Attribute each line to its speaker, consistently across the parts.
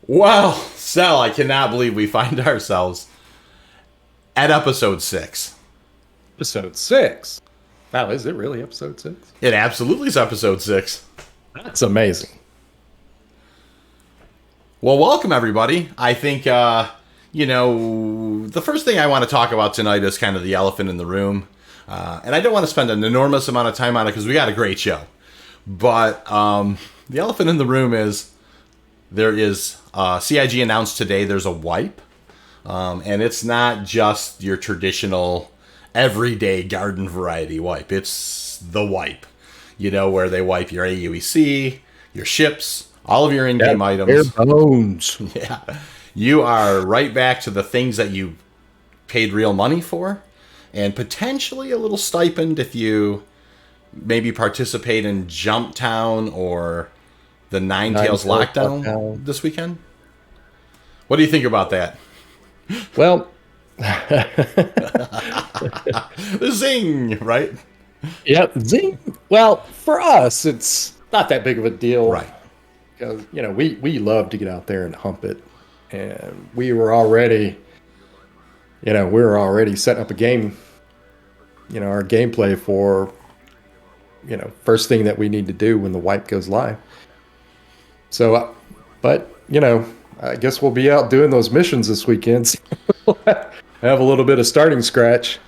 Speaker 1: Well, Sal, I cannot believe we find ourselves at episode 6.
Speaker 2: Episode 6. Wow, is it really episode 6?
Speaker 1: It absolutely is episode 6.
Speaker 2: That's amazing.
Speaker 1: Well, welcome everybody. I think, the first thing I want to talk about tonight is kind of the elephant in the room. And I don't want to spend an enormous amount of time on it because we got a great show. But the elephant in the room is there is CIG announced today there's a wipe. And it's not just your traditional everyday garden variety wipe. It's the wipe, where they wipe your AUEC, your ships, all of your in-game items.
Speaker 2: Bare bones.
Speaker 1: Yeah. You are right back to the things that you paid real money for, and potentially a little stipend if you maybe participate in Jump Town or the Nine Tails Lockdown this weekend. What do you think about that?
Speaker 2: Well,
Speaker 1: the zing, right?
Speaker 2: yeah, zing. Well, for us, it's not that big of a deal.
Speaker 1: Right.
Speaker 2: Because, we love to get out there and hump it. And we were already setting up a game, our gameplay for, first thing that we need to do when the wipe goes live. So, but, I guess we'll be out doing those missions this weekend. So have a little bit of starting scratch.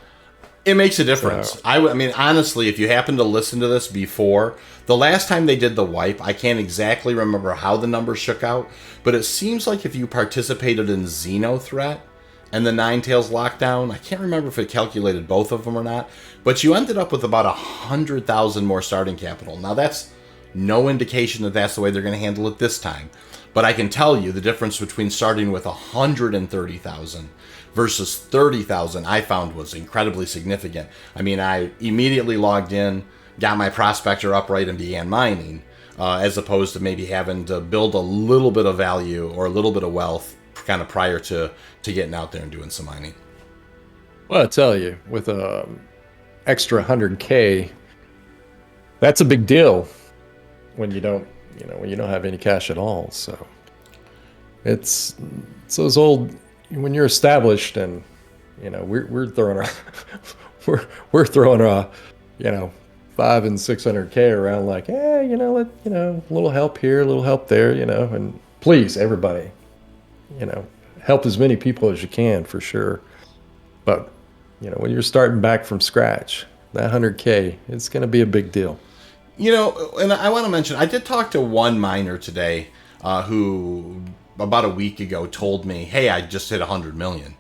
Speaker 1: It makes a difference. So, I mean, honestly, if you happen to listen to this before, the last time they did the wipe, I can't exactly remember how the numbers shook out, but it seems like if you participated in Xeno Threat and the Nine Tails Lockdown, I can't remember if it calculated both of them or not, but you ended up with about 100,000 more starting capital. Now, that's no indication that that's the way they're going to handle it this time. But I can tell you the difference between starting with 130,000 versus 30,000 I found was incredibly significant. I mean, I immediately logged in, got my prospector upright, and began mining, as opposed to maybe having to build a little bit of value or a little bit of wealth kind of prior to getting out there and doing some mining.
Speaker 2: Well, I tell you, with extra 100K, that's a big deal when you don't have any cash at all. So it's those old, when you're established and we're throwing we're throwing 500 and 600K around like, a little help here, a little help there, and please everybody, help as many people as you can for sure. But when you're starting back from scratch, that 100K, it's going to be a big deal.
Speaker 1: And I want to mention, I did talk to one miner today who about a week ago told me, hey, I just hit 100 million.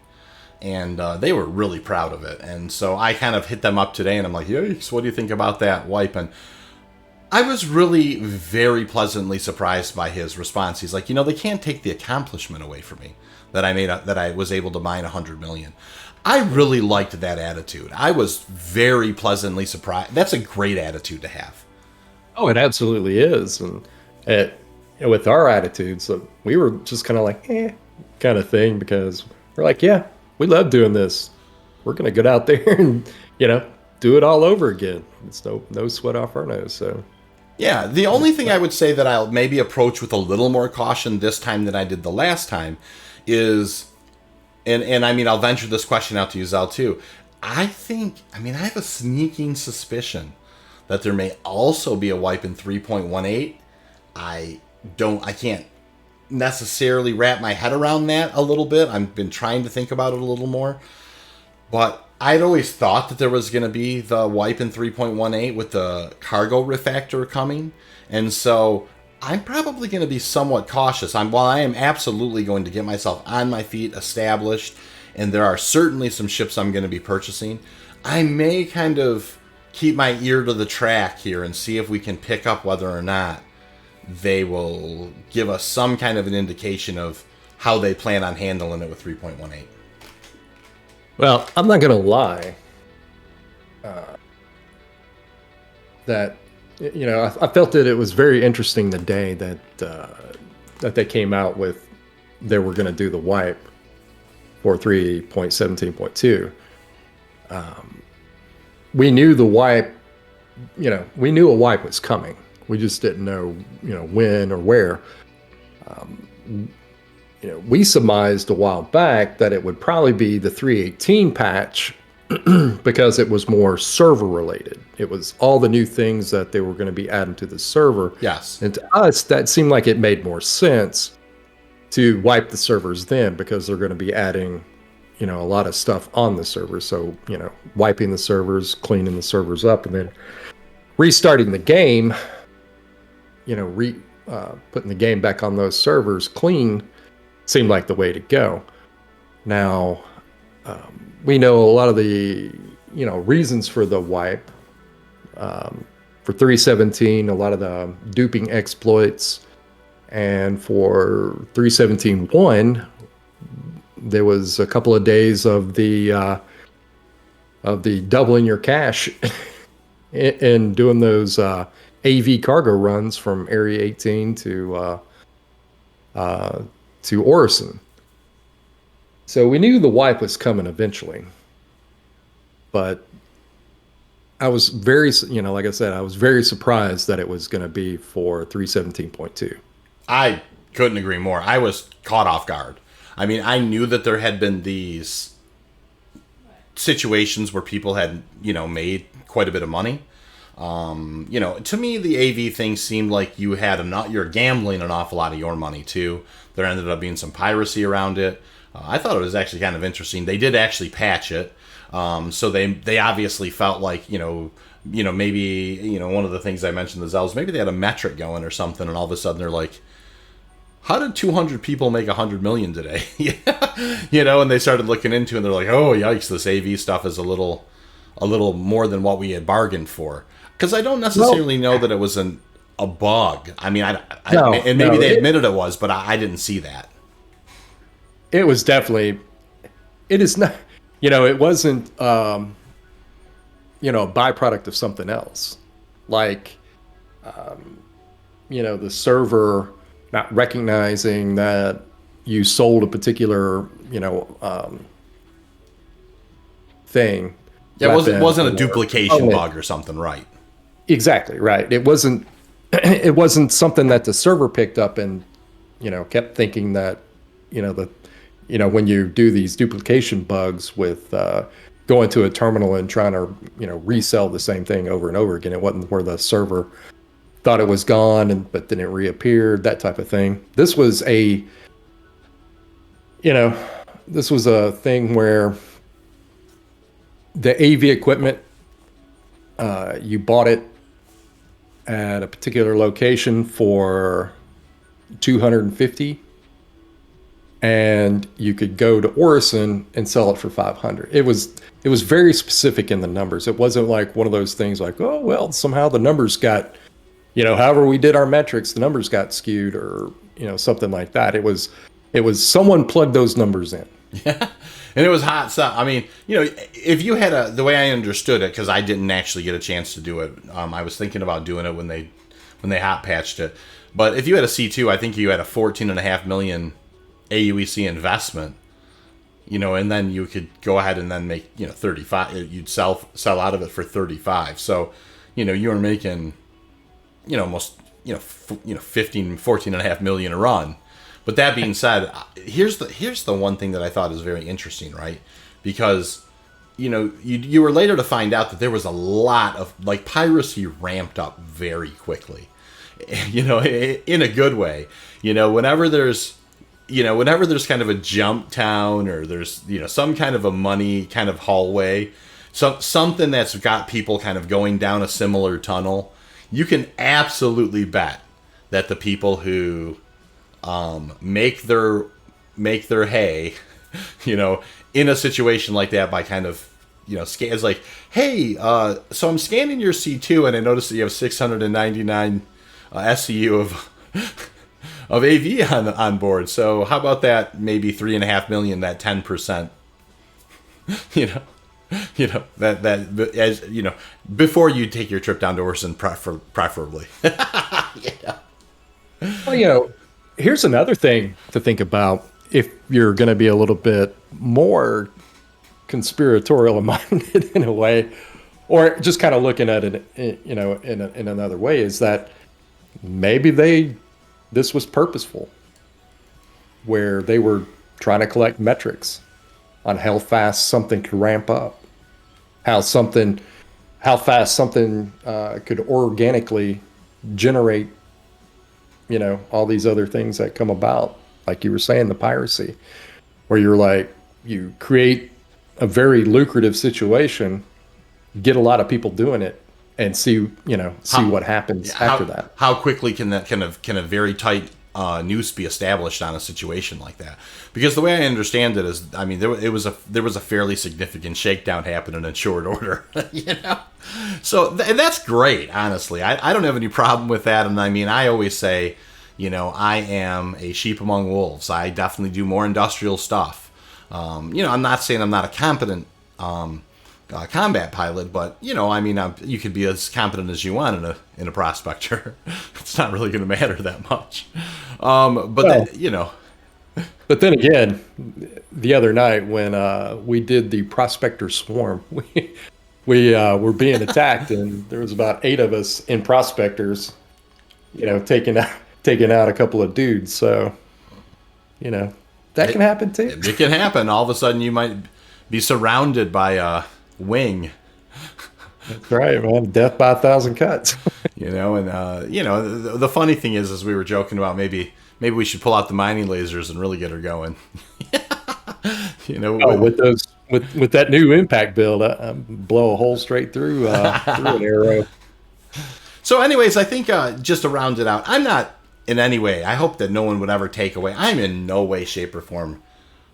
Speaker 1: And they were really proud of it. And so I kind of hit them up today and I'm like, yikes, what do you think about that wipe? And I was really very pleasantly surprised by his response. He's like, they can't take the accomplishment away from me that I was able to mine 100 million. I really liked that attitude. I was very pleasantly surprised. That's a great attitude to have.
Speaker 2: Oh, it absolutely is. And with our attitudes, we were just kind of like, kind of thing, because we're like, yeah, we love doing this. We're going to get out there and, do it all over again. It's no sweat off our nose. So,
Speaker 1: yeah, the only thing I would say that I'll maybe approach with a little more caution this time than I did the last time is, and I mean, I'll venture this question out to you, Zel, too. I have a sneaking suspicion that there may also be a wipe in 3.18. I can't necessarily wrap my head around that a little bit. I've been trying to think about it a little more. But I'd always thought that there was going to be the wipe in 3.18 with the cargo refactor coming. And so I'm probably going to be somewhat cautious. While I am absolutely going to get myself on my feet, established, and there are certainly some ships I'm going to be purchasing, I may kind of keep my ear to the track here and see if we can pick up whether or not they will give us some kind of an indication of how they plan on handling it with 3.18.
Speaker 2: Well, I'm not going to lie. That, I felt that it was very interesting the day that they came out with they were going to do the wipe for 3.17.2. We knew the wipe, we knew a wipe was coming. We just didn't know, when or where. we surmised a while back that it would probably be the 3.18 patch because it was more server related. It was all the new things that they were going to be adding to the server.
Speaker 1: Yes.
Speaker 2: And to us, that seemed like it made more sense to wipe the servers then, because they're going to be adding, a lot of stuff on the server. So, wiping the servers, cleaning the servers up, and then restarting the game, putting the game back on those servers clean seemed like the way to go. Now, we know a lot of the, reasons for the wipe. For 3.17, a lot of the duping exploits. And for 3.17.1, there was a couple of days of the doubling your cash and doing those AV cargo runs from Area 18 to Orison. So we knew the wipe was coming eventually, but I was very, like I said, I was very surprised that it was going to be for 3.17.2.
Speaker 1: I couldn't agree more. I was caught off guard. I mean, I knew that there had been these situations where people had, made quite a bit of money. To me, the AV thing seemed like you're gambling an awful lot of your money too. There ended up being some piracy around it. I thought it was actually kind of interesting. They did actually patch it. So they obviously felt like, maybe, one of the things I mentioned, the Zels, maybe they had a metric going or something, and all of a sudden they're like, how did 200 people make 100 million today? And they started looking into it, and they're like, oh, yikes, this AV stuff is a little more than what we had bargained for. Because I don't necessarily know that it was a bug. I mean, they admitted it was, but I didn't see that.
Speaker 2: It was definitely, it is not, it wasn't, a byproduct of something else. Like, the server not recognizing that you sold a particular, thing.
Speaker 1: Yeah, it wasn't a duplication bug or something, right?
Speaker 2: Exactly, right. It wasn't it wasn't something that the server picked up and, kept thinking that, when you do these duplication bugs with going to a terminal and trying to, resell the same thing over and over again. It wasn't where the server thought it was gone, but then it reappeared, that type of thing. This was a thing where the AV equipment, you bought it at a particular location for 250, and you could go to Orison and sell it for 500. It was very specific in the numbers. It wasn't like one of those things like, oh, well, somehow the numbers got, however we did our metrics, the numbers got skewed, or, something like that. It was someone plugged those numbers in.
Speaker 1: Yeah. And it was hot stuff. I mean, if you had the way I understood it, because I didn't actually get a chance to do it, I was thinking about doing it when they hot patched it. But if you had a C2, I think you had a 14.5 million AUEC investment, and then you could go ahead and then make 35. You'd sell out of it for 35. So, you were making almost 14.5 million a run. But that being said, here's the one thing that I thought is very interesting, right? Because you were later to find out that there was a lot of piracy ramped up very quickly, in a good way. Whenever there's kind of a jump town, or there's some kind of a money kind of hallway, something that's got people kind of going down a similar tunnel, you can absolutely bet that the people who make their hay, in a situation like that by kind of, scan. It's like, hey, so I'm scanning your C2 and I noticed that you have 699 SCU of AV on board. So how about that? Maybe 3.5 million, that 10%. That as before you take your trip down to Orson, preferably.
Speaker 2: Well, here's another thing to think about if you're going to be a little bit more conspiratorial minded in a way, or just kind of looking at it, in another way, is that maybe this was purposeful. where they were trying to collect metrics on how fast something could ramp up, how fast something could organically generate, all these other things that come about, like you were saying, the piracy, where you're like, you create a very lucrative situation, get a lot of people doing it, and see what happens after that.
Speaker 1: How quickly can a very tight noose be established on a situation like that? Because the way I understand it is, I mean, there was a fairly significant shakedown happening in short order, So that's great, honestly. I don't have any problem with that, and I mean, I always say, I am a sheep among wolves. I definitely do more industrial stuff. I'm not saying I'm not a competent combat pilot, but I mean, you could be as competent as you want in a prospector. It's not really going to matter that much.
Speaker 2: But then again, the other night when we did the prospector swarm, we were being attacked, and there was about 8 of us in prospectors, taking out a couple of dudes. So, that can happen too.
Speaker 1: It can happen. All of a sudden, you might be surrounded by a wing.
Speaker 2: That's right, man. Death by 1,000 cuts.
Speaker 1: The funny thing is we were joking about maybe we should pull out the mining lasers and really get her going.
Speaker 2: With that new impact build, blow a hole straight through an arrow.
Speaker 1: So, anyways, I think just to round it out, I'm not in any way. I hope that no one would ever take away. I'm in no way, shape, or form.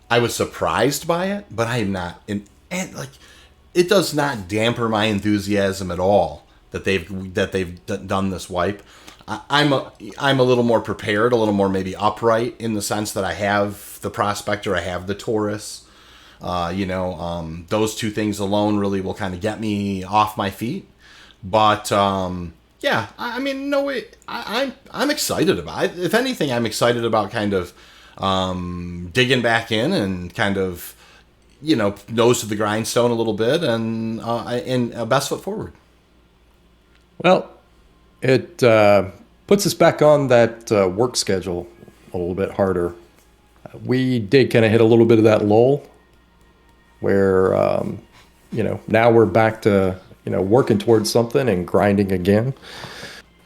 Speaker 1: I was surprised by it, but I am not it does not damper my enthusiasm at all that they've done this wipe. I'm a little more prepared, a little more maybe upright in the sense that I have the Prospector, I have the Taurus. Those two things alone really will kind of get me off my feet. But yeah, I mean, no way. I'm excited about it. If anything, I'm excited about kind of digging back in and kind of nose to the grindstone a little bit and best foot forward.
Speaker 2: Well, it puts us back on that work schedule a little bit harder. We did kind of hit a little bit of that lull where, now we're back to, working towards something and grinding again.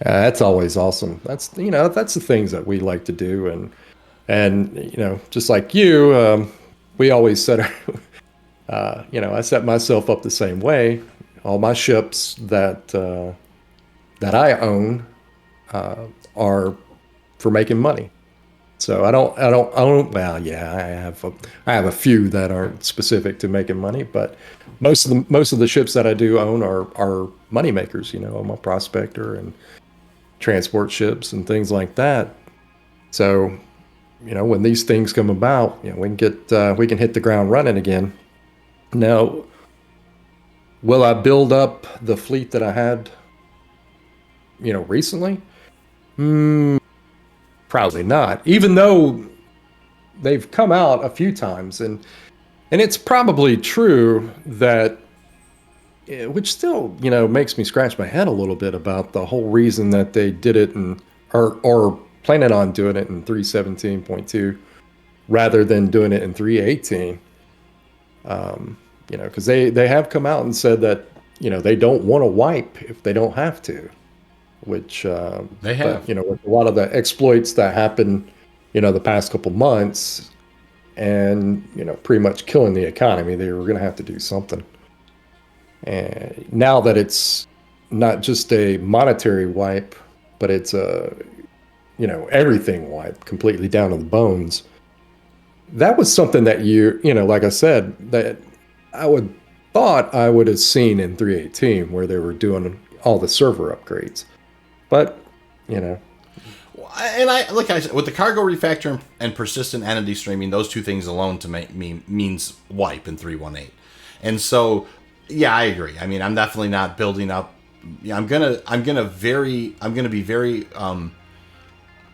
Speaker 2: That's always awesome. That's the things that we like to do. And just like you, we always set I set myself up the same way. All my ships that I own are for making money. So I don't. Well, yeah, I have a few that aren't specific to making money, but most of the ships that I do own are money makers. I'm a prospector and transport ships and things like that. So, when these things come about, we can hit the ground running again. Now, will I build up the fleet that I had, recently? Probably not. Even though they've come out a few times, and it's probably true that, which still, makes me scratch my head a little bit about the whole reason that they did it or planning on doing it in 317.2 rather than doing it in 318. Because they have come out and said that, they don't want to wipe if they don't have to, which
Speaker 1: they have.
Speaker 2: But, with a lot of the exploits that happened, the past couple months, and pretty much killing the economy, they were going to have to do something. And now that it's not just a monetary wipe, but it's a everything wipe completely down to the bones. That was something that like I said, that I would have seen in 318 where they were doing all the server upgrades. But, And
Speaker 1: I said, with the cargo refactor and persistent entity streaming, those two things alone to make me means wipe in 318. And so, yeah, I agree. I mean, I'm definitely not building up. Yeah, I'm gonna be very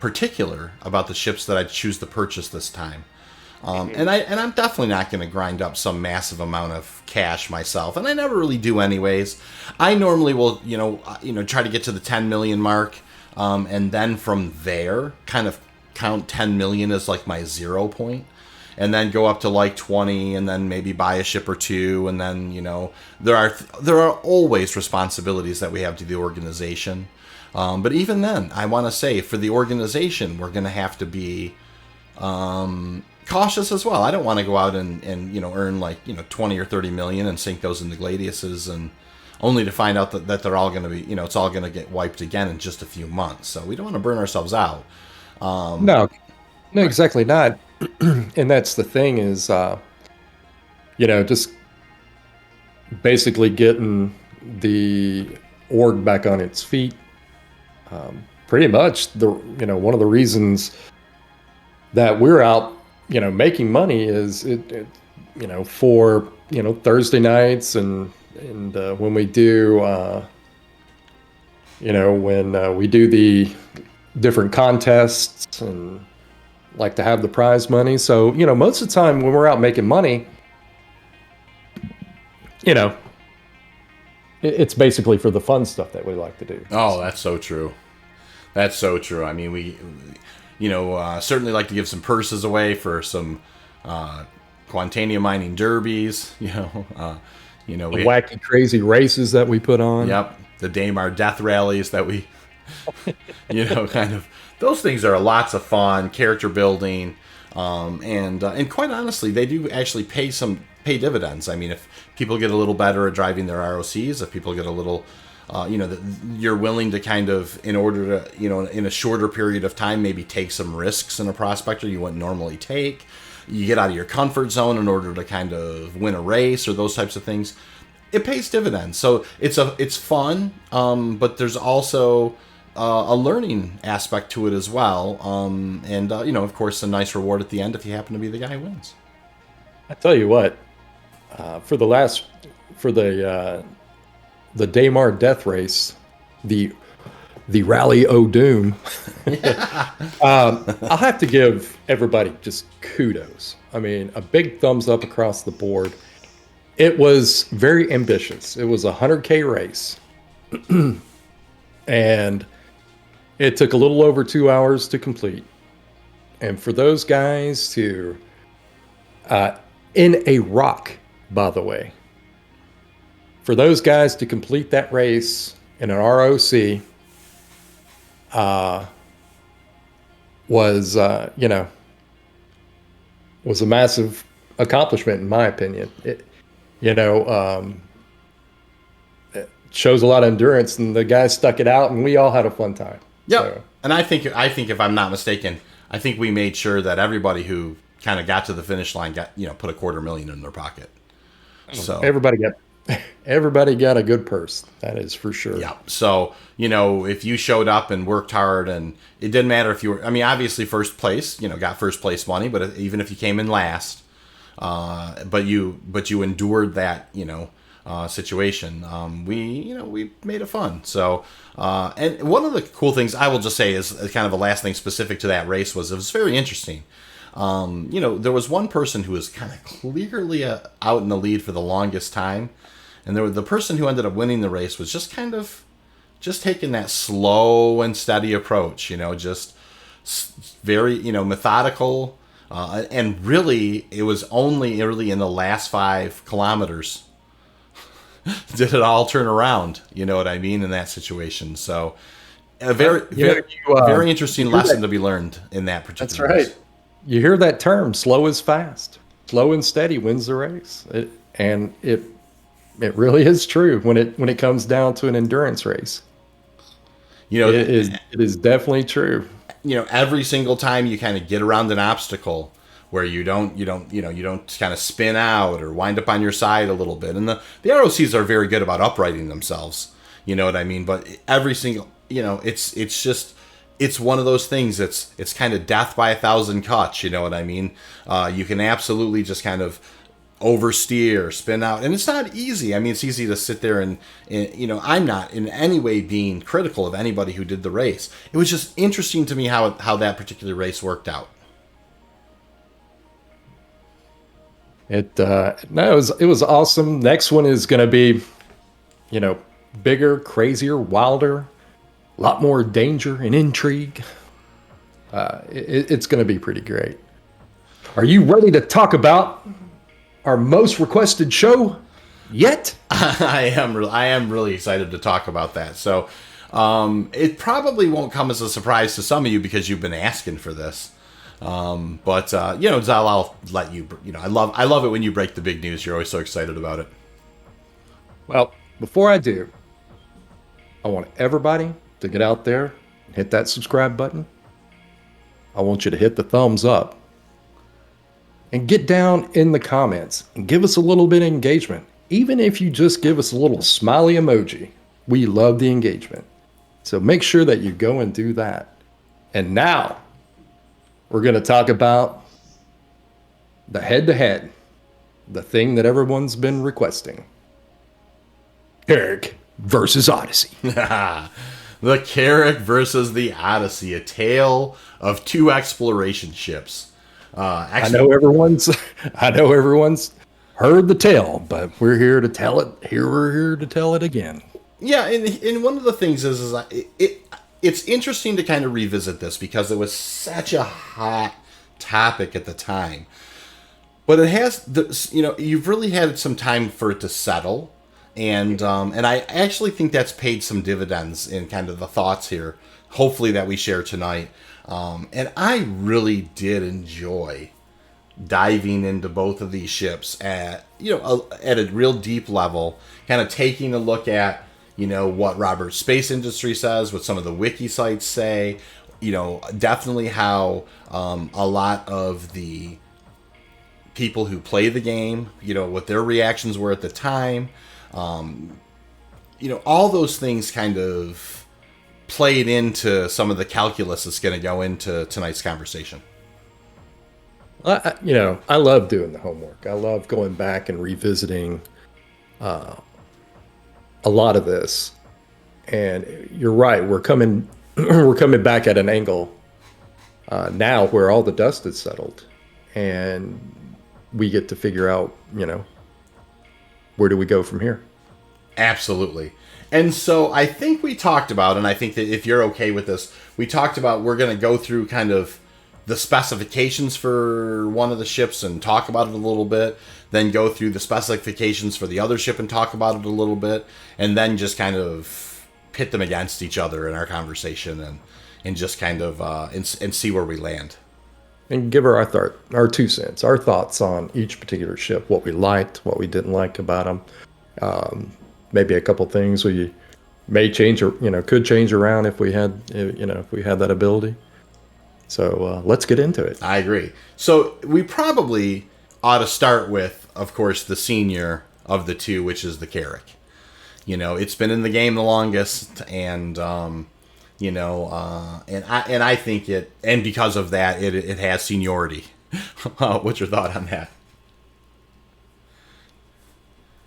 Speaker 1: particular about the ships that I choose to purchase this time. And I'm definitely not going to grind up some massive amount of cash myself, and I never really do anyways. I normally will, try to get to the 10 million mark, and then from there, kind of count 10 million as like my 0 point, and then go up to like 20, and then maybe buy a ship or two, and then there are always responsibilities that we have to the organization. But even then, I want to say for the organization, we're going to have to be cautious as well. I don't want to go out and earn like 20 or 30 million and sink those into Gladiuses, and only to find out that they're all going to be it's all going to get wiped again in just a few months. So we don't want to burn ourselves out.
Speaker 2: No, exactly not. And that's the thing is, just basically getting the org back on its feet. Pretty much one of the reasons that we're out making money is for Thursday nights and when we do when we do the different contests and like to have the prize money. So most of the time when we're out making money, it's basically for the fun stuff that we like to do.
Speaker 1: Oh, that's so true. That's so true. I mean, we certainly like to give some purses away for some Quantanium mining derbies.
Speaker 2: Wacky, crazy races that we put on.
Speaker 1: Yep, the Daymar death rallies that we, kind of. Those things are lots of fun, character building, and quite honestly, they do actually pay dividends. I mean, if people get a little better at driving their ROCs, if people get a little you're willing to kind of, in order to, in a shorter period of time, maybe take some risks in a prospector you wouldn't normally take. You get out of your comfort zone in order to kind of win a race or those types of things. It pays dividends. So it's fun, but there's also a learning aspect to it as well. And of course, a nice reward at the end if you happen to be the guy who wins.
Speaker 2: I tell you what, for the Daymar death race, the Rally O'Doom, I'll have to give everybody just kudos. I mean, a big thumbs up across the board. It was very ambitious. It was a 100K race. And it took a little over 2 hours to complete. And for those guys to, in a rock, by the way, for those guys to complete that race in an ROC was a massive accomplishment in my opinion. It shows a lot of endurance, and the guys stuck it out, and we all had a fun time.
Speaker 1: Yeah, so. And I think if I'm not mistaken, I think we made sure that everybody who kind of got to the finish line got put $250,000 in their pocket. So
Speaker 2: everybody got a good purse. That is for sure.
Speaker 1: Yeah. So, if you showed up and worked hard, and it didn't matter if you were, I mean, obviously first place, got first place money, but even if you came in last, but you endured that, situation, we made it fun. So, and one of the cool things I will just say is kind of the last thing specific to that race was it was very interesting. There was one person who was kind of clearly out in the lead for the longest time. And the person who ended up winning the race was just taking that slow and steady approach, just very, methodical. And really, it was only really in the last 5 kilometers did it all turn around, you know what I mean, in that situation. So a very interesting lesson to be learned in that particular race.
Speaker 2: That's right. You hear that term, slow is fast. Slow and steady wins the race. It really is true when it comes down to an endurance race. It is definitely true.
Speaker 1: Every single time you kind of get around an obstacle where you don't kind of spin out or wind up on your side a little bit. And the ROCs are very good about uprighting themselves. You know what I mean? But every single, it's one of those things. It's kind of death by 1,000 cuts. You know what I mean? You can absolutely just kind of oversteer, spin out, and it's not easy. I mean, it's easy to sit there and I'm not in any way being critical of anybody who did the race. It was just interesting to me how that particular race worked out.
Speaker 2: It was awesome. Next one is going to be, bigger, crazier, wilder, a lot more danger and intrigue. It's going to be pretty great. Are you ready to talk about our most requested show yet?
Speaker 1: I am really excited to talk about that. So, it probably won't come as a surprise to some of you because you've been asking for this. But Zal, I'll let you. I love it when you break the big news. You're always so excited about it.
Speaker 2: Well, before I do, I want everybody to get out there and hit that subscribe button. I want you to hit the thumbs up and get down in the comments and give us a little bit of engagement. Even if you just give us a little smiley emoji, we love the engagement. So make sure that you go and do that. And now we're going to talk about the head-to-head, the thing that everyone's been requesting. Carrack versus Odyssey.
Speaker 1: The Carrack versus the Odyssey, a tale of two exploration ships.
Speaker 2: I know everyone's heard the tale, but we're here to tell it. We're here to tell it again.
Speaker 1: Yeah, and one of the things is it's interesting to kind of revisit this because it was such a hot topic at the time. But it has, you've really had some time for it to settle. And I actually think that's paid some dividends in kind of the thoughts here, hopefully that we share tonight. And I really did enjoy diving into both of these ships at a real deep level, kind of taking a look at, what Robert's Space Industry says, what some of the wiki sites say, definitely how a lot of the people who play the game, what their reactions were at the time. All those things kind of played into some of the calculus that's going to go into tonight's conversation.
Speaker 2: I love doing the homework. I love going back and revisiting a lot of this. And you're right. We're coming back at an angle now where all the dust has settled, and we get to figure out, where do we go from here?
Speaker 1: Absolutely. And so I think we talked about, and I think that if you're okay with this, we talked about we're going to go through kind of the specifications for one of the ships and talk about it a little bit, then go through the specifications for the other ship and talk about it a little bit, and then just kind of pit them against each other in our conversation and just kind of and see where we land.
Speaker 2: And give her our 2 cents, our thoughts on each particular ship, what we liked, what we didn't like about them. Maybe a couple things we may change or could change around if we had that ability. So let's get into it.
Speaker 1: I agree. So we probably ought to start with, of course, the senior of the two, which is the Carrack. It's been in the game the longest, and and I think it, and because of that, it has seniority. What's your thought on that?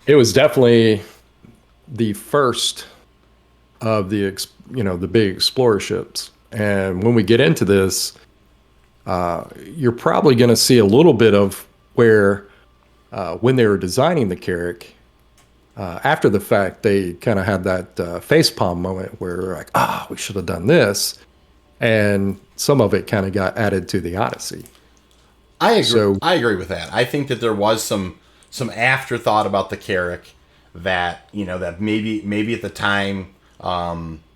Speaker 2: It was definitely the first of the big explorer ships, and when we get into this, you're probably going to see a little bit of where when they were designing the Carrack. After the fact, they kind of had that facepalm moment where they're like, we should have done this. And some of it kind of got added to the Odyssey.
Speaker 1: I agree. I agree with that. I think that there was some afterthought about the Carrack that, that maybe at the time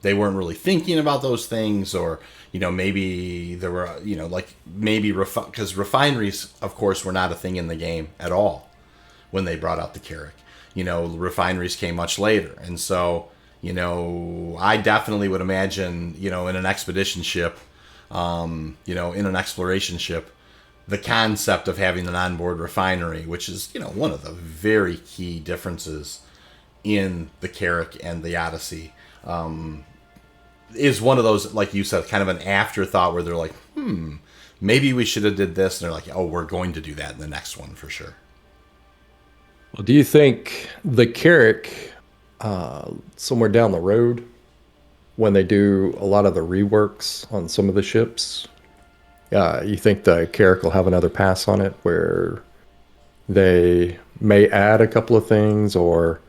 Speaker 1: they weren't really thinking about those things, or, maybe there were, because refineries, of course, were not a thing in the game at all when they brought out the Carrack. Refineries came much later. And so, I definitely would imagine, in an expedition ship, in an exploration ship, the concept of having an onboard refinery, which is, one of the very key differences in the Carrack and the Odyssey, is one of those, like you said, kind of an afterthought where they're like, maybe we should have did this. And they're like, oh, we're going to do that in the next one for sure.
Speaker 2: Well, do you think the Carrack, somewhere down the road, when they do a lot of the reworks on some of the ships, you think the Carrack will have another pass on it where they may add a couple of things or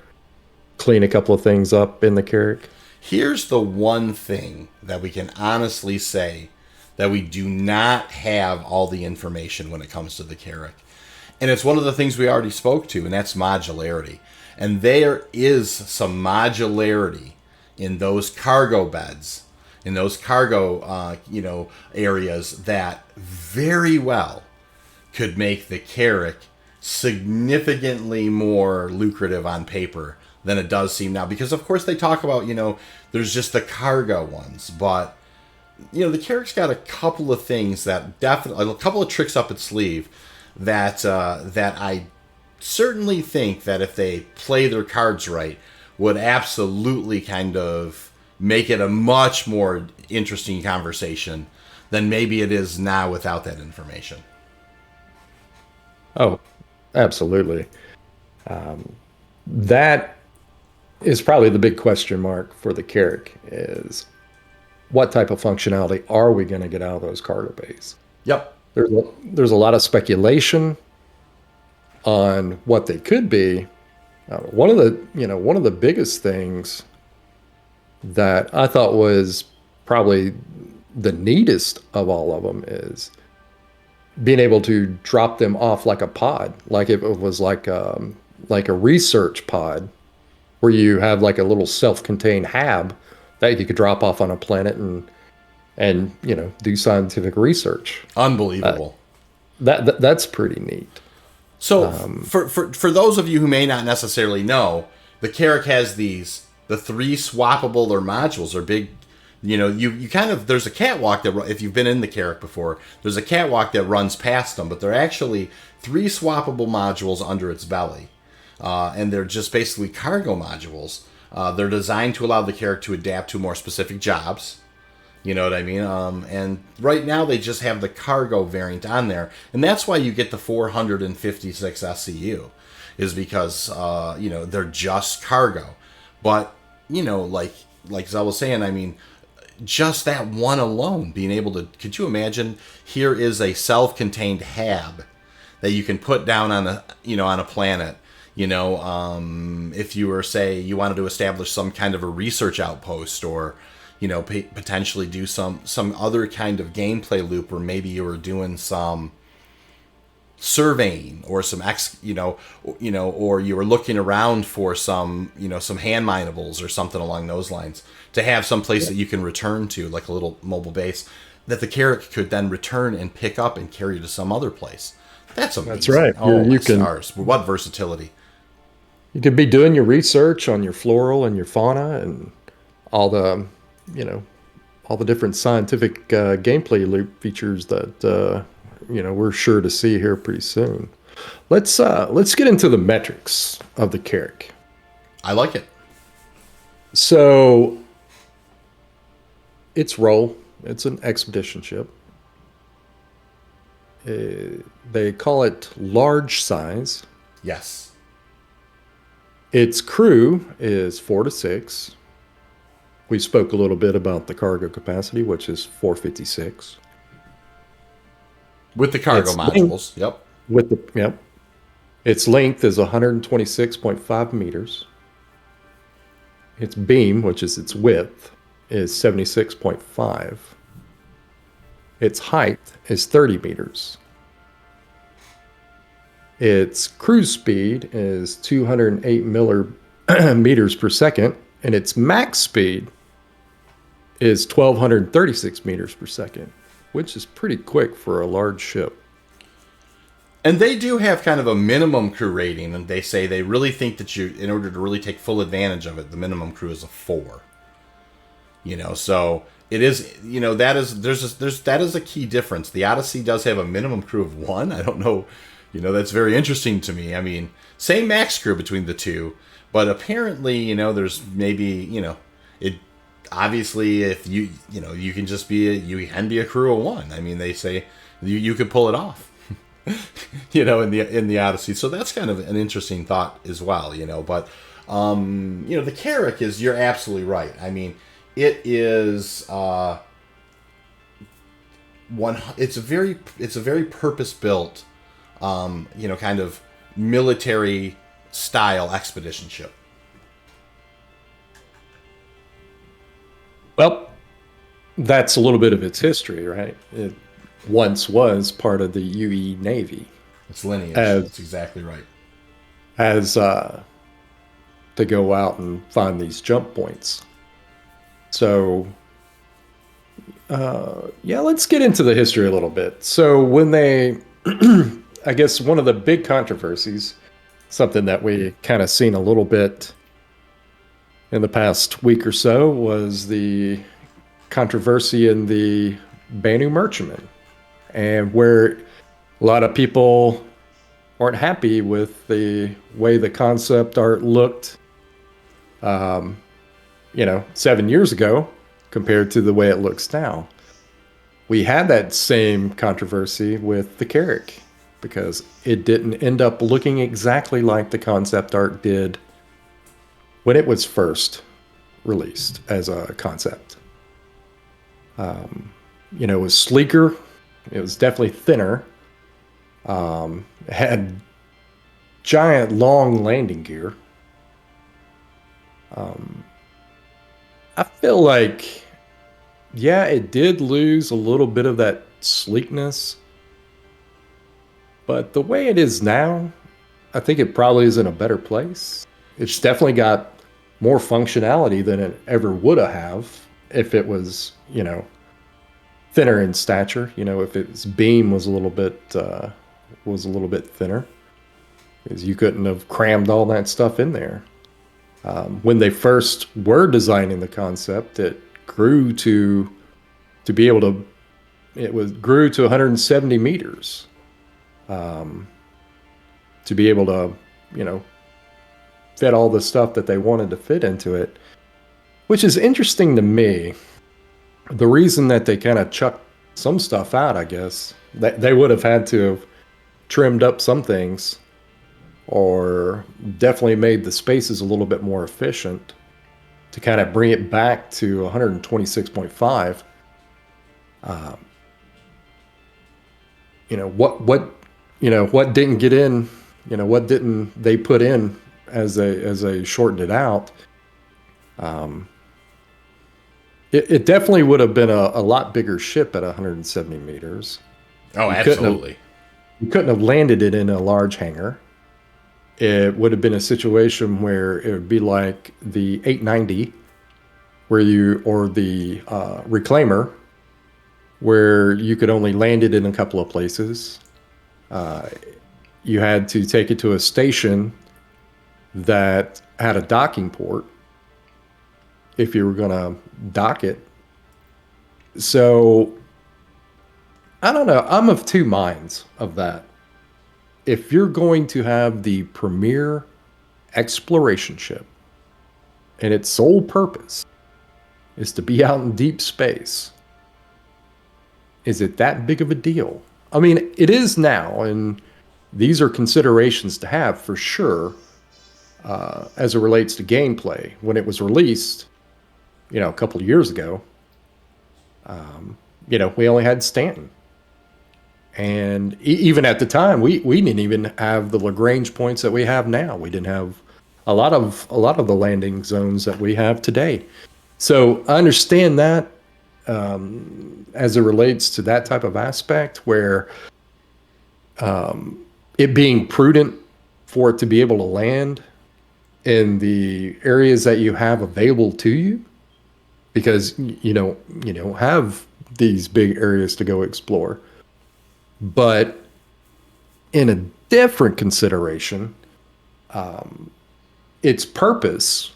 Speaker 2: clean a couple of things up in the Carrack?
Speaker 1: Here's the one thing that we can honestly say that we do not have all the information when it comes to the Carrack. And it's one of the things we already spoke to, and that's modularity. And there is some modularity in those cargo beds, in those cargo, areas that very well could make the Carrack significantly more lucrative on paper than it does seem now. Because, of course, they talk about, there's just the cargo ones. But, the Carrack's got a couple of things that definitely, a couple of tricks up its sleeve that I certainly think that if they play their cards right, would absolutely kind of make it a much more interesting conversation than maybe it is now without that information.
Speaker 2: Oh, absolutely. That is probably the big question mark for the Carrack is what type of functionality are we going to get out of those cargo bays?
Speaker 1: Yep.
Speaker 2: There's a lot of speculation on what they could be. One of the biggest things that I thought was probably the neatest of all of them is being able to drop them off like a pod, like if it was like a research pod, where you have like a little self-contained hab that you could drop off on a planet and do scientific research.
Speaker 1: Unbelievable.
Speaker 2: That's pretty neat.
Speaker 1: So for those of you who may not necessarily know, the Carrack has the 3 swappable or modules are big. You kind of, there's a catwalk that, if you've been in the Carrack before, there's a catwalk that runs past them, but they're actually 3 swappable modules under its belly. And they're just basically cargo modules. They're designed to allow the Carrack to adapt to more specific jobs. You know what I mean? And right now they just have the cargo variant on there. And that's why you get the 456 SCU, is because, they're just cargo. But, like Zel was saying, I mean, just that one alone, being able to, could you imagine, here is a self-contained hab that you can put down on a planet. If you were, say, you wanted to establish some kind of a research outpost, or potentially do some other kind of gameplay loop where maybe you were doing some surveying or some or you were looking around for some hand minables or something along those lines, to have some place that you can return to, like a little mobile base that the Carrack could then return and pick up and carry to some other place. That's amazing.
Speaker 2: That's right.
Speaker 1: Oh, my stars. What versatility.
Speaker 2: You could be doing your research on your floral and your fauna and all the different scientific gameplay loop features that we're sure to see here pretty soon. Let's get into the metrics of the Carrack.
Speaker 1: I like it.
Speaker 2: So its role, it's an expedition ship. They call it large size.
Speaker 1: Yes.
Speaker 2: Its crew is 4 to 6. We spoke a little bit about the cargo capacity, which is 456.
Speaker 1: With the cargo modules. Yep.
Speaker 2: Its length is 126.5 meters. Its beam, which is its width, is 76.5. Its height is 30 meters. Its cruise speed is 208 meters per second, and its max speed is 1,236 meters per second, which is pretty quick for a large ship.
Speaker 1: And they do have kind of a minimum crew rating, and they say they really think that in order to really take full advantage of it, the minimum crew is a 4. So it is, that is a key difference. The Odyssey does have a minimum crew of 1. I don't know, that's very interesting to me. I mean, same max crew between the two, but apparently, there's maybe, it obviously, if you can just you can be a crew of 1. I mean, they say you could pull it off. in the Odyssey. So that's kind of an interesting thought as well, but the Carrack is, you're absolutely right. I mean, it is it's a very purpose-built kind of military style expedition ship.
Speaker 2: Well, that's a little bit of its history, right? It once was part of the UE Navy
Speaker 1: It's lineage.
Speaker 2: as
Speaker 1: That's exactly right.
Speaker 2: as to go out and find these jump points. So yeah, let's get into the history a little bit. So when they, I guess one of the big controversies, something that we kind of seen a little bit in the past week or so, was the controversy in the Banu Merchantman, and where a lot of people aren't happy with the way the concept art looked, 7 years ago compared to the way it looks now. We had that same controversy with the Carrack because it didn't end up looking exactly like the concept art did when it was first released as a concept. It was sleeker. It was definitely thinner. It had giant, long landing gear. I feel like, yeah, it did lose a little bit of that sleekness. But the way it is now, I think it probably is in a better place. It's definitely got more functionality than it ever would have if it was, thinner in stature. If its beam was a little bit thinner, because you couldn't have crammed all that stuff in there. When they first were designing the concept, it grew to be able to. Grew to 170 meters. To be able to, fit all the stuff that they wanted to fit into it, which is interesting to me. The reason that they kind of chucked some stuff out, I guess, they would have had to have trimmed up some things, or definitely made the spaces a little bit more efficient to kind of bring it back to 126.5. What didn't get in, what didn't they put in as they shortened it out. It definitely would have been a lot bigger ship at 170 meters.
Speaker 1: Oh, absolutely.
Speaker 2: You couldn't have landed it in a large hangar. It would have been a situation where it would be like the 890, or the Reclaimer, where you could only land it in a couple of places. You had to take it to a station that had a docking port if you were going to dock it. So, I don't know. I'm of two minds of that. If you're going to have the premier exploration ship and its sole purpose is to be out in deep space, is it that big of a deal? I mean, it is now, and these are considerations to have for sure, as it relates to gameplay. When it was released, a couple of years ago, we only had Stanton. And even at the time, we didn't even have the Lagrange points that we have now. We didn't have a lot of the landing zones that we have today. So I understand that, as it relates to that type of aspect, where it being prudent for it to be able to land in the areas that you have available to you, because you don't have these big areas to go explore. But in a different consideration, its purpose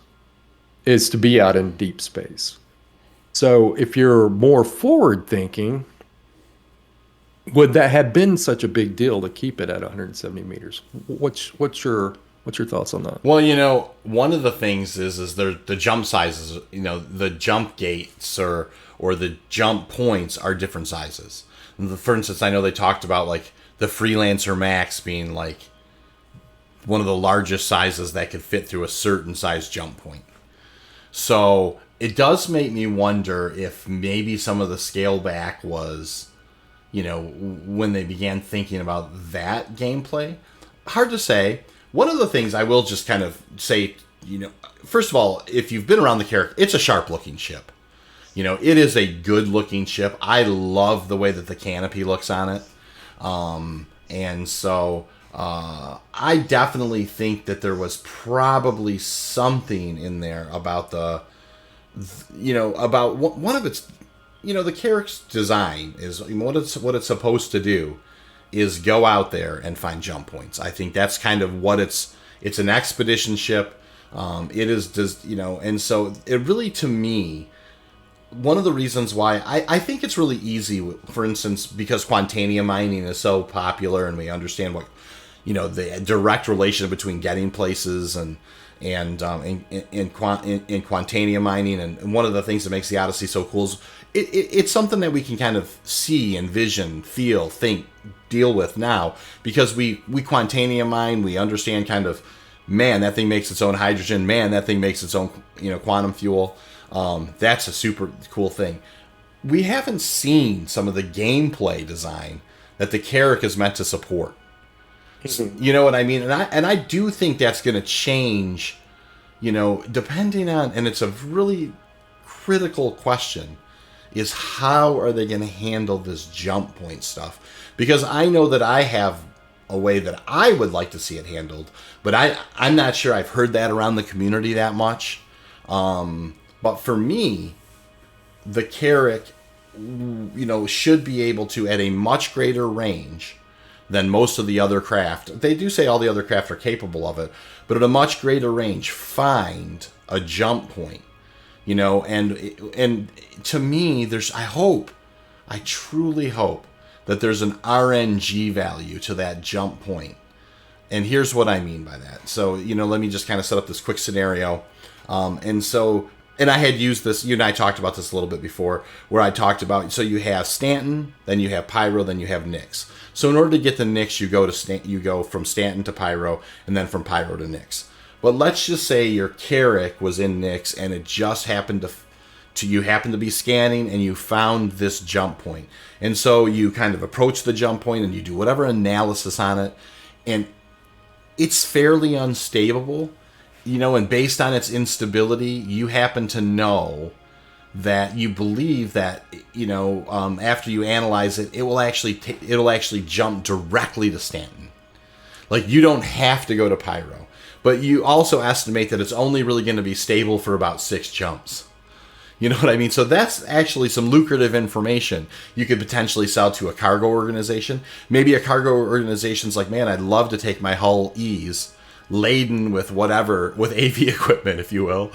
Speaker 2: is to be out in deep space. So if you're more forward thinking, would that have been such a big deal to keep it at 170 meters? What's your thoughts on that?
Speaker 1: Well, one of the things is the jump sizes, the jump gates or the jump points are different sizes. For instance, I know they talked about like the Freelancer Max being like one of the largest sizes that could fit through a certain size jump point. So it does make me wonder if maybe some of the scale back was, when they began thinking about that gameplay. Hard to say. One of the things I will just kind of say, first of all, if you've been around the Carrack, it's a sharp looking ship. It is a good looking ship. I love the way that the canopy looks on it. And so I definitely think that there was probably something in there about about one of its, the Carrack's design is what it's supposed to do is go out there and find jump points. I think that's kind of what it's an expedition ship. It is just, and so it really, to me, one of the reasons why I think it's really easy, for instance, because quantanium mining is so popular and we understand what, the direct relation between getting places and quantanium mining. And one of the things that makes the Odyssey so cool is it's something that we can kind of see, envision, feel, think, deal with now, because we quantanium mine, we understand kind of, man, that thing makes its own hydrogen, man, that thing makes its own, quantum fuel. That's a super cool thing. We haven't seen some of the gameplay design that the Carrack is meant to support. You know what I mean? And I do think that's going to change, depending on, and it's a really critical question, is how are they going to handle this jump point stuff? Because I know that I have a way that I would like to see it handled, but I'm not sure I've heard that around the community that much. But for me, the Carrack, should be able to, at a much greater range than most of the other craft. They do say all the other craft are capable of it, but at a much greater range, find a jump point. And to me, I truly hope that there's an RNG value to that jump point. And here's what I mean by that. So, let me just kind of set up this quick scenario. And I had used this, you and I talked about this a little bit before, where I talked about, so you have Stanton, then you have Pyro, then you have Nyx. So in order to get the Nyx, you go from Stanton to Pyro, and then from Pyro to Nyx. But let's just say your Carrack was in Nyx, and it just happened you happened to be scanning, and you found this jump point. And so you kind of approach the jump point, and you do whatever analysis on it, and it's fairly unstable. And based on its instability, you happen to know that you believe that, after you analyze it, it'll actually jump directly to Stanton. Like, you don't have to go to Pyro. But you also estimate that it's only really going to be stable for about 6 jumps. You know what I mean? So that's actually some lucrative information you could potentially sell to a cargo organization. Maybe a cargo organization's like, man, I'd love to take my Hull E's laden with whatever, with AV equipment, if you will,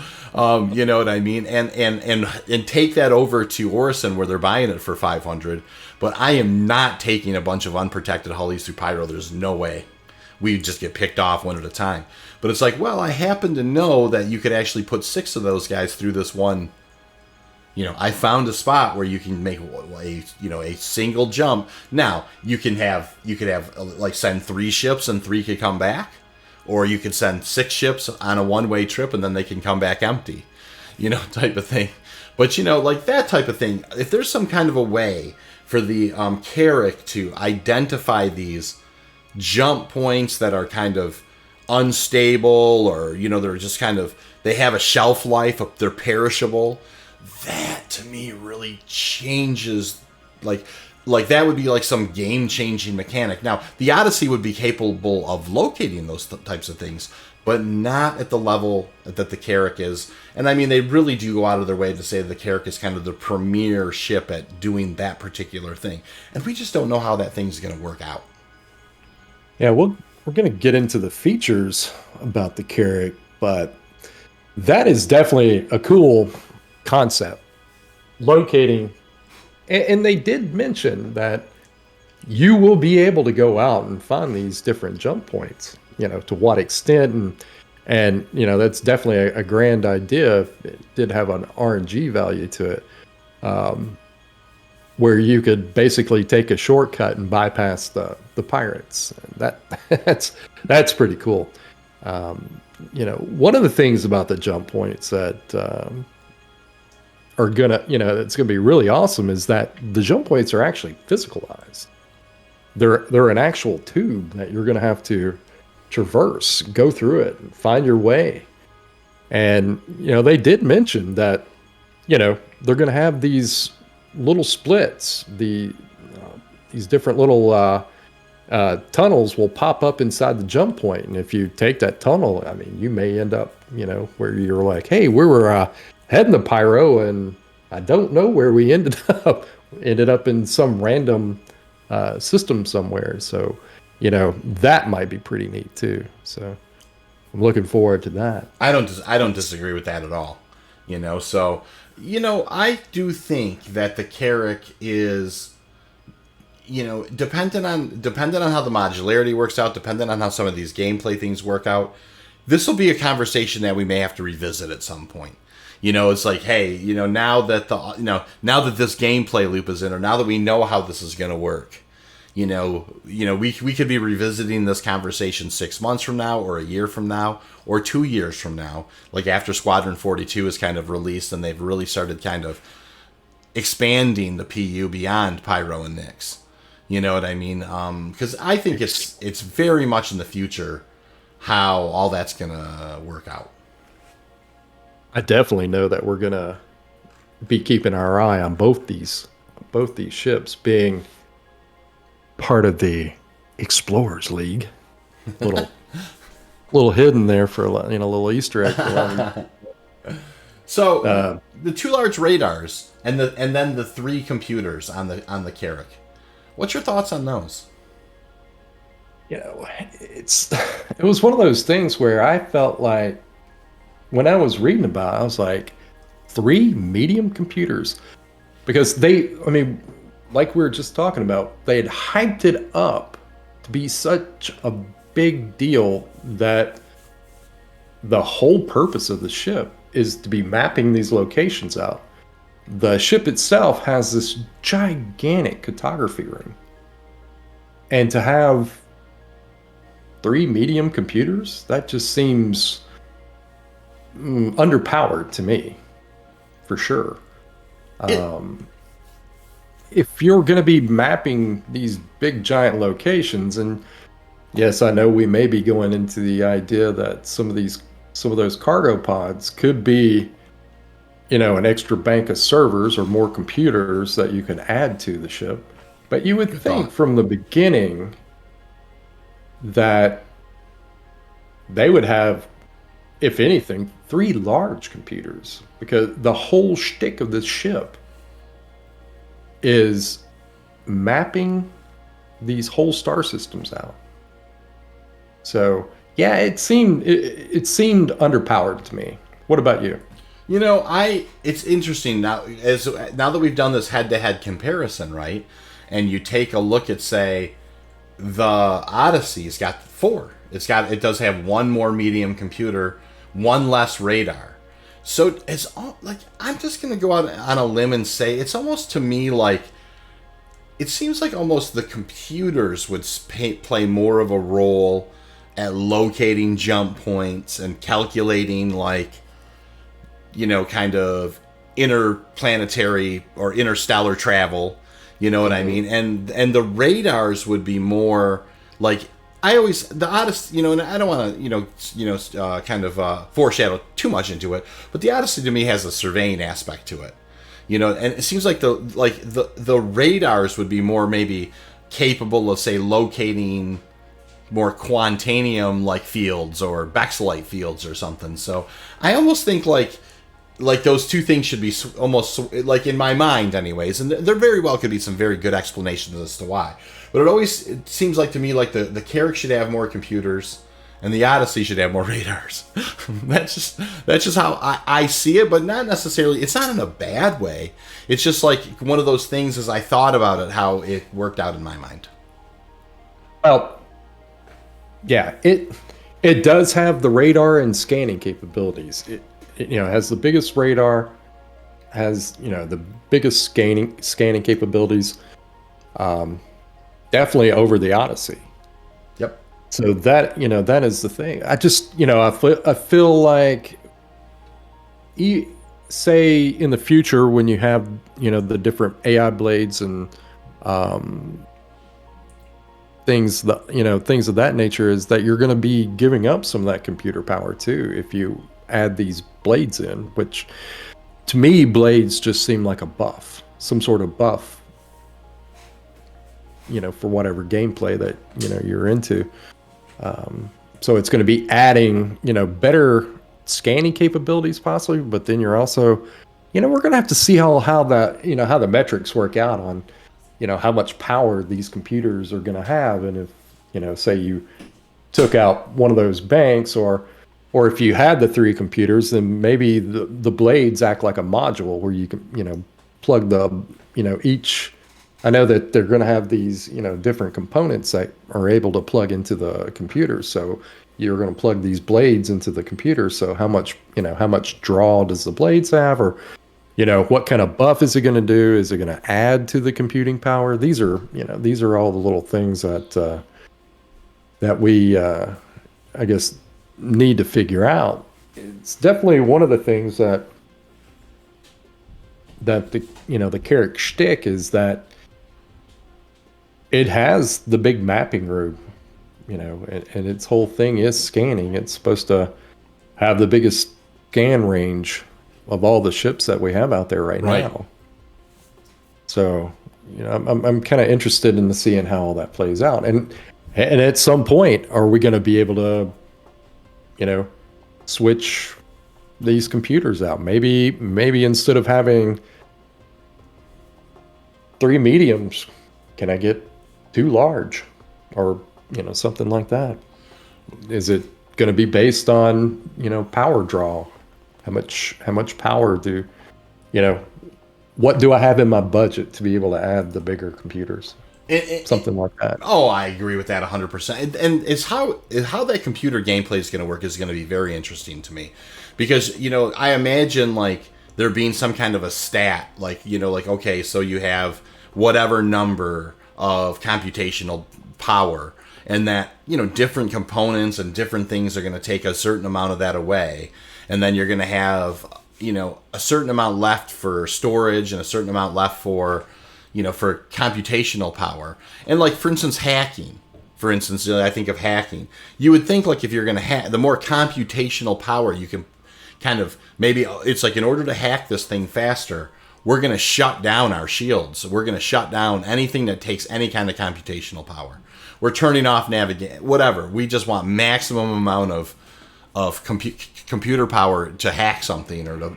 Speaker 1: you know what I mean, and take that over to Orison where they're buying it for 500. But I am not taking a bunch of unprotected Hullies through Pyro. There's no way. We just get picked off one at a time. But it's like, well, I happen to know that you could actually put 6 of those guys through this one. I found a spot where you can make a single jump. Now you could have like send 3 ships and 3 could come back. Or you could send 6 ships on a one-way trip and then they can come back empty, type of thing. But, like that type of thing, if there's some kind of a way for the Carrack to identify these jump points that are kind of unstable or, they're just kind of, they have a shelf life, they're perishable, that to me really changes, like that would be like some game-changing mechanic. Now, the Odyssey would be capable of locating those types of things, but not at the level that the Carrack is. And I mean, they really do go out of their way to say the Carrack is kind of the premier ship at doing that particular thing. And we just don't know how that thing's going to work out.
Speaker 2: Yeah, we're going to get into the features about the Carrack, but that is definitely a cool concept. Locating. And they did mention that you will be able to go out and find these different jump points, to what extent. And that's definitely a grand idea. It did have an RNG value to it, where you could basically take a shortcut and bypass the pirates. That's pretty cool. One of the things about the jump points that are it's gonna be really awesome is that the jump points are actually physicalized. They're an actual tube that you're gonna have to traverse, go through it, and find your way. And they did mention that they're going to have these little splits. These different little tunnels will pop up inside the jump point, and if you take that tunnel, I mean, you may end up, where you're like, hey, we were heading to Pyro, and I don't know where we ended up. Ended up in some random system somewhere. So, that might be pretty neat too. So, I'm looking forward to that.
Speaker 1: I don't disagree with that at all. So, I do think that the Carrack is, dependent on how the modularity works out, dependent on how some of these gameplay things work out. This will be a conversation that we may have to revisit at some point. It's like, hey, now that this gameplay loop is in, or now that we know how this is going to work, we could be revisiting this conversation 6 months from now, or a year from now, or 2 years from now, like after Squadron 42 is kind of released and they've really started kind of expanding the PU beyond Pyro and Nyx. You know what I mean? Because I think it's very much in the future how all that's going to work out.
Speaker 2: I definitely know that we're gonna be keeping our eye on both these ships being part of the Explorers League. Little hidden there for a little Easter egg.
Speaker 1: So the 2 large radars and then the 3 computers on the Carrack. What's your thoughts on those?
Speaker 2: It was one of those things where I felt like, when I was reading about it, I was like, 3 medium computers? Because like we were just talking about, they had hyped it up to be such a big deal that the whole purpose of the ship is to be mapping these locations out. The ship itself has this gigantic cartography ring. And to have 3 medium computers, that just seems underpowered to me, for sure. If you're going to be mapping these big giant locations, and yes, I know we may be going into the idea that some of those cargo pods could be, an extra bank of servers or more computers that you can add to the ship. But you would think from the beginning that they would have, if anything, 3 large computers, because the whole shtick of this ship is mapping these whole star systems out. So yeah, it seemed underpowered to me. What about you?
Speaker 1: It's interesting now that we've done this head-to-head comparison, right? And you take a look at, say, the Odyssey's got 4. It does have 1 more medium computer, 1 less radar. So it's all like, I'm just going to go out on a limb and say it's almost, to me, like, it seems like almost the computers would play more of a role at locating jump points and calculating, like, kind of interplanetary or interstellar travel. You know what I mean? And the radars would be more like, the Odyssey, and I don't want to, kind of foreshadow too much into it, but the Odyssey to me has a surveying aspect to it, and it seems like the radars would be more maybe capable of, say, locating more quantanium like fields or Bexelite fields or something. So I almost think like those two things should be almost, like, in my mind anyways, and there very well could be some very good explanations as to why. But it seems like to me like the Carrack should have more computers and the Odyssey should have more radars. that's just how I see it, but not necessarily, it's not in a bad way. It's just like one of those things as I thought about it, how it worked out in my mind.
Speaker 2: Well, yeah, it does have the radar and scanning capabilities. It has the biggest radar, has the biggest scanning capabilities, definitely over the Odyssey.
Speaker 1: Yep.
Speaker 2: So that that is the thing. I just I feel like, say in the future when you have the different AI blades and things things of that nature, is that you're going to be giving up some of that computer power too if you add these blades in, which to me, blades just seem like a buff, some sort of buff, for whatever gameplay that, you're into. So it's going to be adding, better scanning capabilities possibly, but then you're also, we're going to have to see how that, how the metrics work out on, how much power these computers are going to have. And if, say you took out one of those banks, or if you had the 3 computers, then maybe the blades act like a module where you can, plug the, each. I know that they're going to have these, different components that are able to plug into the computer. So you're going to plug these blades into the computer. So how much draw does the blades have, or, what kind of buff is it going to do? Is it going to add to the computing power? These are all the little things that we, I guess, need to figure out. It's definitely one of the things that the Carrack shtick is that it has the big mapping room, and its whole thing is scanning. It's supposed to have the biggest scan range of all the ships that we have out there right now. So, I'm kind of interested in seeing how all that plays out. And at some point, are we going to be able to, switch these computers out? Maybe instead of having 3 mediums, can I get 2 large, or something like that? Is it going to be based on power draw? How much power do what do I have in my budget to be able to add the bigger computers? Something like that.
Speaker 1: Oh, I agree with that 100%. And it's how that computer gameplay is going to work is going to be very interesting to me, because I imagine like there being some kind of a stat, like okay, so you have whatever number of computational power, and that different components and different things are going to take a certain amount of that away, and then you're going to have a certain amount left for storage and a certain amount left for for computational power. And like, for instance, hacking. For instance, I think of hacking. You would think like if you're going to hack, the more computational power you can kind of, maybe it's like in order to hack this thing faster, we're going to shut down our shields. We're going to shut down anything that takes any kind of computational power. We're turning off navigation, whatever. We just want maximum amount of computer power to hack something, or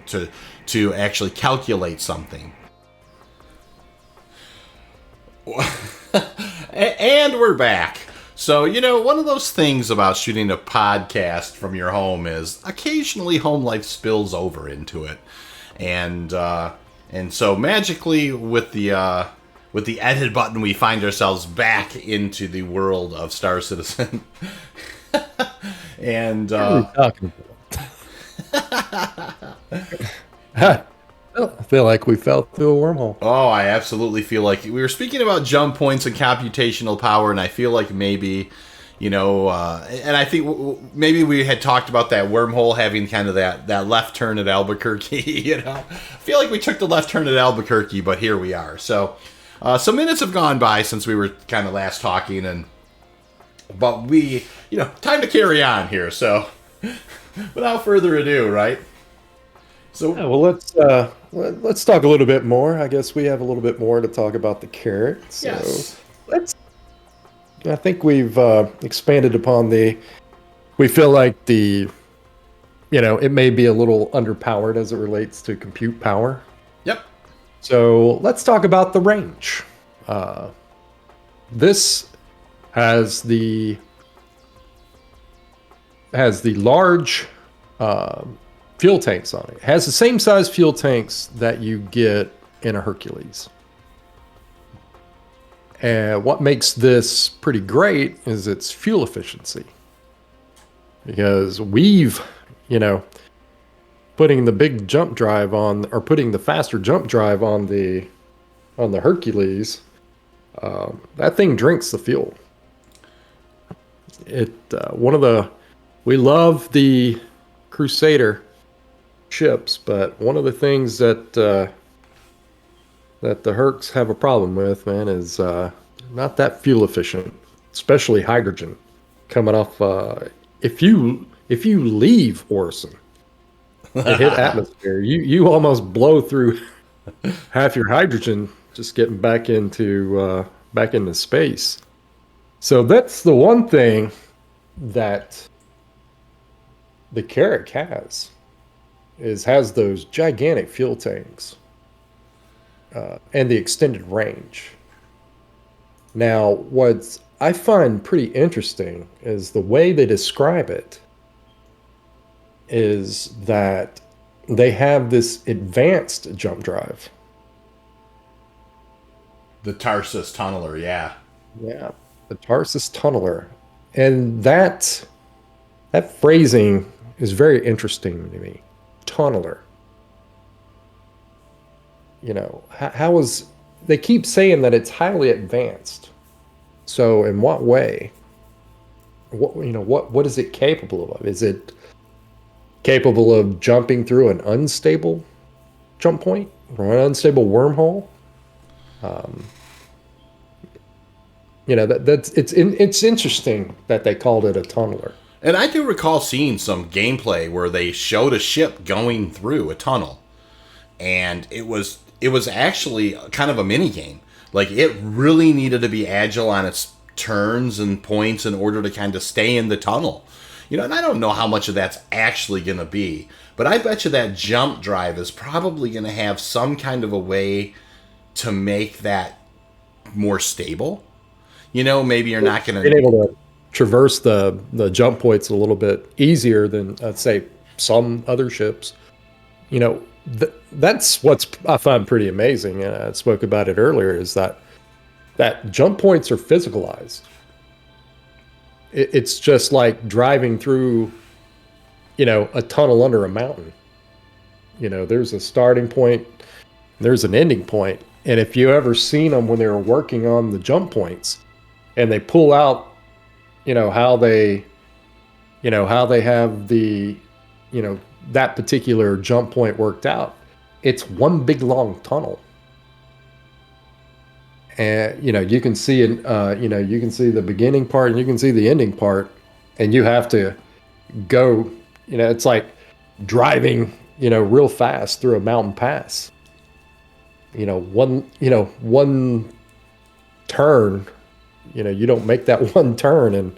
Speaker 1: to actually calculate something. And we're back. So, one of those things about shooting a podcast from your home is occasionally home life spills over into it. And so magically with the edit button, we find ourselves back into the world of Star Citizen. And
Speaker 2: what are we talking about? I feel like we fell through a wormhole.
Speaker 1: Oh, I absolutely feel like we were speaking about jump points and computational power, and I feel like maybe, and I think maybe we had talked about that wormhole having kind of that left turn at Albuquerque. I feel like we took the left turn at Albuquerque, but here we are. So, some minutes have gone by since we were kind of last talking, but we, time to carry on here. So, without further ado, right? So,
Speaker 2: yeah, well, let's talk a little bit more. I guess we have a little bit more to talk about the Carrack. So
Speaker 1: yes.
Speaker 2: I think we've expanded upon we feel like it may be a little underpowered as it relates to compute power.
Speaker 1: Yep.
Speaker 2: So let's talk about the range. This has the large fuel tanks on it. It has the same size fuel tanks that you get in a Hercules. And what makes this pretty great is its fuel efficiency. Because we've, putting the big jump drive on, or putting the faster jump drive on the Hercules, that thing drinks the fuel. We love the Crusader ships, but one of the things that the Hercs have a problem with, man, is not that fuel efficient, especially hydrogen. Coming off, if you leave Orson it hit atmosphere. You almost blow through half your hydrogen just getting back into space. So that's the one thing that the Carrack has those gigantic fuel tanks and the extended range. Now, what I find pretty interesting is the way they describe it is that they have this advanced jump drive.
Speaker 1: The Tarsus tunneler, yeah.
Speaker 2: Yeah, the Tarsus tunneler. And that phrasing is very interesting to me. Tunneler. How is they keep saying that it's highly advanced. So in what way? What is it capable of? Is it capable of jumping through an unstable jump point or an unstable wormhole? It's interesting that they called it a tunneler.
Speaker 1: And I do recall seeing some gameplay where they showed a ship going through a tunnel, and it was actually kind of a mini game. Like, it really needed to be agile on its turns and points in order to kind of stay in the tunnel. And I don't know how much of that's actually going to be, but I bet you that jump drive is probably going to have some kind of a way to make that more stable. Maybe you're not going to
Speaker 2: be able to traverse the jump points a little bit easier than, let's say, some other ships. That's what's I find pretty amazing. And I spoke about it earlier. Is that jump points are physicalized. It's just like driving through, a tunnel under a mountain. There's a starting point, there's an ending point, and if you ever seen them when they were working on the jump points, and they pull out, how they have the, that particular jump point worked out. It's one big long tunnel. And, you can see it, you can see the beginning part and you can see the ending part, and you have to go, it's like driving, real fast through a mountain pass. One turn, you don't make that one turn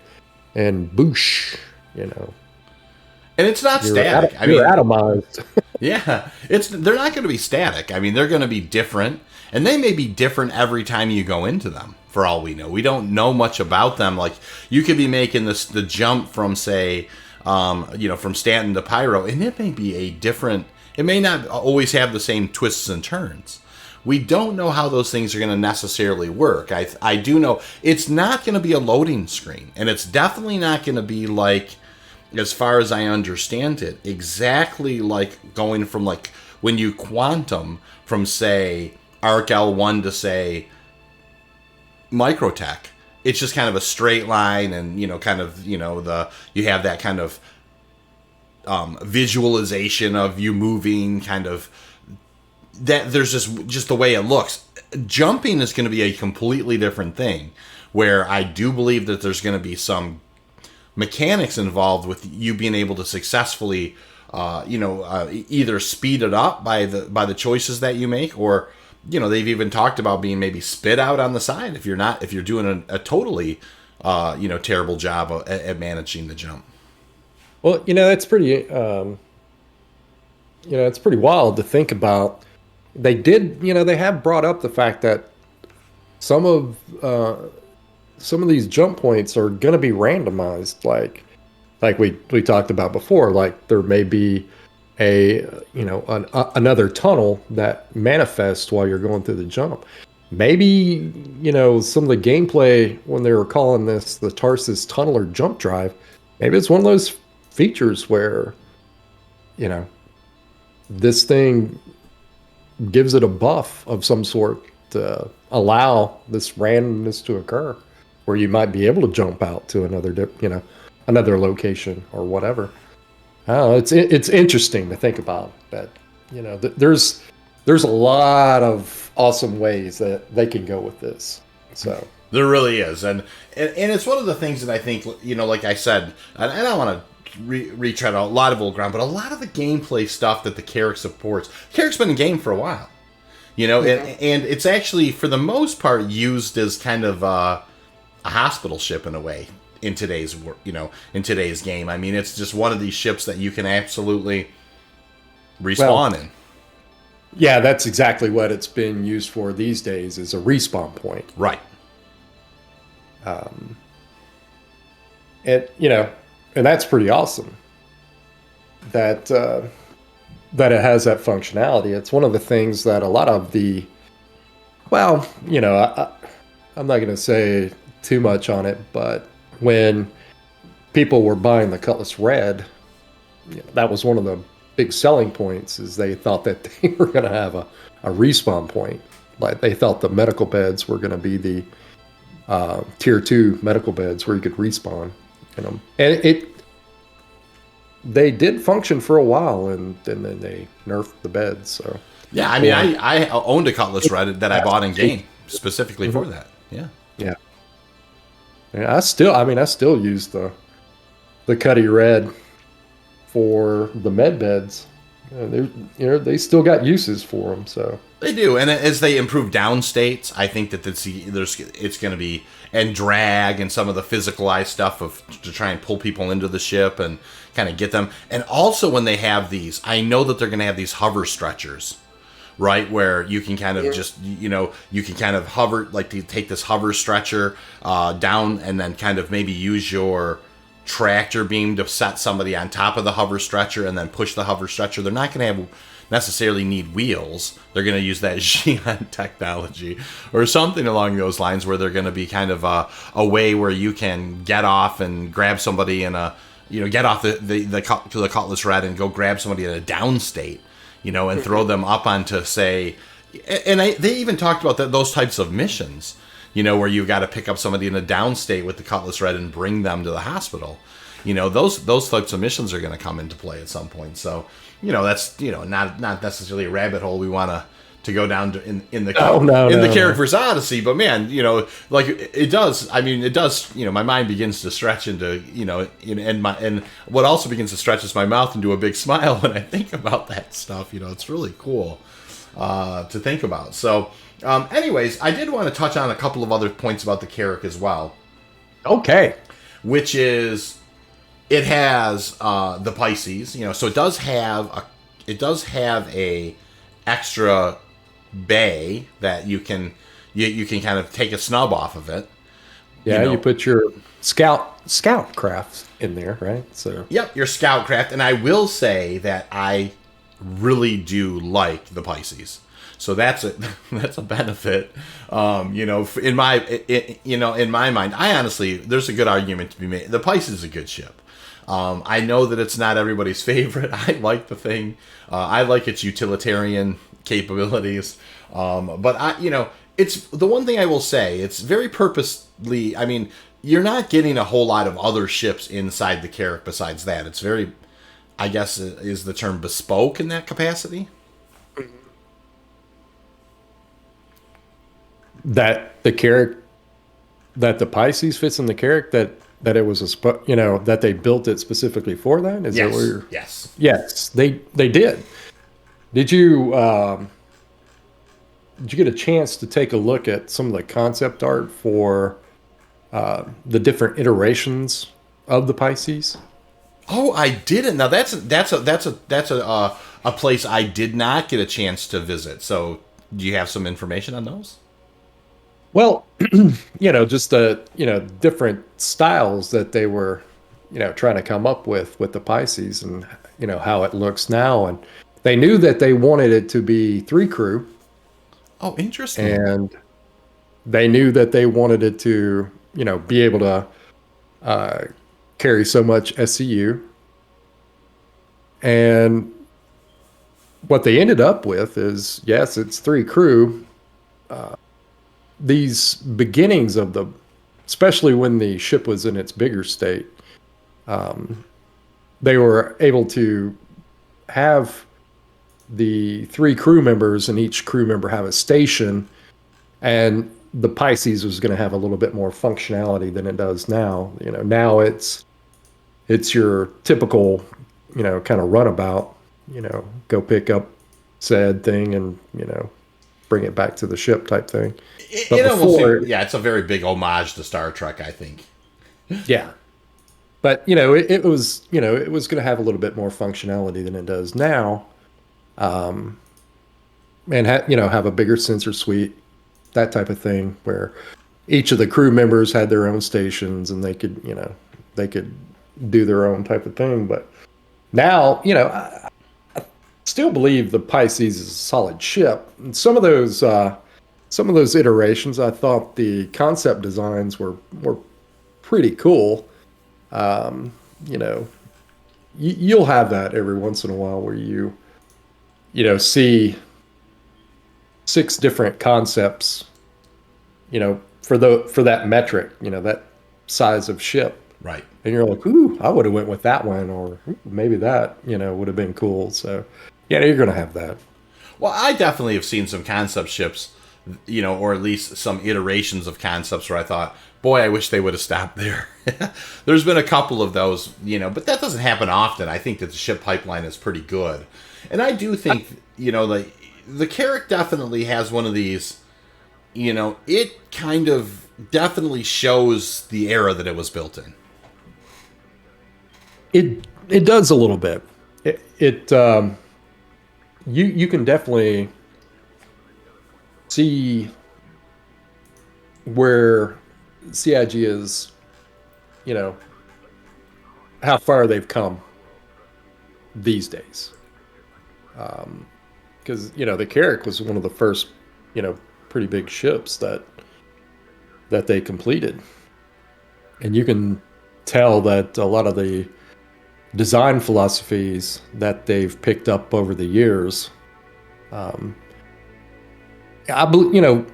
Speaker 2: and boosh,
Speaker 1: And it's not static.
Speaker 2: You're atomized.
Speaker 1: Yeah, they're not going to be static. I mean, they're going to be different, and they may be different every time you go into them. For all we know, we don't know much about them. Like, you could be making the jump from, say, from Stanton to Pyro, and it may be a different. It may not always have the same twists and turns. We don't know how those things are going to necessarily work. I do know it's not going to be a loading screen, and it's definitely not going to be like, as far as I understand it, exactly like going from, like, when you quantum from, say, Arc L1 to, say, Microtech. It's just kind of a straight line, and you have that kind of visualization of you moving, kind of that. There's just the way it looks. Jumping is going to be a completely different thing, where I do believe that there's going to be some mechanics involved with you being able to successfully, either speed it up by the choices that you make, or they've even talked about being maybe spit out on the side if you're doing a totally terrible job at managing the jump.
Speaker 2: Well, that's pretty it's pretty wild to think about. They have brought up the fact that some of these jump points are going to be randomized, like we talked about before. Like, there may be another tunnel that manifests while you're going through the jump. Maybe some of the gameplay when they were calling this the Tarsus tunneler jump drive, maybe it's one of those features where this thing gives it a buff of some sort to allow this randomness to occur, where you might be able to jump out to another location or whatever. It's interesting to think about that. There's a lot of awesome ways that they can go with this. So
Speaker 1: There really is, and it's one of the things that I think, like I said, and I don't want to retread a lot of old ground, but a lot of the gameplay stuff that the Carrack supports, Carrack's been in game for a while, and it's actually for the most part used as kind of a hospital ship in a way in today's game. I mean, it's just one of these ships that you can absolutely respawn in.
Speaker 2: Yeah, that's exactly what it's been used for these days, is a respawn point.
Speaker 1: Right.
Speaker 2: And that's pretty awesome that that it has that functionality. It's one of the things that a lot of the, I'm not going to say too much on it, but when people were buying the Cutlass Red, that was one of the big selling points, is they thought that they were going to have a respawn point. Like, they thought the medical beds were going to be the tier 2 medical beds where you could respawn in them. And they did function for a while, and then they nerfed the beds. So
Speaker 1: yeah, I mean, I owned a Cutlass Red that I bought in game specifically for that. Yeah.
Speaker 2: I still use the Cutty Red for the med beds. They still got uses for them. So
Speaker 1: they do, and as they improve down states, I think that it's going to be, and drag and some of the physicalized stuff to try and pull people into the ship and kind of get them. And also when they have these, I know that they're going to have these hover stretchers, right, where you can kind of just you can kind of hover, like, you take this hover stretcher down and then kind of maybe use your tractor beam to set somebody on top of the hover stretcher and then push the hover stretcher. They're not going to necessarily need wheels. They're going to use that Xi'an technology or something along those lines, where they're going to be kind of a way where you can get off and grab somebody in a, get off the Cutlass Red and go grab somebody in a down state, and throw them up onto, say, and they even talked about those types of missions, where you've got to pick up somebody in a down state with the Cutlass Red and bring them to the hospital. Those types of missions are going to come into play at some point. So, that's, not necessarily a rabbit hole we want to go down to in the Carrack vs. Odyssey. But man, like, it does. I mean, it does. My mind begins to stretch into, and what also begins to stretch is my mouth into a big smile when I think about that stuff. It's really cool to think about. So, anyways, I did want to touch on a couple of other points about the Carrack as well.
Speaker 2: Okay.
Speaker 1: Which is, it has the Pisces, so it does have a extra bay that you can kind of take a snub off of it.
Speaker 2: Yeah, you put your scout craft in there, right? So
Speaker 1: yep, your scout craft, and I will say that I really do like the Pisces. So that's a benefit, in my mind. I honestly, there's a good argument to be made. The Pisces is a good ship. I know that it's not everybody's favorite. I like the thing. I like its utilitarian capabilities. But it's the one thing I will say. It's very purposely. I mean, you're not getting a whole lot of other ships inside the Carrack besides that. It's very, I guess, is the term bespoke in that capacity.
Speaker 2: That the Carrack, that the Pisces fits in the Carrack, that it was that they built it specifically for that? Is
Speaker 1: yes.
Speaker 2: that where you're...
Speaker 1: Yes,
Speaker 2: they did. Did you get a chance to take a look at some of the concept art for the different iterations of the Pisces?
Speaker 1: Oh, I didn't. Now that's a place I did not get a chance to visit. So, do you have some information on those?
Speaker 2: Well, just different styles that they were, trying to come up with the Pisces, and how it looks now. And they knew that they wanted it to be 3 crew.
Speaker 1: Oh, interesting.
Speaker 2: And they knew that they wanted it to, be able to carry so much SCU. And what they ended up with is, yes, it's 3 crew. These beginnings of especially when the ship was in its bigger state, they were able to have the 3 crew members, and each crew member have a station, and the Pisces was going to have a little bit more functionality than it does now. Now it's your typical, kind of runabout, go pick up said thing and, bring it back to the ship type thing. But
Speaker 1: It almost
Speaker 2: before,
Speaker 1: seems, yeah, it's a very big homage to Star Trek, I think.
Speaker 2: yeah. But, it was, it was going to have a little bit more functionality than it does now. And, have a bigger sensor suite, that type of thing, where each of the crew members had their own stations and they could do their own type of thing. But now, I still believe the Pisces is a solid ship. And some of those iterations, I thought the concept designs were pretty cool. You'll have that every once in a while where see 6 different concepts, for that metric, that size of ship.
Speaker 1: Right.
Speaker 2: And you're like, ooh, I would have went with that one, or maybe that, would have been cool. So, yeah, you're going to have that.
Speaker 1: Well, I definitely have seen some concept ships, or at least some iterations of concepts where I thought, boy, I wish they would have stopped there. There's been a couple of those, but that doesn't happen often. I think that the ship pipeline is pretty good. And I do think, the Carrack definitely has one of these, it kind of definitely shows the era that it was built in.
Speaker 2: It does a little bit. You can definitely see where CIG is, how far they've come these days. Because the Carrack was one of the first, pretty big ships that they completed, and you can tell that a lot of the design philosophies that they've picked up over the years. I believe,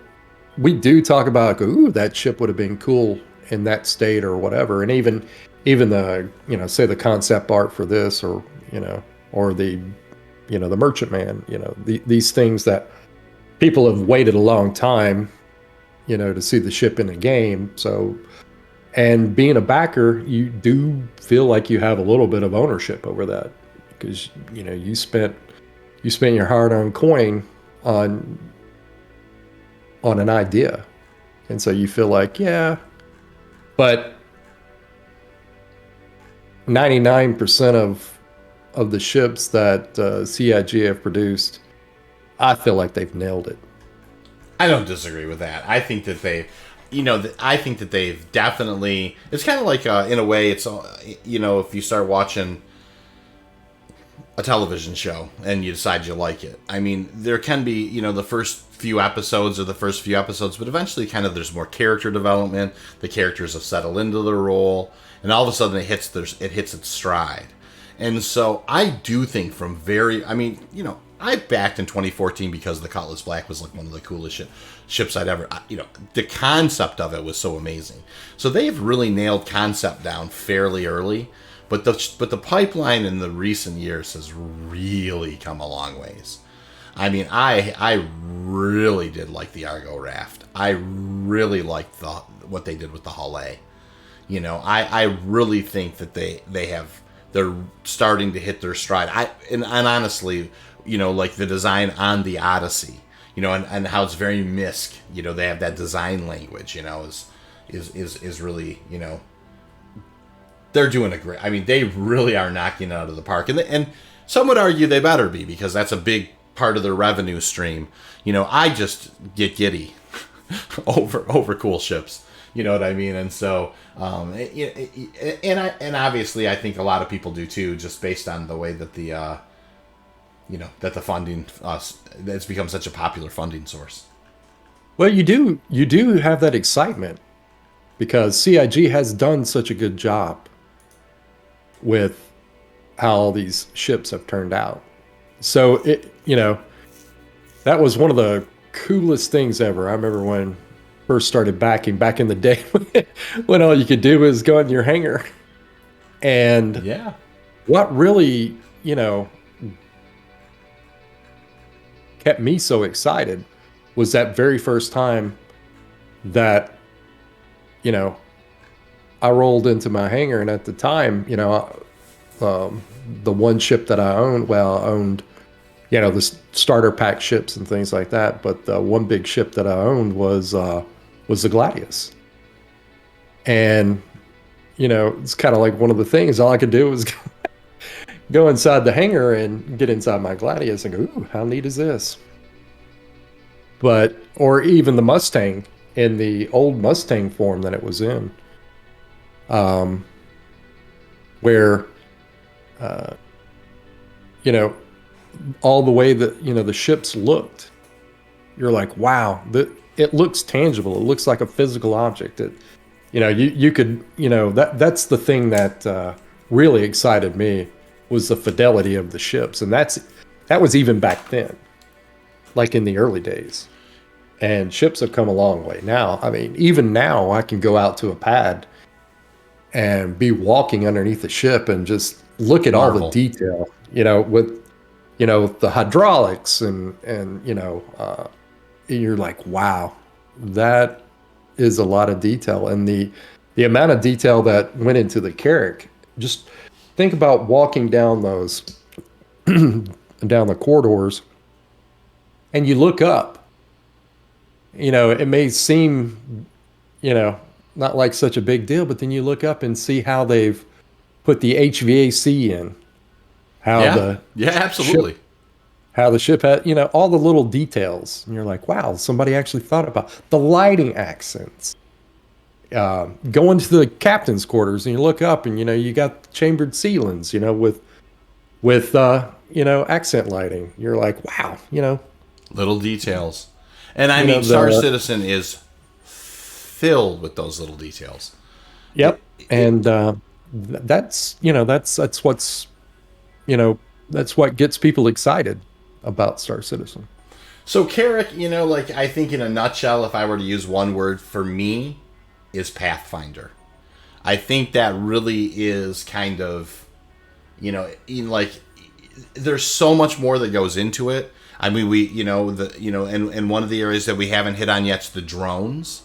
Speaker 2: we do talk about, ooh, that ship would have been cool in that state or whatever, and even the, say the concept art for this, or or the the Merchantman, these things that people have waited a long time, to see the ship in a game. So, and being a backer, you do feel like you have a little bit of ownership over that, because you spent your hard-earned coin on an idea, and so you feel like, yeah. But 99% of the ships that CIG have produced, I feel like they've nailed it.
Speaker 1: I don't disagree with that. I think that they, I think that they've definitely. It's kind of like, in a way, it's if you start watching a television show and you decide you like it. I mean, there can be, the first few episodes, but eventually, kind of, there's more character development. The characters have settled into their role, and all of a sudden, it hits its stride. And so I do think I backed in 2014 because the Cutlass Black was like one of the coolest ships I'd ever, the concept of it was so amazing. So they've really nailed concept down fairly early, but the pipeline in the recent years has really come a long ways. I mean, I really did like the Argo Raft. I really liked what they did with the Hull A. I really think that they're starting to hit their stride. And honestly, like the design on the Odyssey, and how it's very MISC, they have that design language, is really, they're doing a great. I mean, they really are knocking it out of the park, and some would argue they better be, because that's a big part of their revenue stream. I just get giddy over cool ships. You know what I mean? And so, and obviously, I think a lot of people do too, just based on the way that the funding, it's become such a popular funding source.
Speaker 2: Well, you do have that excitement because CIG has done such a good job with how all these ships have turned out. So that was one of the coolest things ever. I remember when first started backing back in the day when all you could do was go in your hangar. And
Speaker 1: yeah,
Speaker 2: what really, kept me so excited was that very first time that, you know, I rolled into my hangar, and at the time, the one ship that I owned, well, I owned, the starter pack ships and things like that. But the one big ship that I owned was the Gladius, and it's kind of like one of the things. All I could do was go inside the hangar and get inside my Gladius and go, "Ooh, how neat is this?" But or even the Mustang in the old Mustang form that it was in, where you know all the way that the ships looked, you're like, wow, it looks tangible. It looks like a physical object. You could that's the thing that really excited me, was the fidelity of the ships, and that was even back then, like in the early days. And ships have come a long way now. I mean, even now I can go out to a pad and be walking underneath the ship and just look at all the detail, with the hydraulics and you're like, wow, that is a lot of detail. And the amount of detail that went into the Carrack, just think about walking down those down the corridors, and you look up, it may seem, not like such a big deal, but then you look up and see how they've put the HVAC in,
Speaker 1: absolutely,
Speaker 2: how the ship had, all the little details, and you're like, wow, somebody actually thought about the lighting accents. Going to the captain's quarters, and you look up, and you got chambered ceilings, with accent lighting. You're like, wow,
Speaker 1: little details. And I mean, Star Citizen is filled with those little details.
Speaker 2: Yep. And that's what's, that's what gets people excited about Star Citizen.
Speaker 1: So Carrack, I think in a nutshell, if I were to use one word for me, is Pathfinder. I think that really is kind of, there's so much more that goes into it. I mean, and one of the areas that we haven't hit on yet is the drones.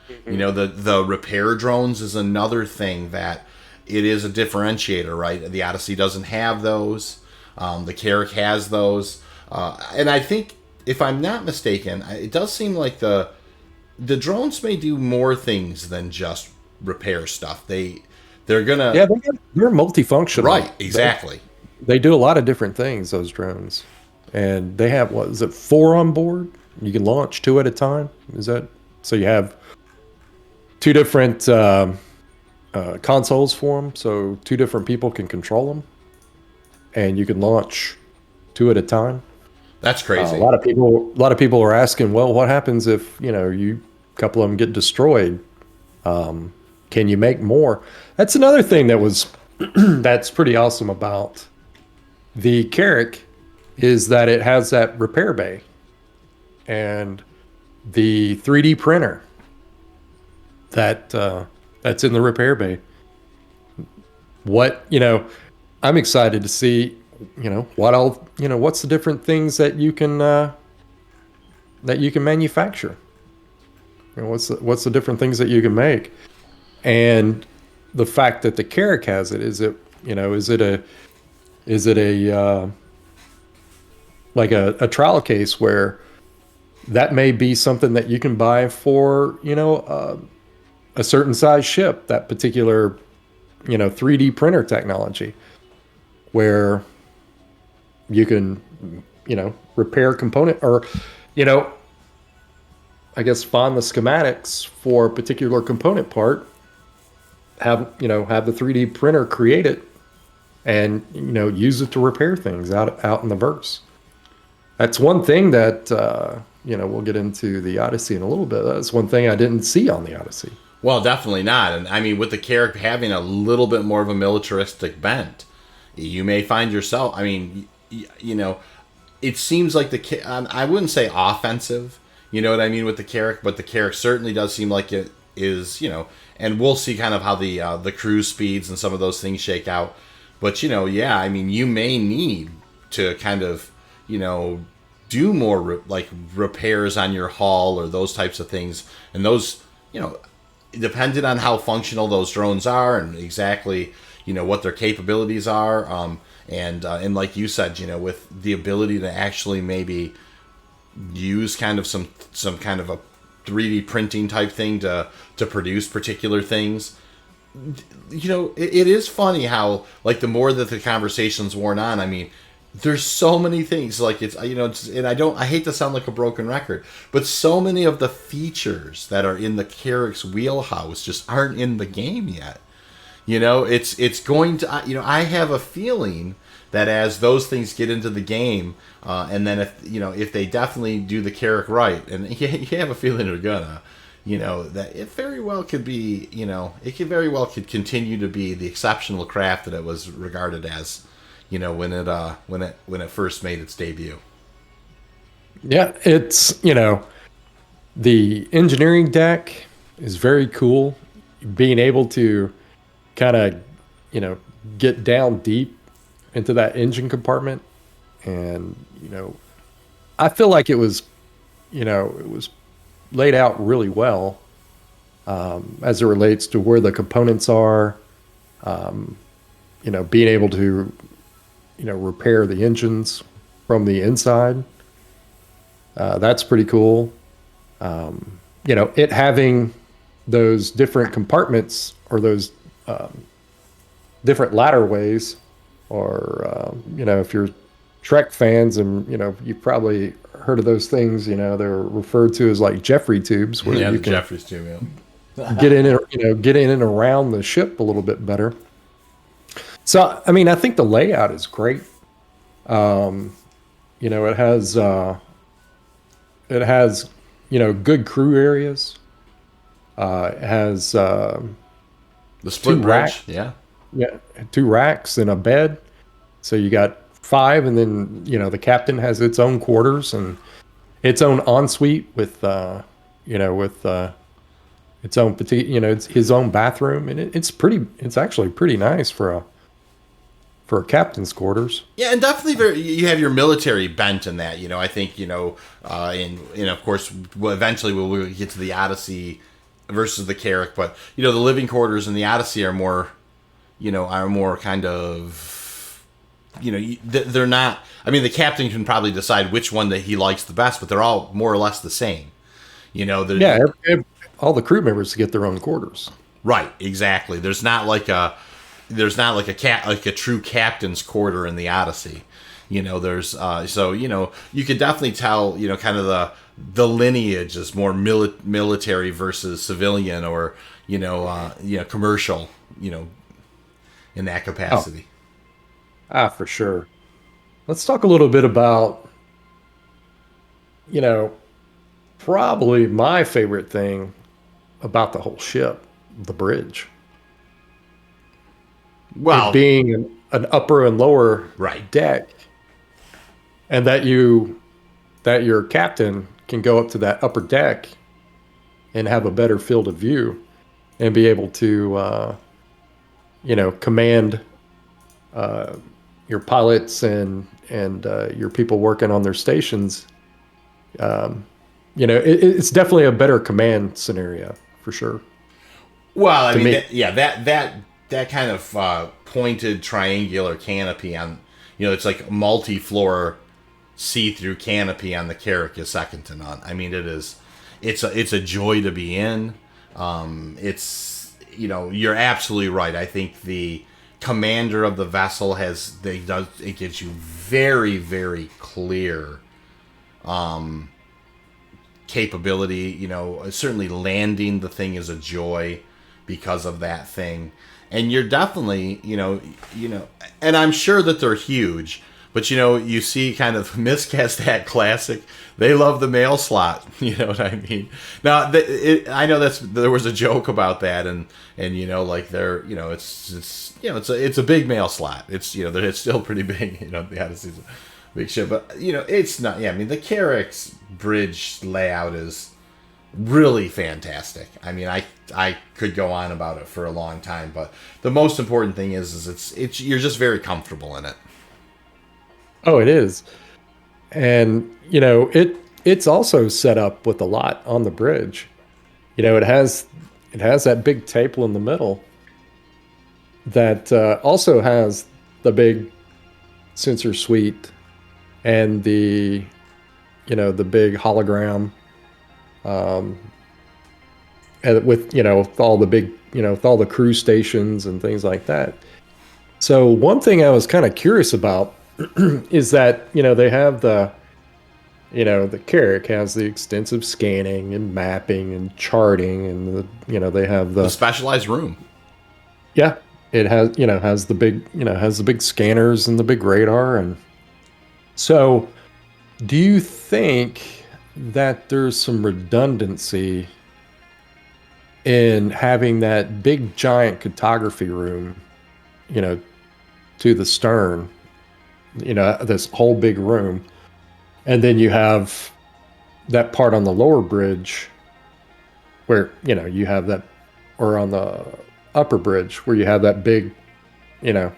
Speaker 1: Mm-hmm. The repair drones is another thing that it is a differentiator, right? The Odyssey doesn't have those. The Carrack has those. And I think, if I'm not mistaken, it does seem like the drones may do more things than just repair stuff. They're gonna...
Speaker 2: Yeah, they're multifunctional.
Speaker 1: Right, exactly.
Speaker 2: They do a lot of different things, those drones. And they have, 4 on board? You can launch 2 at a time? Is that... So you have 2 different consoles for them, so 2 different people can control them. And you can launch 2 at a time.
Speaker 1: That's crazy.
Speaker 2: A lot of people are asking, well, what happens if, a couple of them get destroyed? Can you make more? That's another thing that was... that's pretty awesome about the Carrack, is that it has that repair bay and the 3D printer that's in the repair bay. I'm excited to see, what's the different things that you can manufacture. What's the different things that you can make? And the fact that the Carrack has it, is it a like a trial case where that may be something that you can buy for, a certain size ship, that particular, 3D printer technology, where you can, repair component, or, I guess find the schematics for a particular component part, have the 3D printer create it, and, use it to repair things out in the verse. That's one thing that, we'll get into the Odyssey in a little bit. That's one thing I didn't see on the Odyssey.
Speaker 1: Well, definitely not. And I mean, with the Carrack having a little bit more of a militaristic bent, you may find yourself, I mean, it seems like I wouldn't say offensive, you know what I mean, with the Carrack, but the Carrack certainly does seem like it is, and we'll see kind of how the cruise speeds and some of those things shake out. But, I mean, you may need to kind of, do more repairs on your hull or those types of things. And those you know, depending on how functional those drones are and exactly, what their capabilities are, and like you said, with the ability to actually maybe use kind of some kind of a 3D printing type thing to produce particular things. It is funny how, like, the more that the conversation's worn on, I mean, there's so many things, like, and I hate to sound like a broken record, but so many of the features that are in the Carrack's wheelhouse just aren't in the game yet. It's going to, I have a feeling that as those things get into the game, and then if they definitely do the Carrack right, and you have a feeling they're gonna, that it very well could be, could continue to be the exceptional craft that it was regarded as, when it first made its debut.
Speaker 2: Yeah, it's, the engineering deck is very cool. Being able to kind of, get down deep into that engine compartment, and, I feel like it was laid out really well, as it relates to where the components are, being able to, repair the engines from the inside. That's pretty cool. It having those different compartments, or those different ladder ways, or, if you're Trek fans, and, you've probably heard of those things, they're referred to as like Jeffrey tubes, where you can
Speaker 1: Jeffries tube, yeah.
Speaker 2: get in and around the ship a little bit better. So, I mean, I think the layout is great. It has, good crew areas. It has,
Speaker 1: The split bridge, yeah.
Speaker 2: Yeah, 2 racks and a bed. So you got 5, and then, the captain has its own quarters and its own ensuite with, its own petite, it's his own bathroom, and it's actually pretty nice for a captain's quarters.
Speaker 1: Yeah, and definitely you have your military bent in that. I think, and of course, eventually we'll get to the Odyssey versus the Carrack, but, the living quarters in the Odyssey are more kind of, they're not, I mean, the captain can probably decide which one that he likes the best, but they're all more or less the same.
Speaker 2: All the crew members get their own quarters.
Speaker 1: Right, exactly. There's not like a true captain's quarter in the Odyssey. There's so you could definitely tell, kind of the lineage is more military versus civilian, or commercial, in that capacity.
Speaker 2: For sure. Let's talk a little bit about, probably my favorite thing about the whole ship, the bridge.
Speaker 1: Well,
Speaker 2: it being an upper and lower deck, and that your captain can go up to that upper deck and have a better field of view, and be able to command your pilots and your people working on their stations. It's definitely a better command scenario for sure.
Speaker 1: Well, I mean, that kind of pointed triangular canopy on, it's like multi-floor see-through canopy on the Carrack is second to none. I mean, it's a joy to be in. You're absolutely right. I think the commander of the vessel it gives you very, very clear capability. Certainly landing the thing is a joy because of that thing. And you're definitely, and I'm sure that they're huge, but you see kind of MISC has that classic, they love the mail slot, you know what I mean? Now, I know there was a joke about that, and like they're, it's a big mail slot. It's, it's still pretty big, the Odyssey's a big ship, but it's not, I mean, the Carrack's bridge layout is really fantastic. I mean, I could go on about it for a long time, but the most important thing is it's you're just very comfortable in it.
Speaker 2: Oh, it is. And it's also set up with a lot on the bridge. it has that big table in the middle that also has the big sensor suite and the big hologram, um, and with all the big, with all the crew stations and things like that. So one thing I was kind of curious about is that, they have the Carrack has the extensive scanning and mapping and charting, and they have
Speaker 1: The specialized room.
Speaker 2: yeah, it has the big scanners and the big radar. And so do you think that there's some redundancy in having that big giant photography room, you know, to the stern, this whole big room, and then you have that part on the lower bridge where, you have that, or on the upper bridge where you have that big, you know,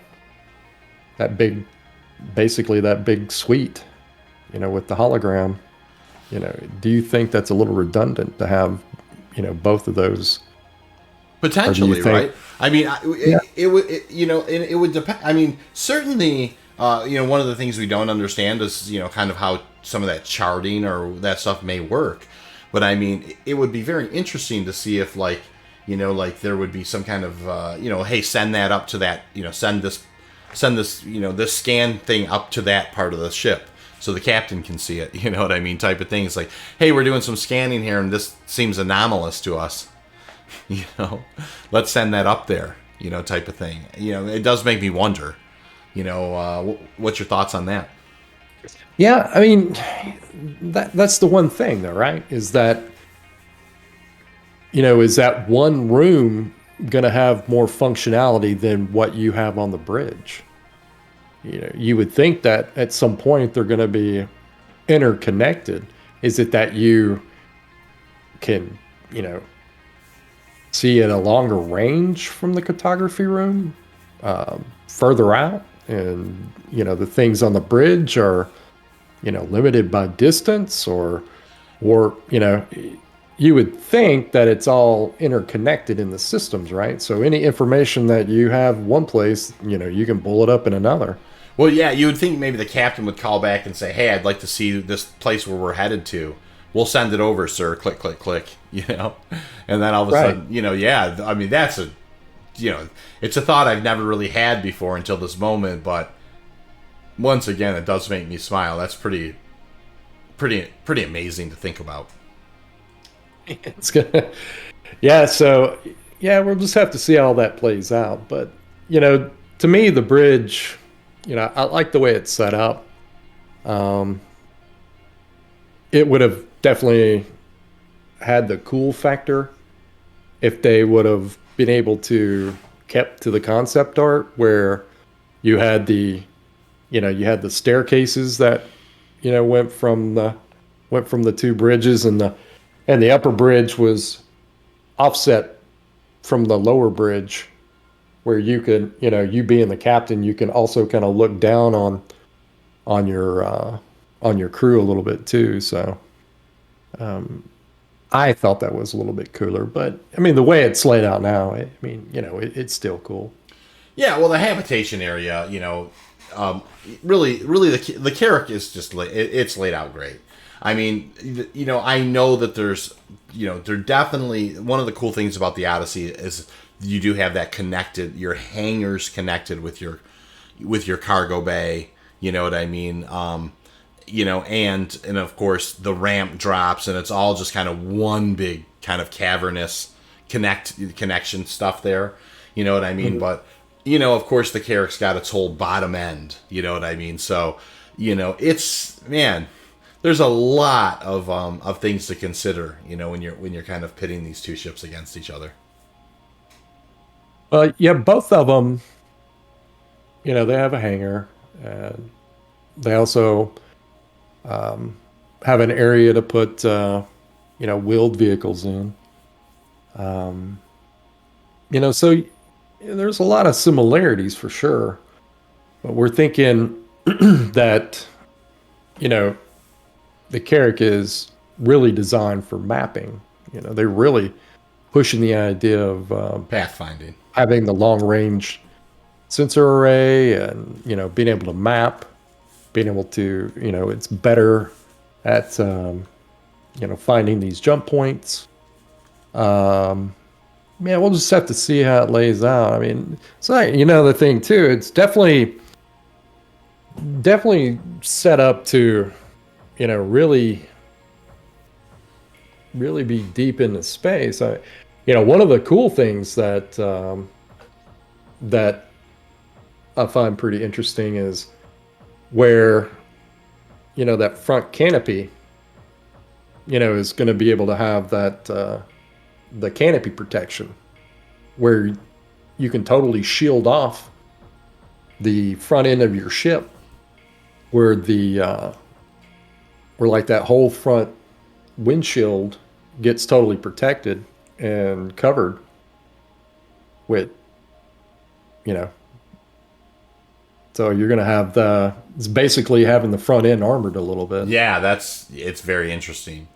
Speaker 2: that big, basically that big suite, with the hologram. Do you think that's a little redundant to have, both of those?
Speaker 1: Potentially, right? I mean,
Speaker 2: Yeah.
Speaker 1: it would, it would depend. I mean, certainly, one of the things we don't understand is, kind of how some of that charting or that stuff may work. But I mean, it would be very interesting to see if, like, there would be some kind of, hey, send that up to that, send this, this scan thing up to that part of the ship so the captain can see it. You know what I mean? Type of thing. It's like, hey, we're doing some scanning here and this seems anomalous to us. Let's send that up there, type of thing. It does make me wonder, what's your thoughts on that?
Speaker 2: Yeah, I mean, that's the one thing though, right? Is that one room going to have more functionality than what you have on the bridge? You would think that at some point they're going to be interconnected. Is it that you can, see at a longer range from the cartography room, further out, and the things on the bridge are limited by distance, or you would think that it's all interconnected in the systems, right? So any information that you have one place, you can pull it up in another.
Speaker 1: Well, yeah, you would think maybe the captain would call back and say, hey, I'd like to see this place where we're headed to. We'll send it over, sir. Click, click, click, And then all of a sudden, yeah, I mean, that's it's a thought I've never really had before until this moment. But once again, it does make me smile. That's pretty amazing to think about.
Speaker 2: It's gonna, yeah. So, yeah, we'll just have to see how that plays out. But to me, the bridge, I like the way it's set up. It would have definitely had the cool factor if they would have been able to kept to the concept art where you had the staircases that went from the two bridges, and the upper bridge was offset from the lower bridge, where you could, you being the captain, you can also kind of look down on your crew a little bit too. So I thought that was a little bit cooler, but I mean, the way it's laid out now, it's still cool.
Speaker 1: Yeah, well, the habitation area, really, the Carrack is just it's laid out great. I mean, I know that there's, they're definitely, one of the cool things about the Odyssey is you do have that connected, your hangars connected with your cargo bay. You know what I mean? And of course the ramp drops, and it's all just kind of one big kind of cavernous connection stuff there. You know what I mean? Mm-hmm. But of course the Carrack's got its whole bottom end. You know what I mean? So it's, man, there's a lot of things to consider. When you're kind of pitting these two ships against each other.
Speaker 2: Yeah, both of them. They have a hangar, and they also have an area to put, wheeled vehicles in. So there's a lot of similarities for sure, but we're thinking that, the Carrack is really designed for mapping. They really pushing the idea of
Speaker 1: Pathfinding.
Speaker 2: having the long range sensor array, and being able to map, being able to it's better at finding these jump points. Yeah, we'll just have to see how it lays out. I mean, it's like, the thing too, it's definitely set up to, really be deep into space. One of the cool things that that I find pretty interesting is where, that front canopy, is going to be able to have that, the canopy protection, where you can totally shield off the front end of your ship, where where like that whole front windshield gets totally protected and covered with, so you're going to have it's basically having the front end armored a little bit.
Speaker 1: Yeah, it's very interesting.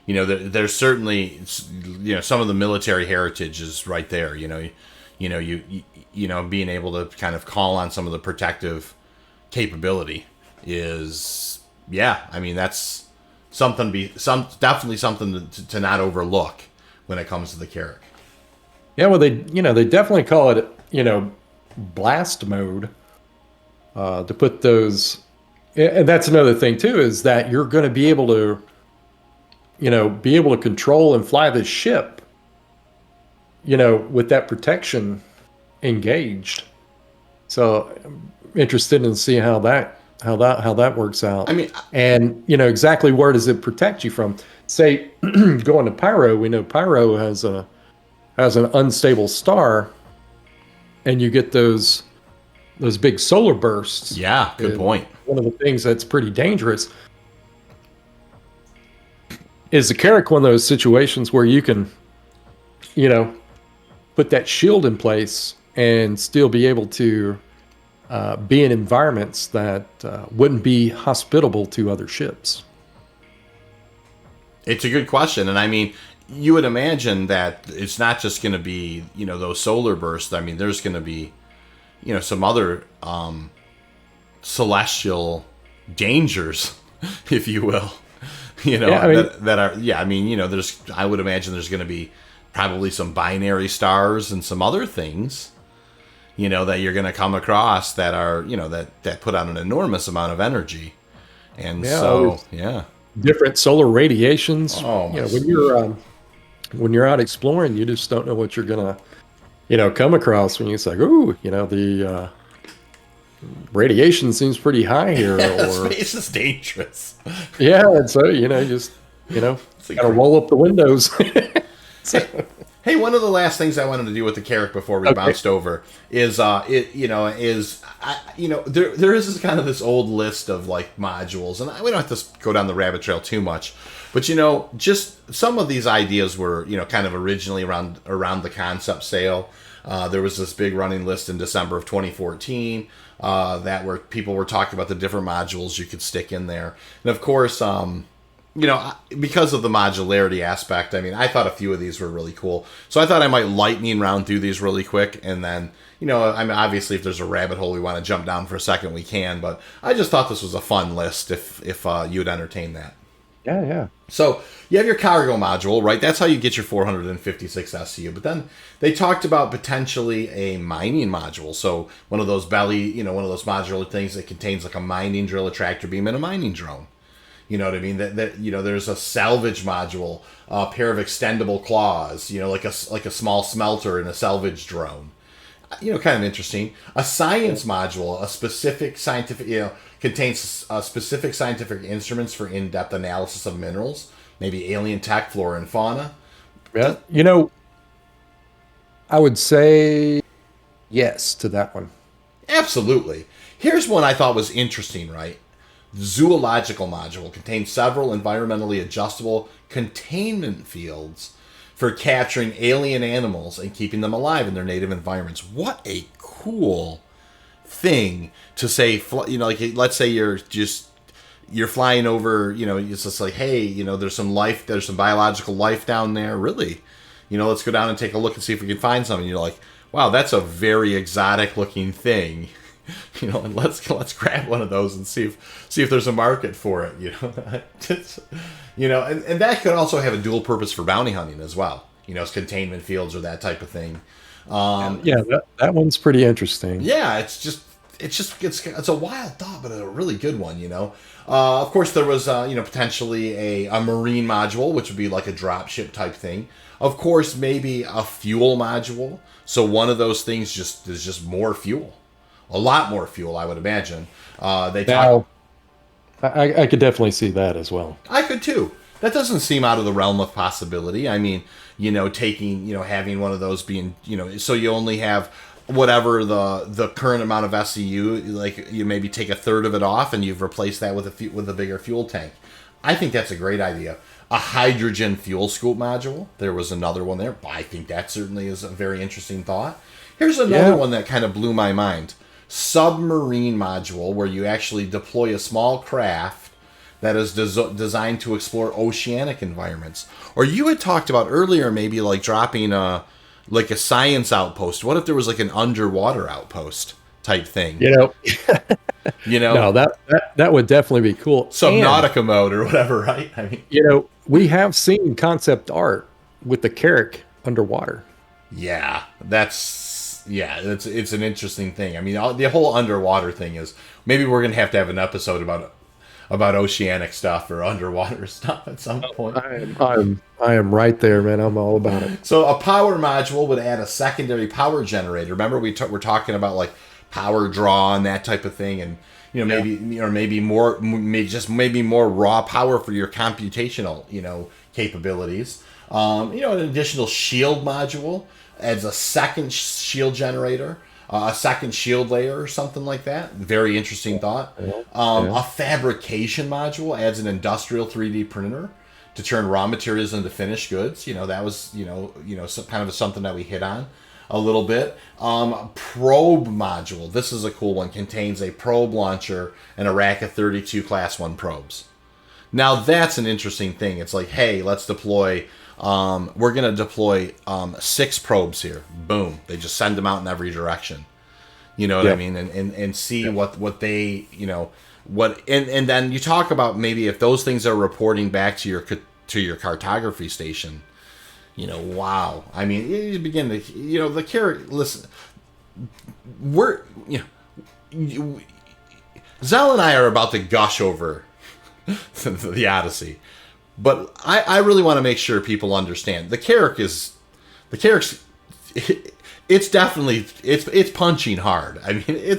Speaker 1: There's certainly, some of the military heritage is right there. You being able to kind of call on some of the protective capability is, yeah. I mean, that's definitely something to not overlook when it comes to the Carrack.
Speaker 2: Yeah, well, they definitely call it, blast mode, to put those, and that's another thing too, is that you're going to be able to, control and fly the ship, with that protection engaged. So I'm interested in seeing how that works out.
Speaker 1: I mean,
Speaker 2: and exactly where does it protect you from? Say, going to Pyro, we know Pyro has an unstable star, and you get those big solar bursts.
Speaker 1: Yeah, good point.
Speaker 2: One of the things that's pretty dangerous is the Carrack, one of those situations where you can, put that shield in place and still be able to be in environments that wouldn't be hospitable to other ships?
Speaker 1: It's a good question. And I mean, you would imagine that it's not just going to be, those solar bursts. I mean, there's going to be, some other celestial dangers, if you will, that are, I mean, I would imagine there's going to be probably some binary stars and some other things, that you're going to come across that are, that put out an enormous amount of energy. And different solar radiations.
Speaker 2: Oh, when you're out exploring, you just don't know what you're going to, come across when you say, ooh, the radiation seems pretty high here. Or
Speaker 1: space is dangerous.
Speaker 2: Yeah, and so just gotta roll up the windows.
Speaker 1: Hey, one of the last things I wanted to do with the Carrack before we bounced over is there is this kind of this old list of like modules, and we don't have to go down the rabbit trail too much, but just some of these ideas were kind of originally around the concept sale. There was this big running list in December of 2014 that where people were talking about the different modules you could stick in there, and of course, because of the modularity aspect, I mean, I thought a few of these were really cool, so I thought I might lightning round through these really quick, and then I mean, obviously, if there's a rabbit hole we want to jump down for a second, we can. But I just thought this was a fun list if you'd entertain that.
Speaker 2: Yeah.
Speaker 1: So you have your cargo module, right? That's how you get your 456 SCU. But then they talked about potentially a mining module. So one of those one of those modular things that contains like a mining drill, a tractor beam, and a mining drone. You know what I mean? That there's a salvage module, a pair of extendable claws. Like a small smelter and a salvage drone. Kind of interesting. A science module, a specific scientific, contains specific scientific instruments for in-depth analysis of minerals, maybe alien tech, flora and fauna.
Speaker 2: Yeah, I would say yes to that one.
Speaker 1: Absolutely. Here's one I thought was interesting, right? The zoological module contains several environmentally adjustable containment fields for capturing alien animals and keeping them alive in their native environments. What a cool thing to say, like let's say you're flying over, it's just like, hey, there's some biological life down there, really, let's go down and take a look and see if we can find something. You're like, wow, that's a very exotic looking thing. And let's grab one of those and see if there's a market for it. And that could also have a dual purpose for bounty hunting as well. It's containment fields or that type of thing.
Speaker 2: That one's pretty interesting.
Speaker 1: Yeah, it's a wild thought, but a really good one. Of course, there was potentially a marine module, which would be like a dropship type thing. Of course, maybe a fuel module. So one of those things is just more fuel. A lot more fuel, I would imagine. I
Speaker 2: could definitely see that as well.
Speaker 1: I could too. That doesn't seem out of the realm of possibility. I mean, having one of those being, so you only have whatever the current amount of SCU, like you maybe take a third of it off and you've replaced that with a bigger fuel tank. I think that's a great idea. A hydrogen fuel scoop module. There was another one there. I think that certainly is a very interesting thought. Here's another one that kind of blew my mind. Submarine module, where you actually deploy a small craft that is designed to explore oceanic environments. Or you had talked about earlier maybe like dropping a science outpost. What if there was like an underwater outpost type thing?
Speaker 2: No, that would definitely be cool.
Speaker 1: Subnautica mode or whatever, right? I mean,
Speaker 2: we have seen concept art with the Carrack underwater.
Speaker 1: Yeah, it's an interesting thing. I mean, the whole underwater thing is, maybe we're going to have an episode about oceanic stuff or underwater stuff at some point.
Speaker 2: I am right there, man. I'm all about it.
Speaker 1: So a power module would add a secondary power generator. Remember we're talking about like power draw and that type of thing, and maybe more raw power for your computational capabilities. An additional shield module adds a second shield generator, a second shield layer or something like that. Very interesting thought. A fabrication module adds an industrial 3D printer to turn raw materials into finished goods. That was, kind of something that we hit on a little bit. Probe module. This is a cool one. Contains a probe launcher and a rack of 32 class 1 probes. Now that's an interesting thing. It's like, hey, let's deploy... we're going to deploy 6 probes here. Boom. They just send them out in every direction. You know what I mean? And see what they, and then you talk about maybe if those things are reporting back to your cartography station, wow. I mean, you begin to, the Carrack, listen, Zel and I are about to gush over the Odyssey. But I really want to make sure people understand the Carrack's it's definitely it's punching hard. I mean,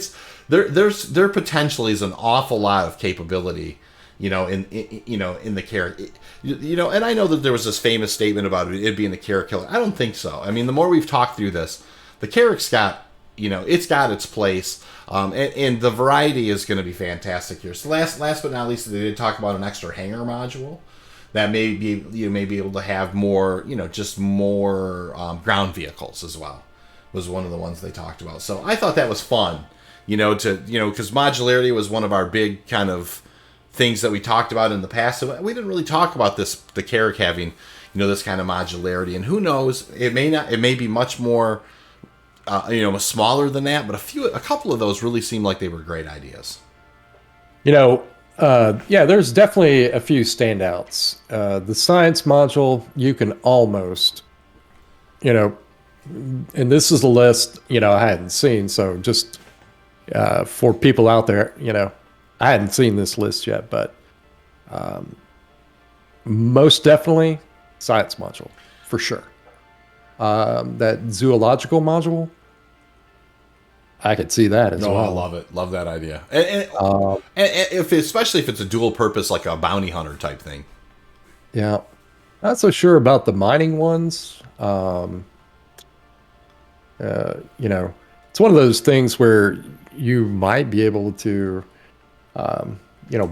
Speaker 1: there potentially is an awful lot of capability, in the Carrack. And I know that there was this famous statement about it being the Carrack killer. I don't think so. I mean, the more we've talked through this, the Carrack's got it's got its place. And the variety is going to be fantastic here. So last but not least, they did talk about an extra hangar module that may be able to have more, just more ground vehicles as well. Was one of the ones they talked about. So I thought that was fun, because modularity was one of our big kind of things that we talked about in the past. So we didn't really talk about the Carrack having, this kind of modularity. And who knows, it may be much more, smaller than that. But a couple of those really seemed like they were great ideas.
Speaker 2: There's definitely a few standouts. The science module, you can almost, and this is a list, I hadn't seen. So just for people out there, I hadn't seen this list yet, but most definitely science module for sure. That zoological module, I could see that as well.
Speaker 1: I love it. Love that idea. And especially if it's a dual purpose, like a bounty hunter type thing.
Speaker 2: Yeah. Not so sure about the mining ones. It's one of those things where you might be able to,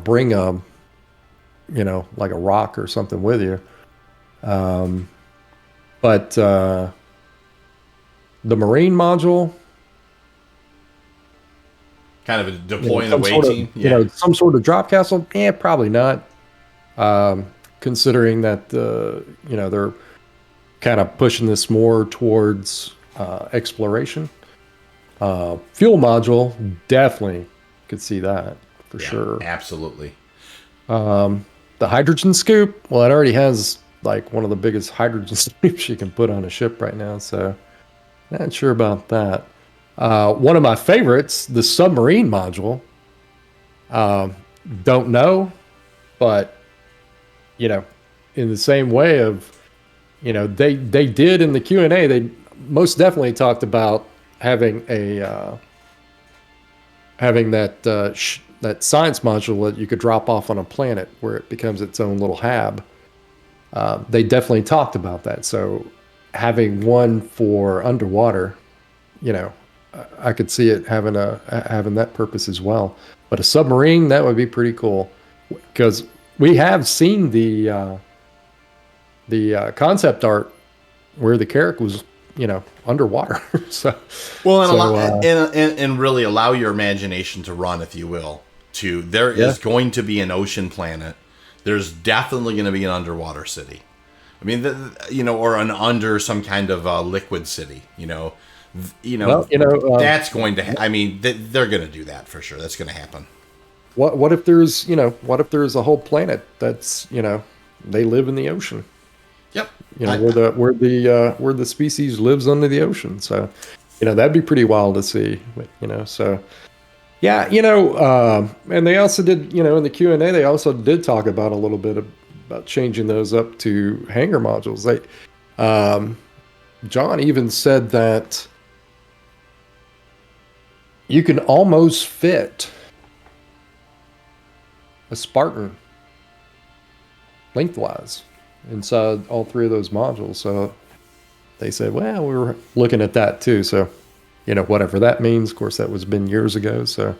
Speaker 2: bring like a rock or something with you. But the marine module,
Speaker 1: kind of deploying the away team.
Speaker 2: Some sort of drop castle. Probably not. Considering that they're kind of pushing this more towards exploration. Fuel module, definitely could see that for sure.
Speaker 1: Absolutely.
Speaker 2: The hydrogen scoop, well, it already has like one of the biggest hydrogen scoops you can put on a ship right now, so not sure about that. One of my favorites, the submarine module. Don't know, but you know, in the same way of, they did in the Q&A, they most definitely talked about having that science module that you could drop off on a planet where it becomes its own little hab. They definitely talked about that. So having one for underwater, I could see it having that purpose as well. But a submarine, that would be pretty cool, because we have seen the concept art where the Carrack was, underwater.
Speaker 1: And really allow your imagination to run, if you will. There is going to be an ocean planet. There's definitely going to be an underwater city. I mean, or an under some kind of liquid city. That's going to. I mean, they're going to do that for sure. That's going to happen.
Speaker 2: What if there's a whole planet that's they live in the ocean?
Speaker 1: Yep.
Speaker 2: Where the species lives under the ocean. So, that'd be pretty wild to see. So. Yeah, and they also did, in the Q&A, they also did talk about a little bit about changing those up to hangar modules. John even said that you can almost fit a Spartan lengthwise inside all three of those modules. So they said, well, we were looking at that too. So, whatever that means. Of course, that was been years ago. So,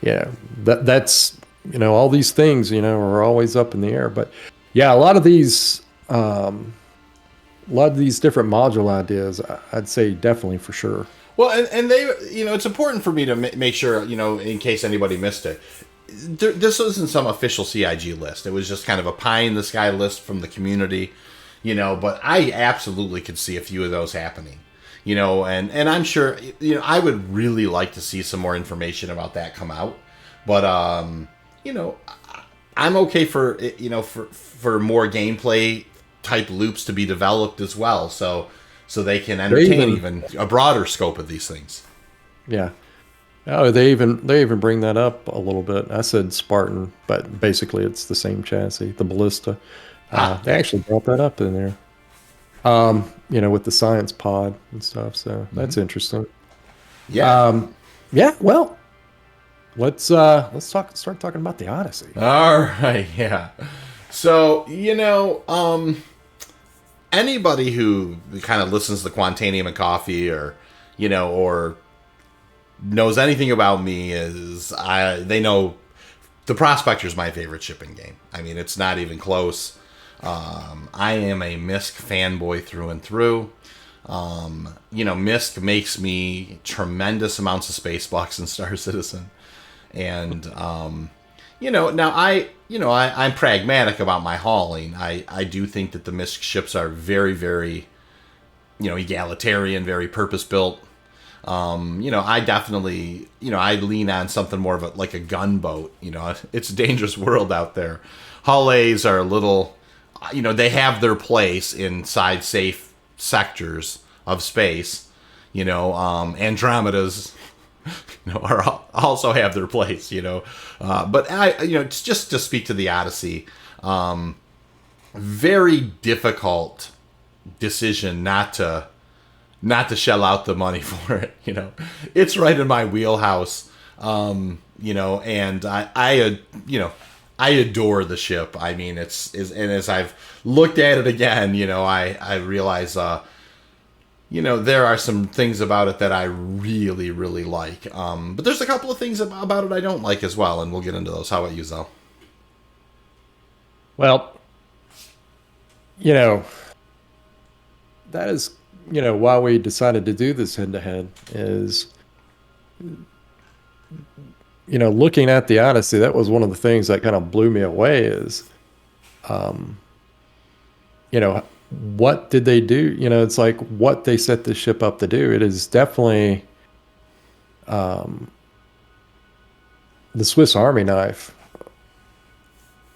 Speaker 2: yeah, that's, all these things, are always up in the air. But yeah, a lot of these different module ideas, I'd say definitely for sure.
Speaker 1: Well, and they, it's important for me to make sure, in case anybody missed it. This wasn't some official CIG list. It was just kind of a pie in the sky list from the community, but I absolutely could see a few of those happening. And I'm sure, I would really like to see some more information about that come out. But, I'm okay for, for more gameplay type loops to be developed as well. So they can entertain even a broader scope of these things.
Speaker 2: Yeah. Oh, they even bring that up a little bit. I said Spartan, but basically it's the same chassis, the Ballista. They actually brought that up in there. With the science pod and stuff. So that's interesting.
Speaker 1: Yeah.
Speaker 2: Yeah. Well, let's start talking about the Odyssey.
Speaker 1: All right. Yeah. So, anybody who kind of listens to Quantanium and Coffee or knows anything about me they know the Prospector's my favorite shipping game. I mean, it's not even close. I am a MISC fanboy through and through. MISC makes me tremendous amounts of space bucks in Star Citizen. And, now I'm pragmatic about my hauling. I do think that the MISC ships are very, very, egalitarian, very purpose-built. I definitely, I lean on something more of like a gunboat. It's a dangerous world out there. Hull A's are a little... they have their place inside safe sectors of space. Andromedas, also have their place. But just to speak to the Odyssey, very difficult decision not to shell out the money for it. It's right in my wheelhouse. And I adore the ship. I mean, and as I've looked at it again, I realize, there are some things about it that I really, really like. But there's a couple of things about it I don't like as well, and we'll get into those. How about you, Zel?
Speaker 2: Well, that is, why we decided to do this head-to-head is... looking at the Odyssey, that was one of the things that kind of blew me away is, what did they do? You know, it's like what they set the ship up to do. It is definitely the Swiss Army knife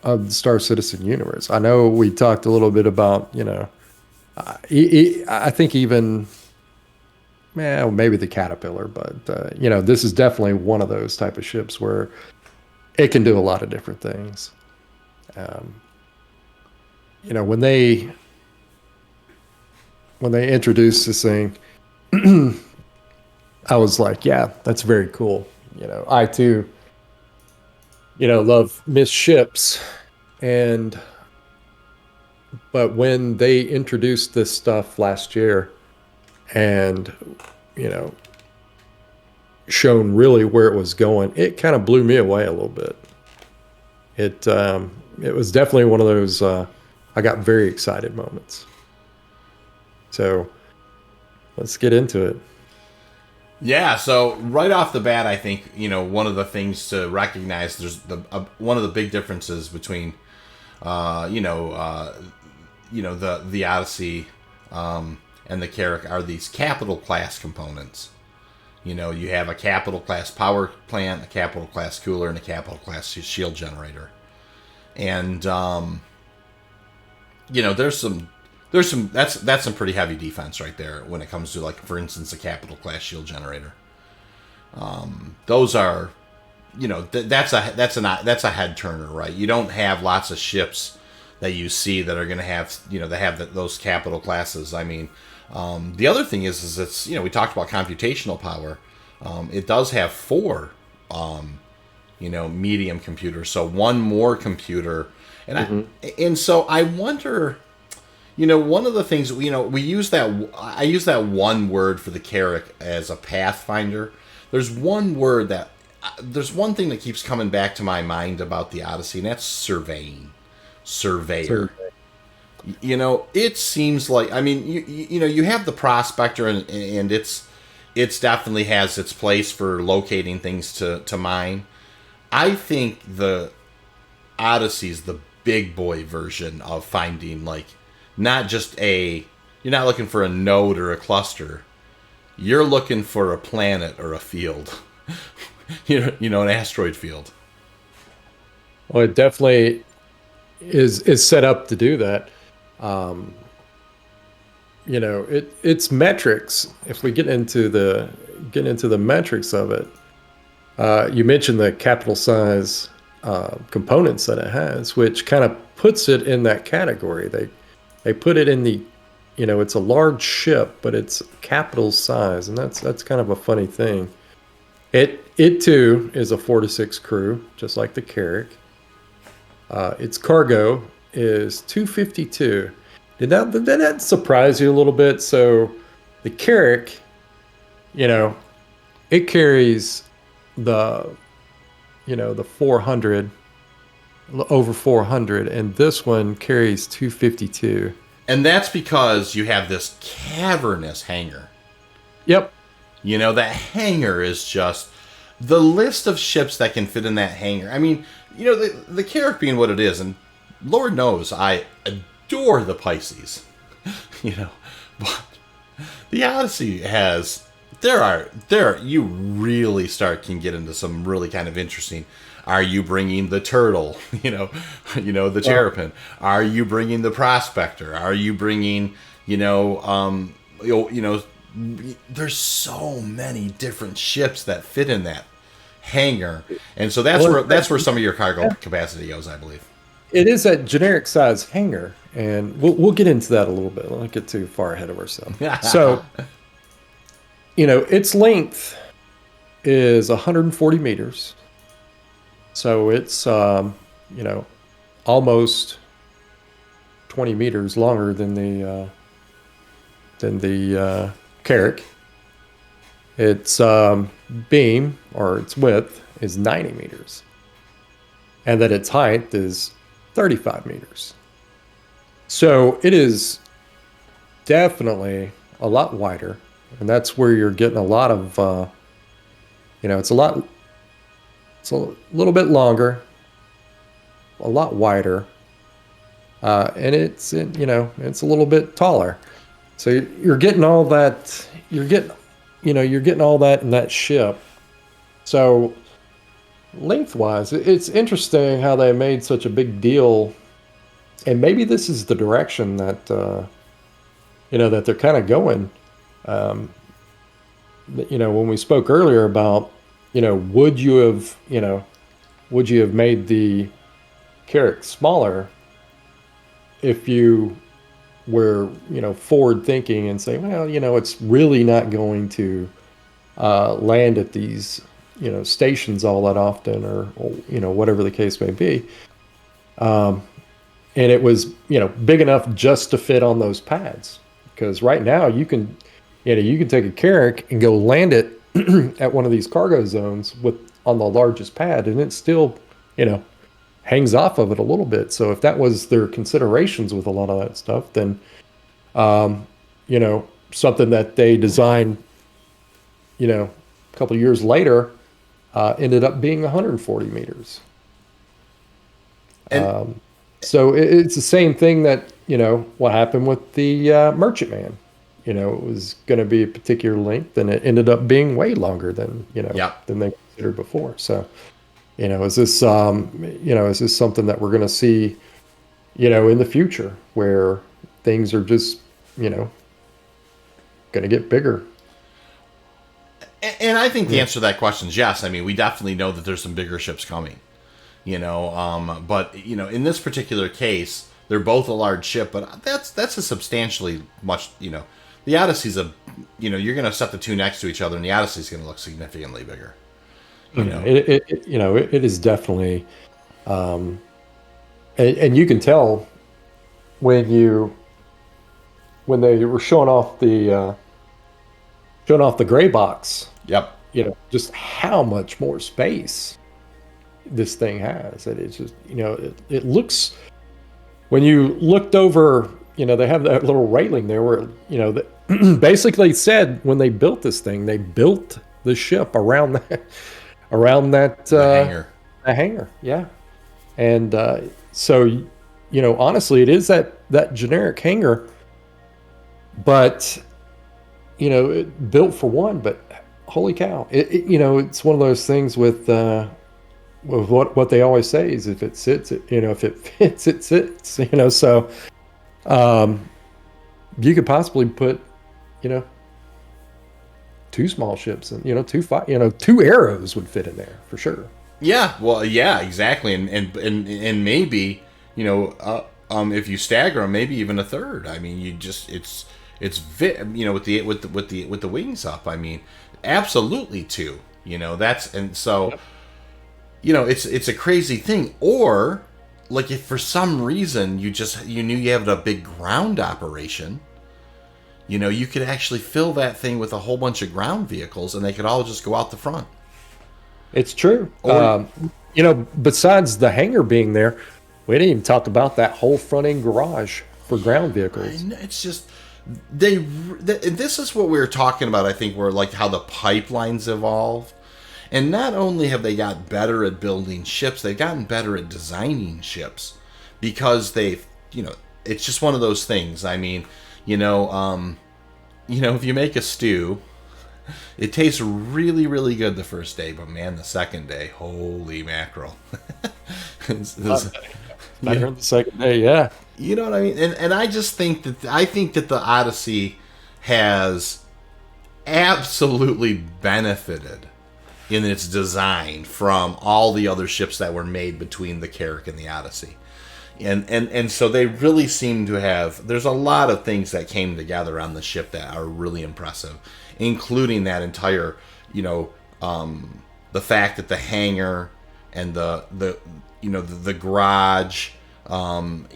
Speaker 2: of the Star Citizen universe. I know we talked a little bit about, you know, I think even, well, maybe the Caterpillar, but you know, this is definitely one of those type of ships where it can do a lot of different things. Um, you know, when they introduced this thing, I was like, yeah, that's very cool. You know, I too, you know, love MISC ships, and but when they introduced this stuff last year, and you know, shown really where it was going, it kind of blew me away a little bit. It was definitely one of those I got very excited moments. So let's get into it.
Speaker 1: Yeah, so right off the bat, I think, you know, one of the things to recognize, there's one of the big differences between the Odyssey and the Carrack are these capital class components. You know, you have a capital class power plant, a capital class cooler, and a capital class shield generator. And you know, there's some that's some pretty heavy defense right there when it comes to, like, for instance, a capital class shield generator. Those are, you know, that's a head turner, right? You don't have lots of ships that you see that are going to have, you know, they have those capital classes. I mean, the other thing is it's, you know, we talked about computational power. It does have 4, you know, medium computers, so one more computer, and and so I wonder. You know, one of the things, you know, I use that one word for the Carrack as a pathfinder. There's one thing that keeps coming back to my mind about the Odyssey, and that's surveying. Surveyor. You know, it seems like, I mean, you know, you have the prospector, and it's definitely has its place for locating things to mine. I think the Odyssey's the big boy version of finding, like, not just you're not looking for a node or a cluster. You're looking for a planet or a field. you know, an asteroid field.
Speaker 2: Well, it definitely is set up to do that. You know, it's metrics. If we get into the metrics of it, you mentioned the capital size components that it has, which kind of puts it in that category. They put it in the, you know, it's a large ship, but it's capital size, and that's kind of a funny thing. It too is a 4 to 6 crew, just like the Carrack. Its cargo is 252. Did that surprise you a little bit? So the Carrack, you know, it carries the 400, over 400, and this one carries 252.
Speaker 1: And that's because you have this cavernous hangar.
Speaker 2: Yep.
Speaker 1: You know, that hangar is just the list of ships that can fit in that hangar. I mean, you know, the Carrack being what it is, and Lord knows I adore the Pisces. You know, but the Odyssey has you really can get into some really kind of interesting. Are you bringing the turtle? You know, the terrapin. Are you bringing the prospector? Are you bringing, there's so many different ships that fit in that hangar, and so that's where some of your cargo capacity goes, I believe.
Speaker 2: It is a generic size hangar, and we'll get into that a little bit. Let's not get too far ahead of ourselves. So, you know, its length is 140 meters. So it's, almost 20 meters longer than the Carrack. Its beam, or its width, is 90 meters. And that its height is 35 meters. So it is definitely a lot wider. And that's where you're getting a lot of, it's a little bit longer, a lot wider. and it's a little bit taller. So you're getting all that. You're getting all that in that ship. So lengthwise, it's interesting how they made such a big deal, and maybe this is the direction that that they're kind of going. Um, when we spoke earlier about, would you have, made the Carrack smaller if you were, forward thinking and say, well, it's really not going to land at these, stations all that often, or whatever the case may be. And it was, big enough just to fit on those pads. Because right now you can take a Carrack and go land it at one of these cargo zones on the largest pad, and it still, hangs off of it a little bit. So if that was their considerations with a lot of that stuff, then, something that they designed, a couple of years later, ended up being 140 meters.
Speaker 1: And
Speaker 2: So it's the same thing that, what happened with the Merchantman. It was going to be a particular length, and it ended up being way longer than, than they considered before. So, is this something that we're going to see, in the future, where things are just, going to get bigger?
Speaker 1: And I think the answer to that question is yes. I mean, we definitely know that there's some bigger ships coming, but in this particular case, they're both a large ship, but that's a substantially much, the Odyssey's you're going to set the two next to each other, and the Odyssey's going to look significantly bigger.
Speaker 2: It is definitely, and you can tell when they were showing off the gray box.
Speaker 1: Yep.
Speaker 2: Just how much more space this thing has. And it's just, it looks, when you looked over, they have that little railing there where, basically said when they built this thing, they built the ship around that
Speaker 1: The
Speaker 2: hangar. Yeah. And so, honestly, it is that generic hangar, but, built for one, but holy cow, it's one of those things with what they always say is if it sits, if it fits, it sits, so, you could possibly put, two small ships and, two arrows would fit in there for sure.
Speaker 1: Yeah, well, yeah, exactly, and maybe if you stagger them, maybe even a third. I mean, with the wings up. I mean, absolutely two. That's and so,
Speaker 2: Yep.
Speaker 1: it's a crazy thing. Or like if for some reason you knew you had a big ground operation. You could actually fill that thing with a whole bunch of ground vehicles, and they could all just go out the front.
Speaker 2: It's true. Besides the hangar being there, we didn't even talk about that whole front end garage for ground vehicles.
Speaker 1: It's just this is what we were talking about. I think where like how the pipelines evolve, and not only have they got better at building ships, they've gotten better at designing ships because they've it's just one of those things. I mean. If you make a stew, it tastes really, really good the first day, but man, the second day, holy mackerel!
Speaker 2: Better the second day, yeah.
Speaker 1: You know what I mean? And I just think that the Odyssey has absolutely benefited in its design from all the other ships that were made between the Carrack and the Odyssey. And so they really seem to have, there's a lot of things that came together on the ship that are really impressive, including that entire, the fact that the hangar and the garage, and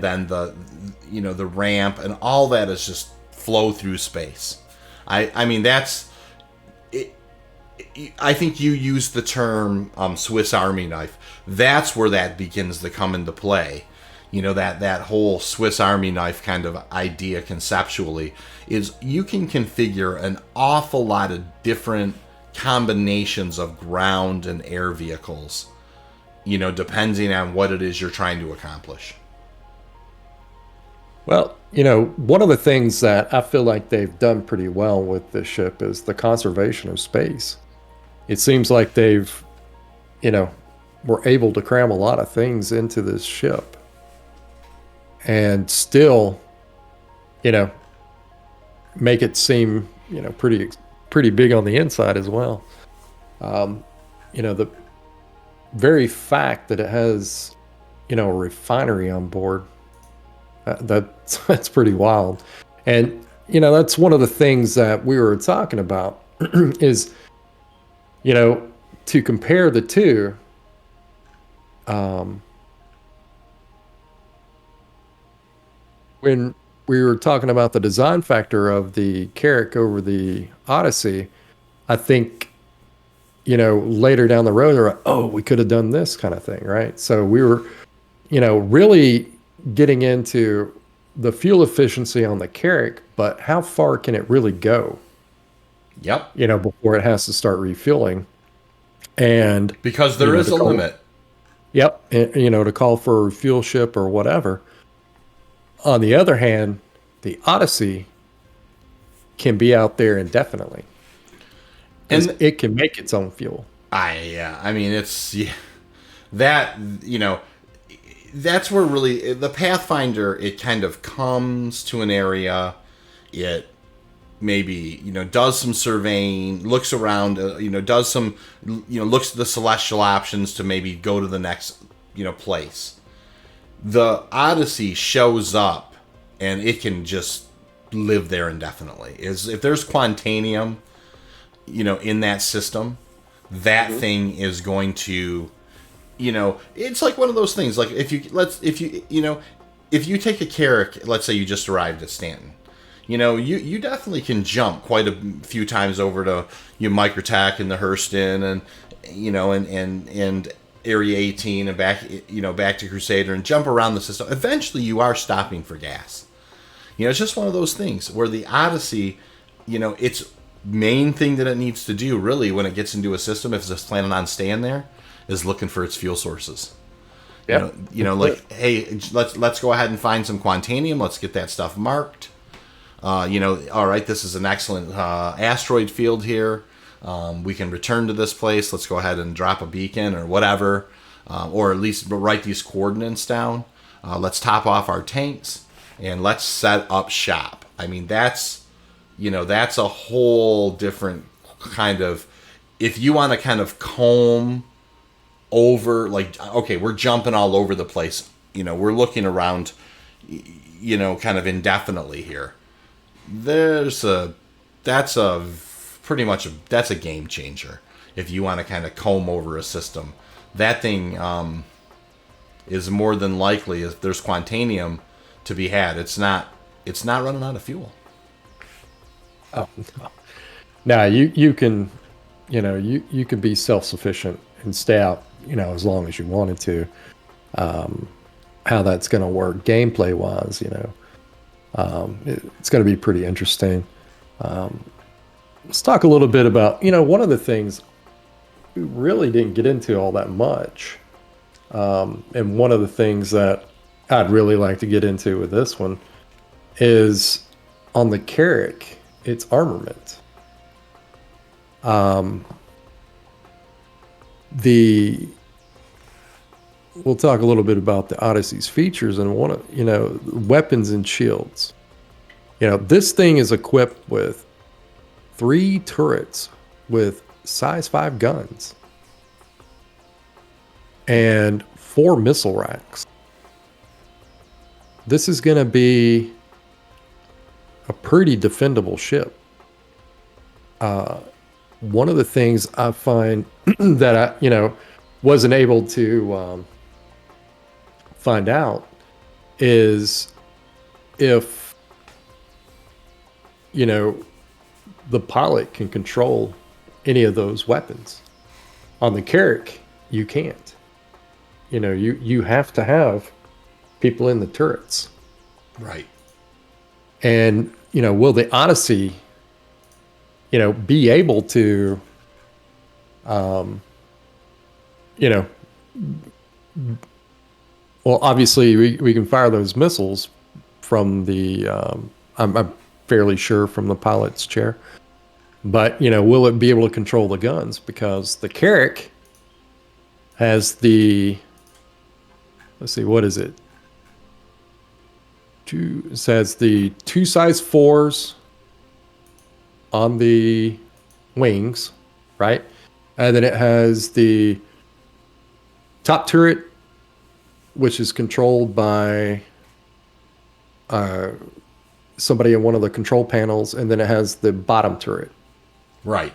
Speaker 1: then the ramp and all that is just flow through space. I mean, that's it. I think you used the term Swiss Army knife. That's where that begins to come into play. That whole Swiss Army knife kind of idea conceptually is you can configure an awful lot of different combinations of ground and air vehicles, depending on what it is you're trying to accomplish.
Speaker 2: Well, one of the things that I feel like they've done pretty well with this ship is the conservation of space. It seems like they've, you know, were able to cram a lot of things into this ship and still, you know, make it seem, pretty big on the inside as well. The very fact that it has, a refinery on board, that's pretty wild. And, that's one of the things that we were talking about is, to compare the two, when we were talking about the design factor of the Carrack over the Odyssey, I think, later down the road, they're like, oh, we could have done this kind of thing, right? So we were, really getting into the fuel efficiency on the Carrack, but how far can it really go?
Speaker 1: Yep.
Speaker 2: Before it has to start refueling. And
Speaker 1: because there is a limit.
Speaker 2: Yep. And, to call for a refuel ship or whatever. On the other hand, the Odyssey can be out there indefinitely. And it can make its own fuel.
Speaker 1: I mean, that, that's where really the Pathfinder, it kind of comes to an area, it maybe, does some surveying, looks around, does some, looks at the celestial options to maybe go to the next, place. The Odyssey shows up and it can just live there indefinitely. If there's quantanium, in that system, that thing is going to, it's like one of those things. Like if you take a Carrack, let's say you just arrived at Stanton, you definitely can jump quite a few times over to Microtech and the Hurston and Area 18 and back to Crusader and jump around the system. Eventually you are stopping for gas. It's just one of those things where the Odyssey, its main thing that it needs to do really when it gets into a system, if it's just planning on staying there, is looking for its fuel sources. Yeah. Like, hey, let's go ahead and find some quantanium. Let's get that stuff marked. All right, this is an excellent asteroid field here. We can return to this place. Let's go ahead and drop a beacon or whatever, or at least write these coordinates down. Let's top off our tanks and let's set up shop. I mean, that's a whole different kind of, if you want to kind of comb over, like, okay, we're jumping all over the place. We're looking around, kind of indefinitely here. That's a game changer. If you want to kind of comb over a system, that thing is more than likely, if there's quantanium to be had, it's not running out of fuel.
Speaker 2: Oh, no. Now you can, you can be self-sufficient and stay out, as long as you wanted to. How that's going to work gameplay wise, it's going to be pretty interesting. Let's talk a little bit about, one of the things we really didn't get into all that much. And one of the things that I'd really like to get into with this one is on the Carrack, its armament. We'll talk a little bit about the Odyssey's features and weapons and shields. This thing is equipped with 3 turrets with size 5 guns and 4 missile racks. This is going to be a pretty defendable ship. One of the things I find that I, wasn't able to find out is if, the pilot can control any of those weapons. On the Carrack, you can't. You have to have people in the turrets.
Speaker 1: Right.
Speaker 2: And, will the Odyssey, be able to, well, obviously we can fire those missiles from the, I'm fairly sure from the pilot's chair. But, will it be able to control the guns? Because the Carrack has the, let's see, what is it? It says the 2 size 4s on the wings, right? And then it has the top turret, which is controlled by somebody in one of the control panels, and then it has the bottom turret,
Speaker 1: Right.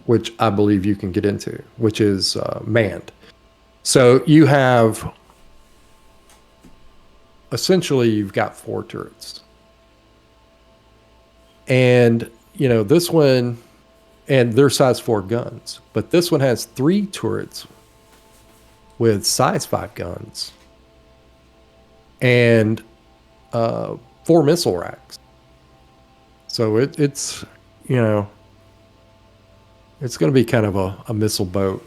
Speaker 2: which I believe you can get into, which is manned. So you have, essentially, you've got 4 turrets. And, this one, and they're size 4 guns, but this one has 3 turrets with size 5 guns and 4 missile racks. So it's it's going to be kind of a missile boat.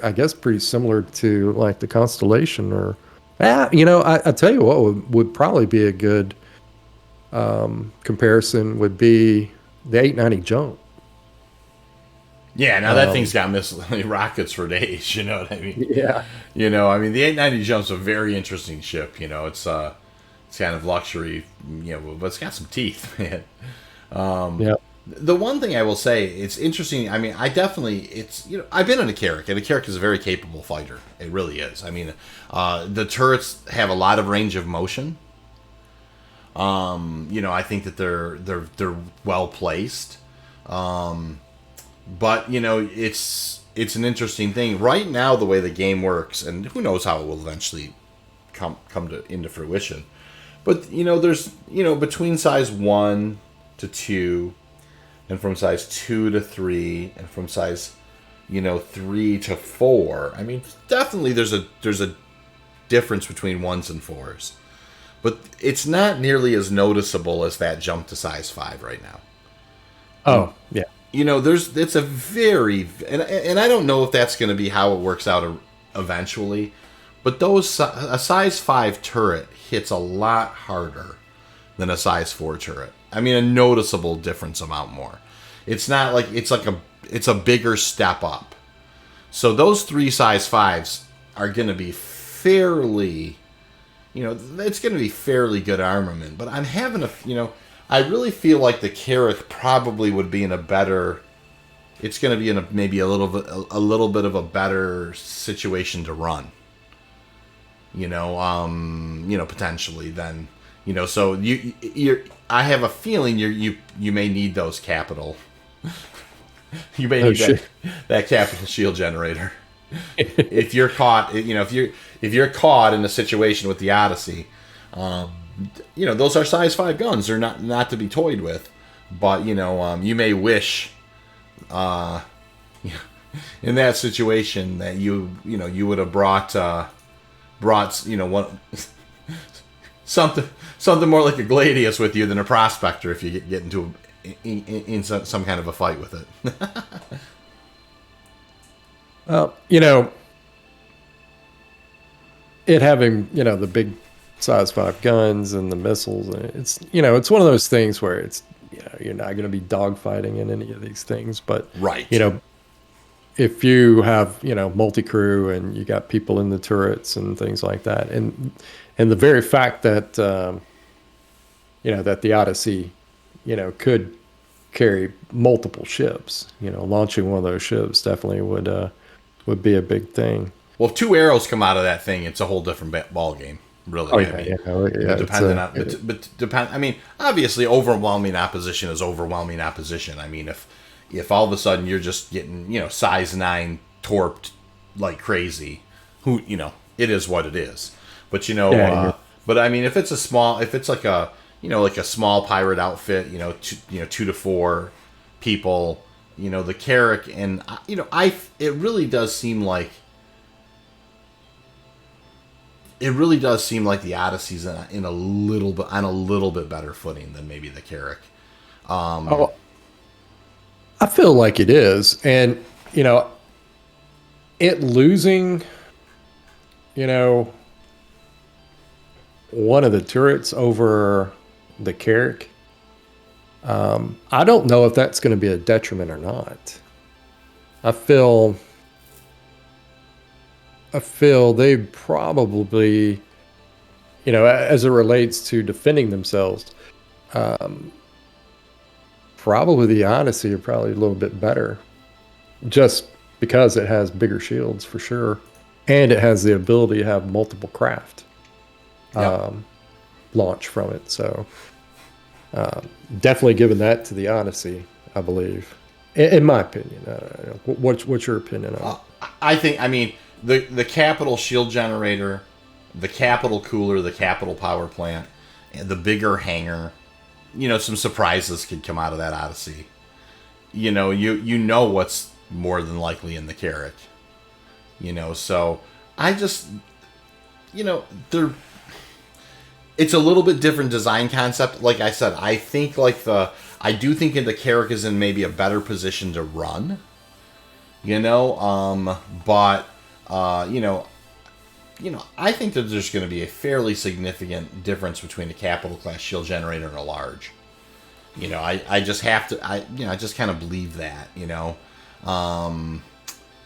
Speaker 2: I guess pretty similar to like the Constellation, or I tell you what would probably be a good comparison would be the 890 Jump.
Speaker 1: Yeah, now that thing's got missile rockets for days. You know what I mean?
Speaker 2: Yeah.
Speaker 1: The 890 Jump's a very interesting ship. It's kind of luxury. But it's got some teeth, man.
Speaker 2: Yeah.
Speaker 1: The one thing I will say, it's interesting. I mean, I've been in a Carrack, and a Carrack is a very capable fighter. It really is. I mean, the turrets have a lot of range of motion. I think that they're well placed. But it's an interesting thing right now, the way the game works, and who knows how it will eventually come into fruition. But there's between size 1 to 2, and from size 2 to 3, and from size 3 to 4. I mean, definitely there's a difference between 1s and 4s, but it's not nearly as noticeable as that jump to size 5 right now.
Speaker 2: Oh, yeah.
Speaker 1: It's a very, and I don't know if that's going to be how it works out eventually, but a size 5 turret hits a lot harder than a size 4 turret. I mean, a noticeable difference amount more. It's not like it's a bigger step up. So those 3 size 5s are going to be fairly, it's going to be fairly good armament. But I'm having I really feel like the Carrack probably would be in a better. It's going to be in maybe a little bit of a better situation to run. Potentially than So I have a feeling you may need those capital. You may need that capital shield generator if you're caught. If you're caught in a situation with the Odyssey. Those are size 5 guns. They're not to be toyed with. But, you may wish, in that situation that you would have brought one something more like a Gladius with you than a Prospector if you get into in some kind of a fight with it.
Speaker 2: Well, it having, the big size 5 guns and the missiles, and it's one of those things where it's you're not going to be dogfighting in any of these things, but
Speaker 1: right,
Speaker 2: if you have multi-crew and you got people in the turrets and things like that, and the very fact that that the Odyssey could carry multiple ships, launching one of those ships definitely would be a big thing.
Speaker 1: Well, if 2 arrows come out of that thing, it's a whole different ball game. Really, I mean, obviously, overwhelming opposition is overwhelming opposition. I mean, if all of a sudden you're just getting size 9 torped like crazy, it is what it is. But but I mean, if it's like a like a small pirate outfit, 2 to 4 people, the Carrack, and it really does seem like. It really does seem like the Odyssey's on a little bit better footing than maybe the Carrack.
Speaker 2: I feel like it is, and it losing, one of the turrets over the Carrack. I don't know if that's going to be a detriment or not. I feel they probably, as it relates to defending themselves, probably the Odyssey are probably a little bit better, just because it has bigger shields for sure, and it has the ability to have multiple craft launch from it. So definitely giving that to the Odyssey, I believe, in my opinion. What's your opinion on it?
Speaker 1: I think, the capital shield generator, the capital cooler, the capital power plant, and the bigger hangar, some surprises could come out of that Odyssey. You know what's more than likely in the Carrack. So I just, it's a little bit different design concept. Like I said, I think I do think the Carrack is in maybe a better position to run. But I think that there's going to be a fairly significant difference between a capital class shield generator and a large. I just have to, I just kind of believe that,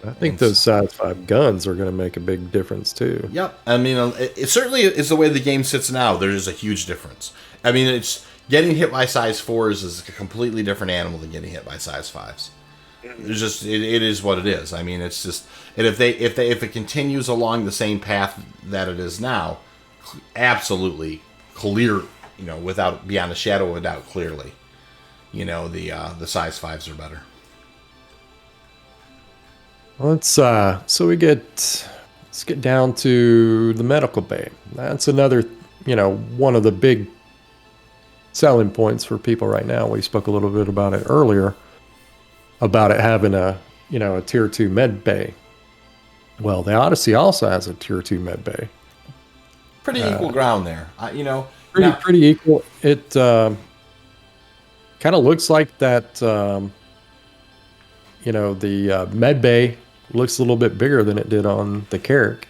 Speaker 2: I think those size 5 guns are going to make a big difference too.
Speaker 1: Yep. It certainly is the way the game sits now. There's a huge difference. It's getting hit by size 4s is a completely different animal than getting hit by size 5s. There's just it is what it is. It's just, and if it continues along the same path that it is now, absolutely clear, without beyond a shadow of a doubt, clearly, the size 5s are better.
Speaker 2: Let's get down to the medical bay. That's another, one of the big selling points for people right now. We spoke a little bit about it earlier, about it having a tier 2 med bay. Well, the Odyssey also has a tier 2 med bay.
Speaker 1: Pretty equal ground there.
Speaker 2: Pretty equal. It kind of looks like that. The med bay looks a little bit bigger than it did on the Carrack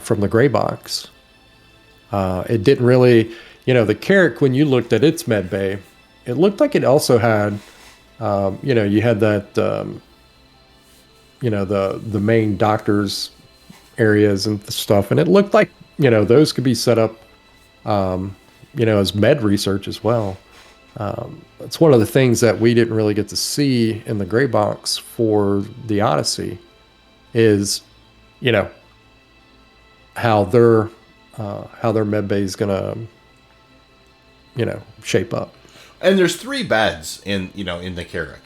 Speaker 2: from the gray box. It didn't really, the Carrack, when you looked at its med bay, it looked like it also had, you had that, the main doctor's areas and stuff, and it looked like, those could be set up, as med research as well. It's one of the things that we didn't really get to see in the gray box for the Odyssey is, how their med bay is gonna, shape up.
Speaker 1: And there's 3 beds in the Carrack.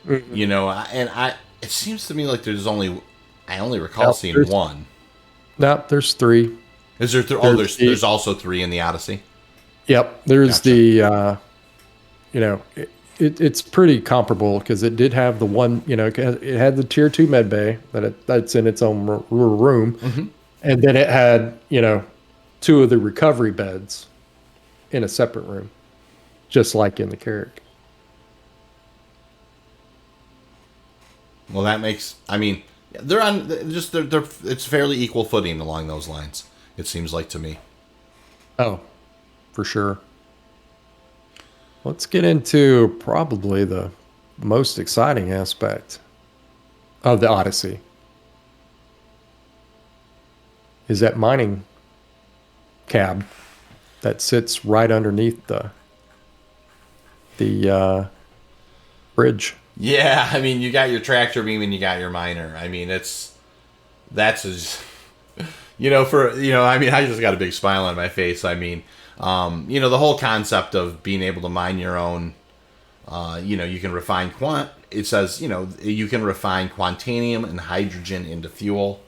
Speaker 1: Mm-hmm. It seems to me like I only recall seeing 1.
Speaker 2: No, there's 3.
Speaker 1: Is there 3? There's also 3 in the Odyssey.
Speaker 2: Yep, there's gotcha. It's pretty comparable because it did have the one, it had the tier 2 med bay that's in its own room. Mm-hmm. And then it had, 2 of the recovery beds in a separate room, just like in the Carrack.
Speaker 1: Well, that makes, they're it's fairly equal footing along those lines, it seems like to me.
Speaker 2: Oh, for sure. Let's get into probably the most exciting aspect of the Odyssey. Is that mining cab that sits right underneath the bridge.
Speaker 1: Yeah, you got your tractor beam and you got your miner. I just got a big smile on my face. The whole concept of being able to mine your own, you can refine it says, you can refine quantanium and hydrogen into fuel.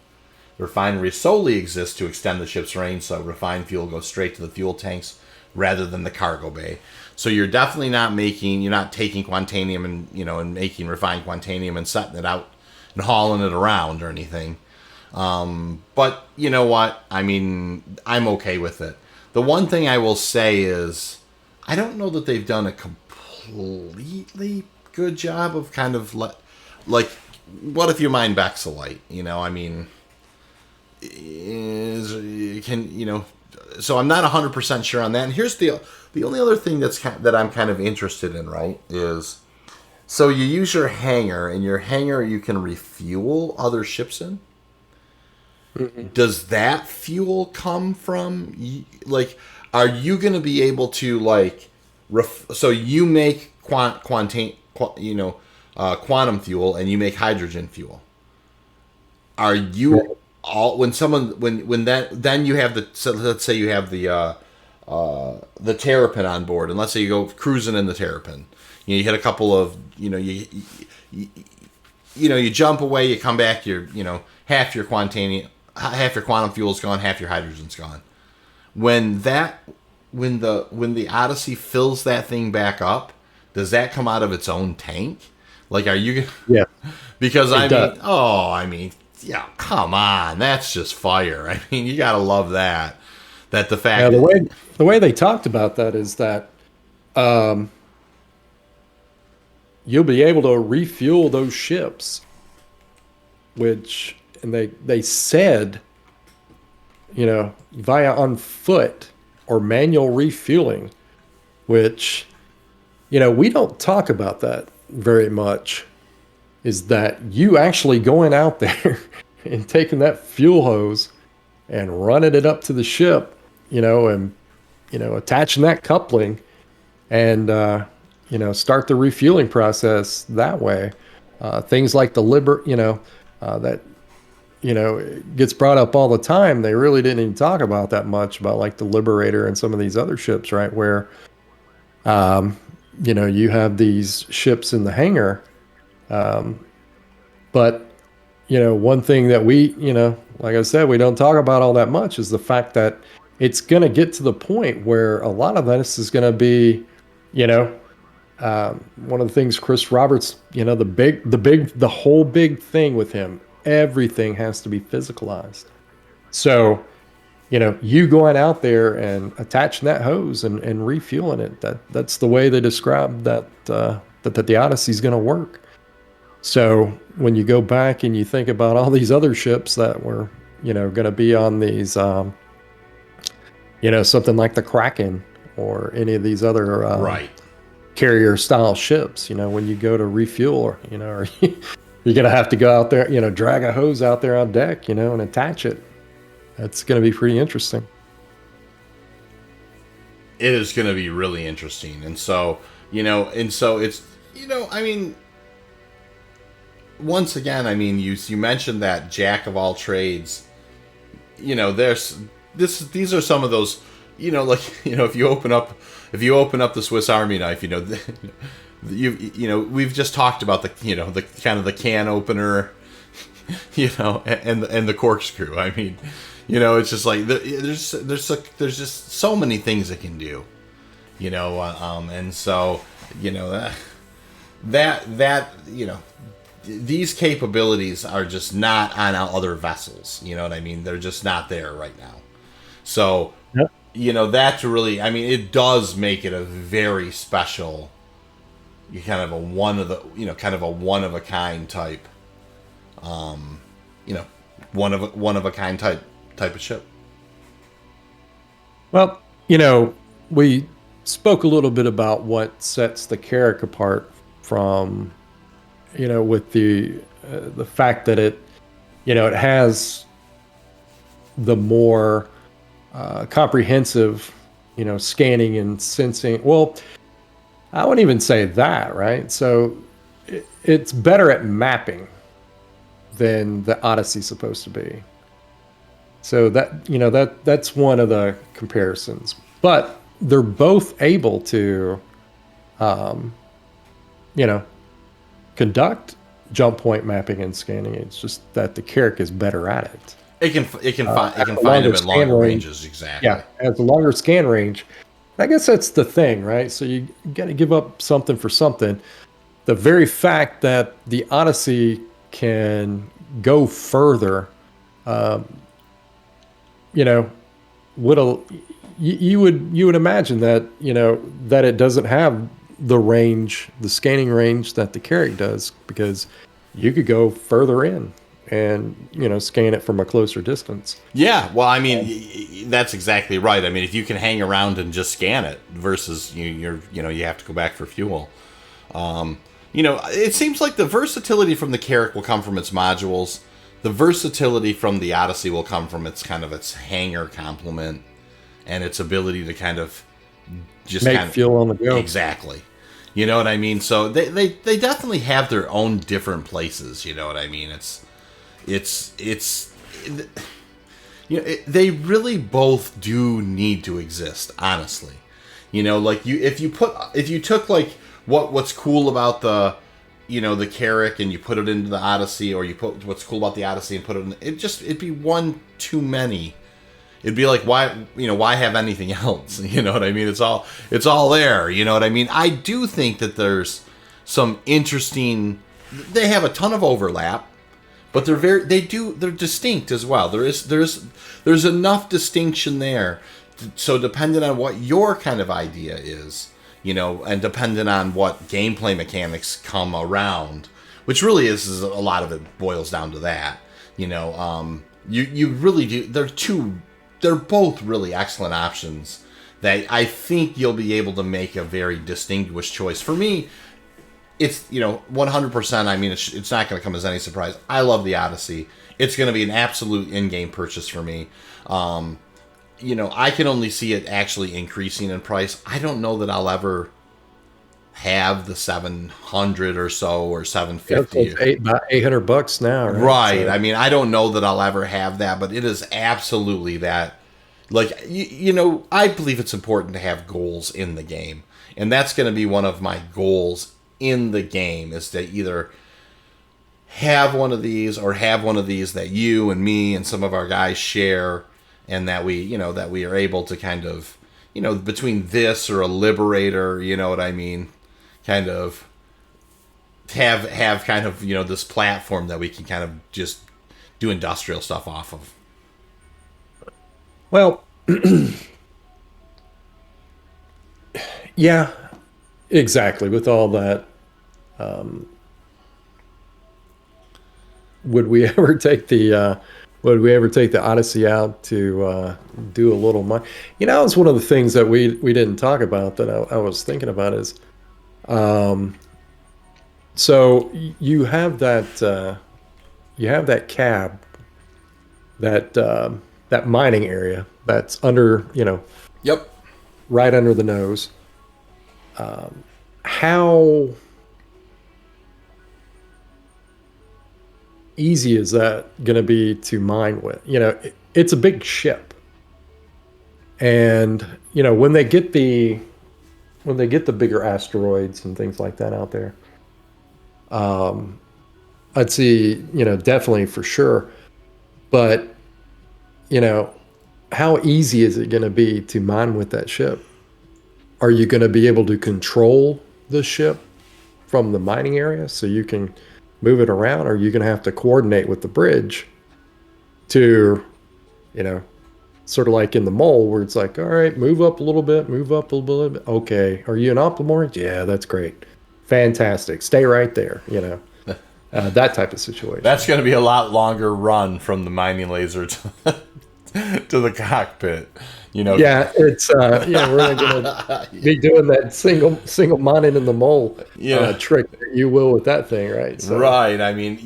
Speaker 1: Refineries solely exist to extend the ship's range, so refined fuel goes straight to the fuel tanks rather than the cargo bay. So you're definitely not taking quantanium and making refined quantanium and setting it out and hauling it around or anything. But you know what? I'm okay with it. The one thing I will say is, I don't know that they've done a completely good job of kind of what if you mine Bexelite? so I'm not 100% sure on that. And here's the only other thing that I'm kind of interested in, right, is so you use your hangar, and your hangar you can refuel other ships in. Mm-hmm. Does that fuel come from, like, are you going to be able to, like, so you make quantum fuel and you make hydrogen fuel. Are you all when that then you have so let's say you have the Terrapin on board, and let's say you go cruising in the Terrapin. You hit a couple of you jump away, you come back, half your quantum fuel is gone, half your hydrogen's gone. When the Odyssey fills that thing back up, does that come out of its own tank? Like, are you?
Speaker 2: Yeah.
Speaker 1: Because I mean, yeah, come on, that's just fire. I mean, you gotta love that. That the fact.
Speaker 2: Yeah, the way they talked about that is that you'll be able to refuel those ships, and they said, via on foot or manual refueling, which, we don't talk about that very much, is that you actually going out there and taking that fuel hose and running it up to the ship, and, attaching that coupling and, start the refueling process that way. Things like the that, it gets brought up all the time. They really didn't even talk about that much about, like, the Liberator and some of these other ships, right? Where, you have these ships in the hangar. But, one thing that we, like I said, we don't talk about all that much is the fact that it's going to get to the point where a lot of this is going to be, one of the things Chris Roberts, the whole big thing with him, everything has to be physicalized. So, you going out there and attaching that hose and refueling it, that's the way they describe that the Odyssey is going to work. So when you go back and you think about all these other ships that were, going to be on these, something like the Kraken or any of these other
Speaker 1: right.
Speaker 2: carrier style ships, when you go to refuel, or you're going to have to go out there, drag a hose out there on deck, and attach it. That's going to be pretty interesting.
Speaker 1: It is going to be really interesting. And so, it's, I mean, once again, I mean, you mentioned that jack of all trades. These are some of those, if you open up the Swiss Army knife, we've just talked about the kind of the can opener, and the corkscrew. I mean, it's just like there's just so many things it can do, and so that these capabilities are just not on other vessels. You know what I mean? They're just not there right now. So, yep. That's really, I mean, it does make it a very special, kind of a one of a kind type, one of a kind type of ship.
Speaker 2: Well, we spoke a little bit about what sets the Carrack apart from, with the fact that it has the more comprehensive, scanning and sensing. Well, I wouldn't even say that, right? So it's better at mapping than the Odyssey's supposed to be. So that's one of the comparisons. But they're both able to, conduct jump point mapping and scanning. It's just that the Carrack is better at it.
Speaker 1: It can find them at longer ranges, exactly.
Speaker 2: Yeah, has a longer scan range. I guess that's the thing, right? So you got to give up something for something. The very fact that the Odyssey can go further, you would imagine that that it doesn't have the range, the scanning range that the Carrack does, because you could go further in and scan it from a closer distance.
Speaker 1: Yeah, well, I mean, that's exactly right. I mean, if you can hang around and just scan it versus you have to go back for fuel. It seems like the versatility from the Carrack will come from its modules. The versatility from the Odyssey will come from its hanger complement and its ability to kind of just
Speaker 2: make fuel on the go.
Speaker 1: Exactly. You know what I mean? So they definitely have their own different places. You know what I mean? They really both do need to exist, honestly. Like if you took like what's cool about the Carrack and you put it into the Odyssey, or you put what's cool about the Odyssey and put it in, it'd be one too many. It'd be like, why have anything else? You know what I mean? It's all there. You know what I mean? I do think that there's some interesting. They have a ton of overlap, but they're distinct as well. There's enough distinction there. So depending on what your kind of idea is, and depending on what gameplay mechanics come around, which really is a lot of it boils down to that. You really do. They're both really excellent options that I think you'll be able to make a very distinguished choice. For me, it's 100%. I mean, it's not going to come as any surprise. I love the Odyssey. It's going to be an absolute in-game purchase for me. I can only see it actually increasing in price. I don't know that I'll ever have the 700 or so or 750.
Speaker 2: About $800 now,
Speaker 1: right? So. I mean, I don't know that I'll ever have that, but it is absolutely that. Like, I believe it's important to have goals in the game, and that's going to be one of my goals in the game, is to either have one of these or have one of these that you and me and some of our guys share, and that we are able to kind of, between this or a Liberator, you know what I mean, kind of have kind of, this platform that we can kind of just do industrial stuff off of.
Speaker 2: Well, yeah, exactly. With all that, would we ever take the Odyssey out to do a little money? It's one of the things that we didn't talk about that I was thinking about is, so you have that cab, that mining area that's under,
Speaker 1: Yep,
Speaker 2: right under the nose. How easy is that going to be to mine with? It's a big ship, and when they get the bigger asteroids and things like that out there, I'd see, definitely for sure. But, how easy is it going to be to mine with that ship? Are you going to be able to control the ship from the mining area so you can move it around? Or are you going to have to coordinate with the bridge to, sort of like in the mole where it's like, all right, move up a little bit. Okay. Are you an optimal? Yeah, that's great. Fantastic. Stay right there, that type of situation.
Speaker 1: That's going to be a lot longer run from the mining laser to the cockpit.
Speaker 2: Yeah, it's we're not going to be doing that single mining in the mole trick that you will with that thing, right?
Speaker 1: So. Right. I mean,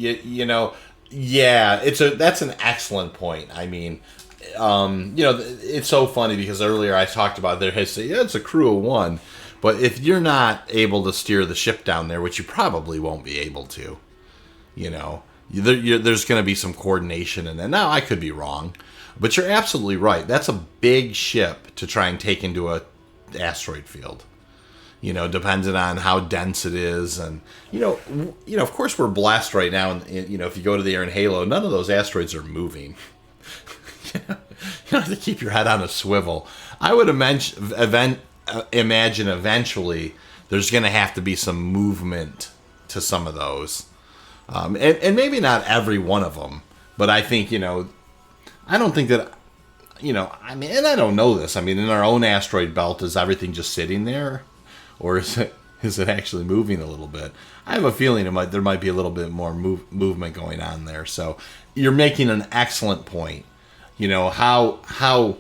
Speaker 1: yeah, that's an excellent point. I mean, it's so funny because earlier I talked about it's a crew of one, but if you're not able to steer the ship down there, which you probably won't be able to, there's going to be some coordination in that. Now, I could be wrong, but you're absolutely right. That's a big ship to try and take into a asteroid field. Depending on how dense it is, and of course we're blessed right now. And if you go to the air in Halo, none of those asteroids are moving. You have to keep your head on a swivel. I would imagine eventually there's going to have to be some movement to some of those, and maybe not every one of them. But I think I don't think that I mean, and I don't know this. I mean, in our own asteroid belt, is everything just sitting there, or is it Is it actually moving a little bit? I have a feeling there might be a little bit more movement going on there. So you're making an excellent point. How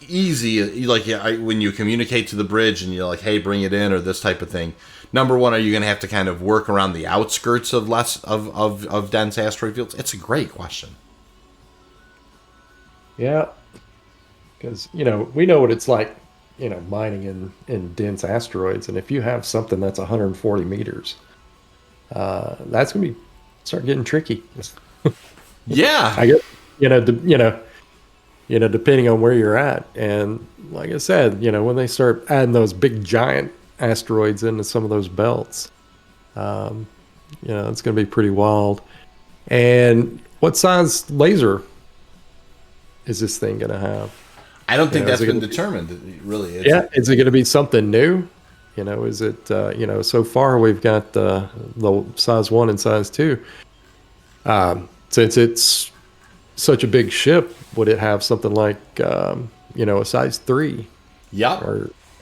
Speaker 1: easy, like, when you communicate to the bridge and you're like, hey, bring it in, or this type of thing. Number one, are you going to have to kind of work around the outskirts of of dense asteroid fields? It's a great question.
Speaker 2: Yeah, because we know what it's like, mining in dense asteroids, and if you have something that's 140 meters, that's gonna start getting tricky.
Speaker 1: Yeah.
Speaker 2: I guess depending on where you're at, and like I said, when they start adding those big giant asteroids into some of those belts, it's gonna be pretty wild. And what size laser is this thing gonna have?
Speaker 1: I don't think that's been determined, really.
Speaker 2: Is it going to be something new? Is it, so far we've got the size 1 and size 2. Since it's such a big ship, would it have something like, a size 3?
Speaker 1: Yeah.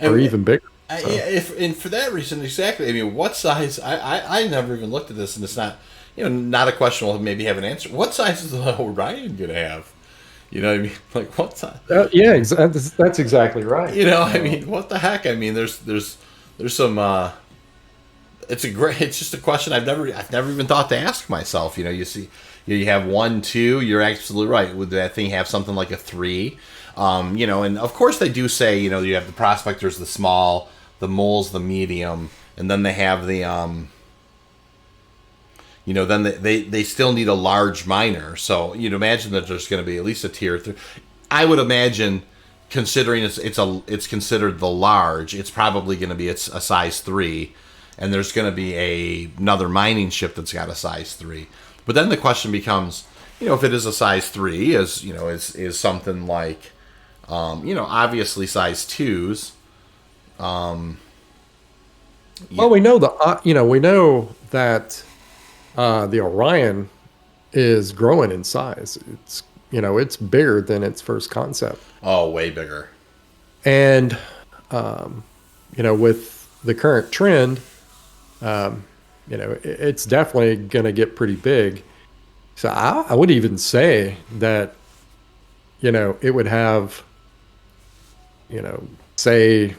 Speaker 2: Or even bigger? So.
Speaker 1: And for that reason, exactly. I mean, what size? I never even looked at this, and it's not, not a question we'll maybe have an answer. What size is the Orion going to have? You know what I mean? Like, what size?
Speaker 2: Yeah, that's exactly right.
Speaker 1: I mean, what the heck? I mean, there's some. It's just a question I've never even thought to ask myself. You see, you have 1, 2. You're absolutely right. Would that thing have something like a 3? And of course they do say, you have the prospectors, the small, the moles, the medium, and then they have the then they still need a large miner. So you'd imagine that there's going to be at least a tier 3. I would imagine, considering it's considered the large, it's probably going to be a size 3, and there's going to be another mining ship that's got a size 3. But then the question becomes, if it is a size 3, is something like, obviously size 2s.
Speaker 2: Well, we know that. The Orion is growing in size. It's bigger than its first concept.
Speaker 1: Oh, way bigger.
Speaker 2: And with the current trend, it's definitely going to get pretty big. So I would even say that, it would have, say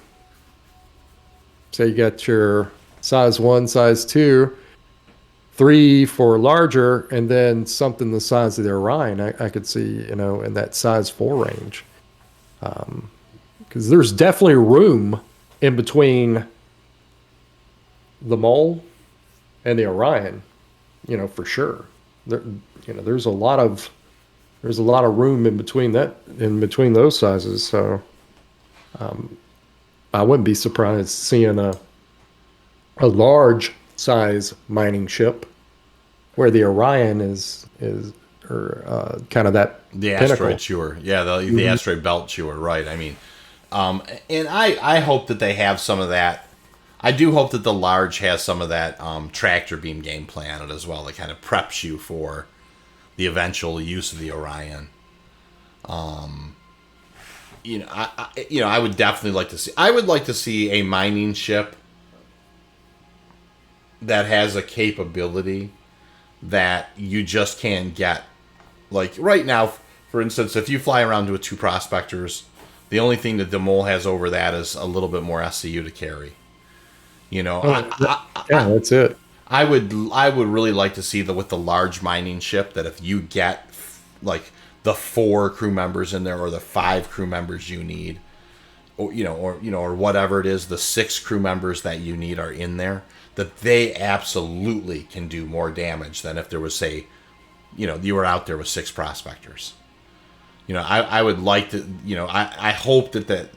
Speaker 2: you got your size 1, size 2. 3 for larger, and then something the size of the Orion, I could see, in that size 4 range. Because there's definitely room in between the mole and the Orion, for sure. There's a lot of room in between those sizes. So I wouldn't be surprised seeing a large size mining ship where the Orion is kind of that
Speaker 1: the
Speaker 2: pinnacle.
Speaker 1: Asteroid chewer. Yeah, the asteroid belt chewer, right. I mean, and I hope that they have some of that. I do hope that the large has some of that tractor beam gameplay on it as well, that kind of preps you for the eventual use of the Orion. I would definitely like to see. I would like to see a mining ship that has a capability that you just can't get. Like right now, for instance, if you fly around with 2 prospectors, the only thing that the mole has over that is a little bit more SCU to carry.
Speaker 2: That's it.
Speaker 1: I would really like to see with the large mining ship, that if you get like the 4 crew members in there, or the 5 crew members you need, or whatever it is, the 6 crew members that you need are in there, that they absolutely can do more damage than if there was, say, you were out there with 6 prospectors. I would like to, I hope that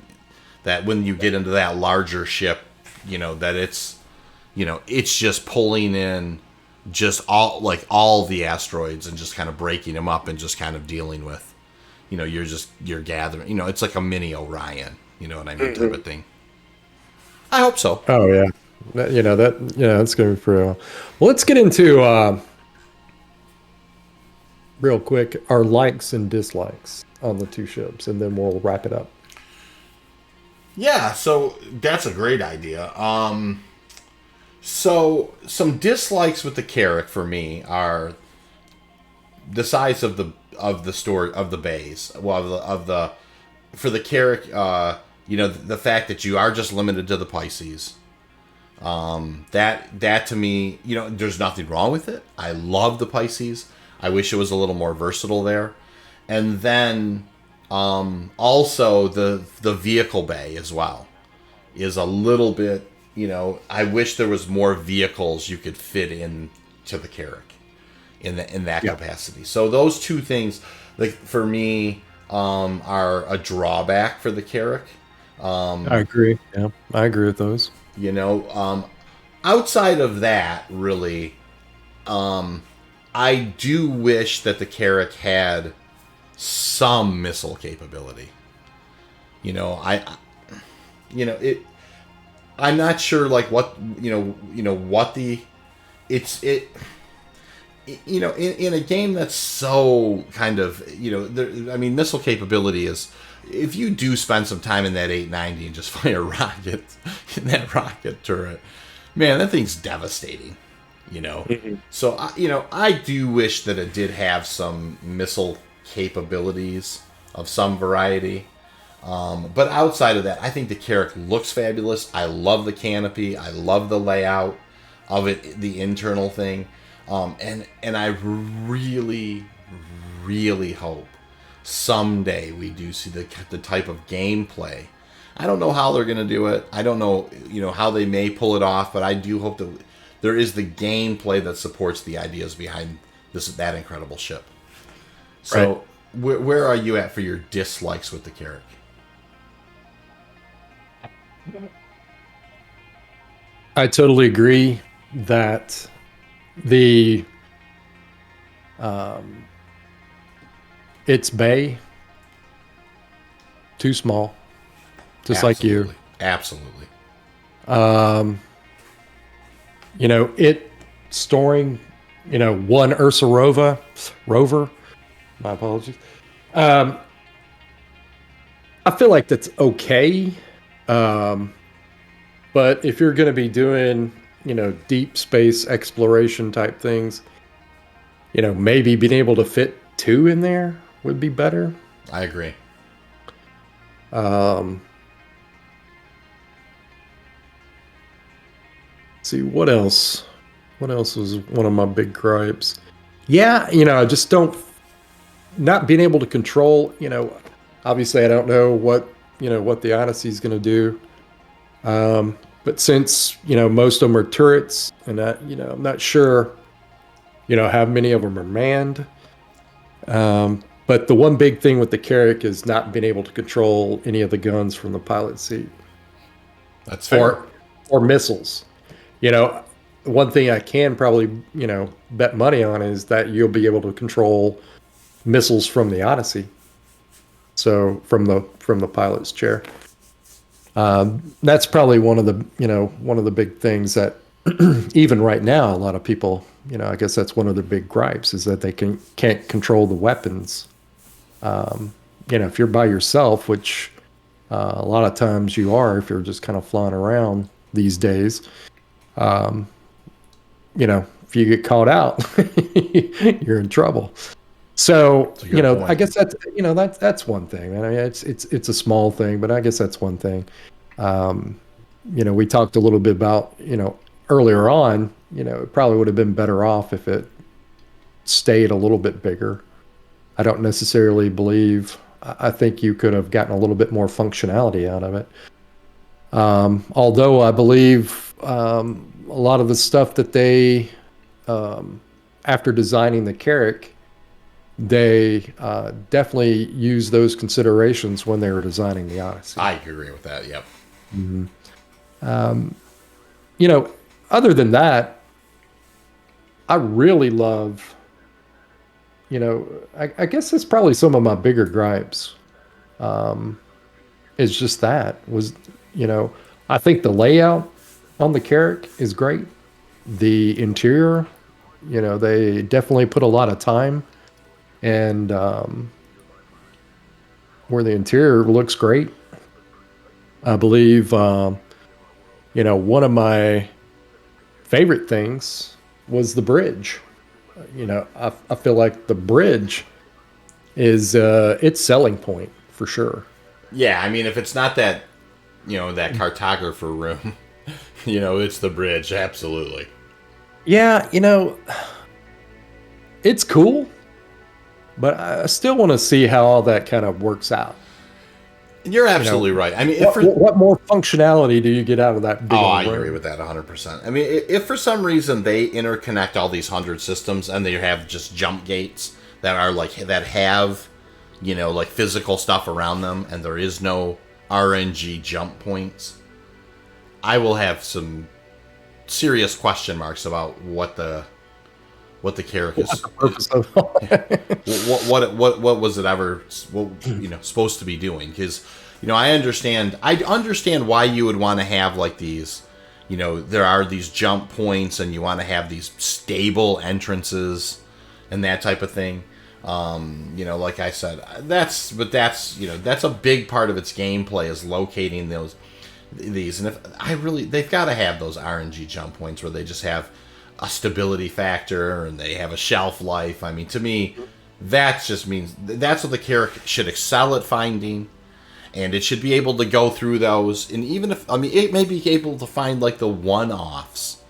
Speaker 1: when you get into that larger ship, that it's just pulling in just all the asteroids and just kind of breaking them up and just kind of dealing with, you're gathering, it's like a mini Orion, you know what I mean, type of thing. I hope so.
Speaker 2: Oh yeah. That's going to be pretty well. Let's get into real quick our likes and dislikes on the 2 ships, and then we'll wrap it up.
Speaker 1: Yeah, so that's a great idea. So some dislikes with the Carrack for me are the size of the store of the bays. Well, of the for the Carrack, the fact that you are just limited to the Pisces. That to me, there's nothing wrong with it. I love the Pisces. I wish it was a little more versatile there. And then also the vehicle bay as well is a little bit. I wish there was more vehicles you could fit in to the Carrack in that capacity. So those two things, like for me, are a drawback for the Carrack.
Speaker 2: I agree. Yeah, I agree with those.
Speaker 1: Outside of that, really, I do wish that the Carrack had some missile capability. I'm not sure, like what what the it's it. In a game that's so kind of missile capability is, if you do spend some time in that 890 and just fire rockets in that rocket turret, man, that thing's devastating.
Speaker 2: Mm-hmm.
Speaker 1: So I do wish that it did have some missile capabilities of some variety. But outside of that, I think the Carrack looks fabulous. I love the canopy. I love the layout of it, the internal thing. And I really, really hope someday we do see the type of gameplay. I don't know how they're going to do it. I don't know, how they may pull it off, but I do hope that there is the gameplay that supports the ideas behind that incredible ship. So, right. Where are you at for your dislikes with the Carrack?
Speaker 2: I totally agree that the its bay too small, just
Speaker 1: Absolutely.
Speaker 2: like you.
Speaker 1: Absolutely.
Speaker 2: It storing, one Ursa rover. My apologies. I feel like that's okay. But if you're going to be doing, deep space exploration type things, maybe being able to fit 2 in there would be better.
Speaker 1: I agree.
Speaker 2: See, what else? What else was one of my big gripes? Yeah, I just don't, not being able to control, obviously I don't know what the Odyssey is going to do. But since, most of them are turrets, and I'm not sure, how many of them are manned. But the one big thing with the Carrack is not being able to control any of the guns from the pilot seat.
Speaker 1: That's fair.
Speaker 2: Or missiles. One thing I can probably, bet money on is that you'll be able to control missiles from the Odyssey. So from the pilot's chair. That's probably one of the big things that even right now, a lot of people, I guess that's one of the big gripes is that they can't control the weapons. If you're by yourself, which a lot of times you are, if you're just kind of flying around these days, if you get caught out, you're in trouble. So, I guess that's one thing. I mean, it's a small thing, but I guess that's one thing. We talked a little bit about, earlier on, it probably would have been better off if it stayed a little bit bigger. I don't necessarily believe, I think you could have gotten a little bit more functionality out of it. Although I believe a lot of the stuff that they, after designing the Carrack, they definitely use those considerations when they were designing the Odyssey.
Speaker 1: I agree with that. Yep.
Speaker 2: Mm-hmm. Other than that, I really love. I guess that's probably some of my bigger gripes. It's just that was, I think the layout on the Carrack is great. The interior, they definitely put a lot of time. And where the interior looks great, I believe, one of my favorite things was the bridge. I feel like the bridge is its selling point for sure.
Speaker 1: Yeah, I mean, if it's not that, that cartographer room, it's the bridge, absolutely.
Speaker 2: Yeah, it's cool, but I still want to see how all that kind of works out.
Speaker 1: You're absolutely right. I mean,
Speaker 2: what more functionality do you get out of that big
Speaker 1: I
Speaker 2: room?
Speaker 1: agree with that 100%. I mean, if for some reason they interconnect all these 100 systems and they have just jump gates that are that have, like physical stuff around them, and there is no RNG jump points, I will have some serious question marks about what the Carrack is. What was it ever supposed to be doing? Because I understand why you would want to have like these, there are these jump points and you want to have these stable entrances and that type of thing. Like I said, that's a big part of its gameplay is locating these, and they've got to have those RNG jump points where they just have a stability factor and they have a shelf life. I mean, to me, that just means that's what the Carrack should excel at finding, and it should be able to go through those. And even if it may be able to find like the one-offs,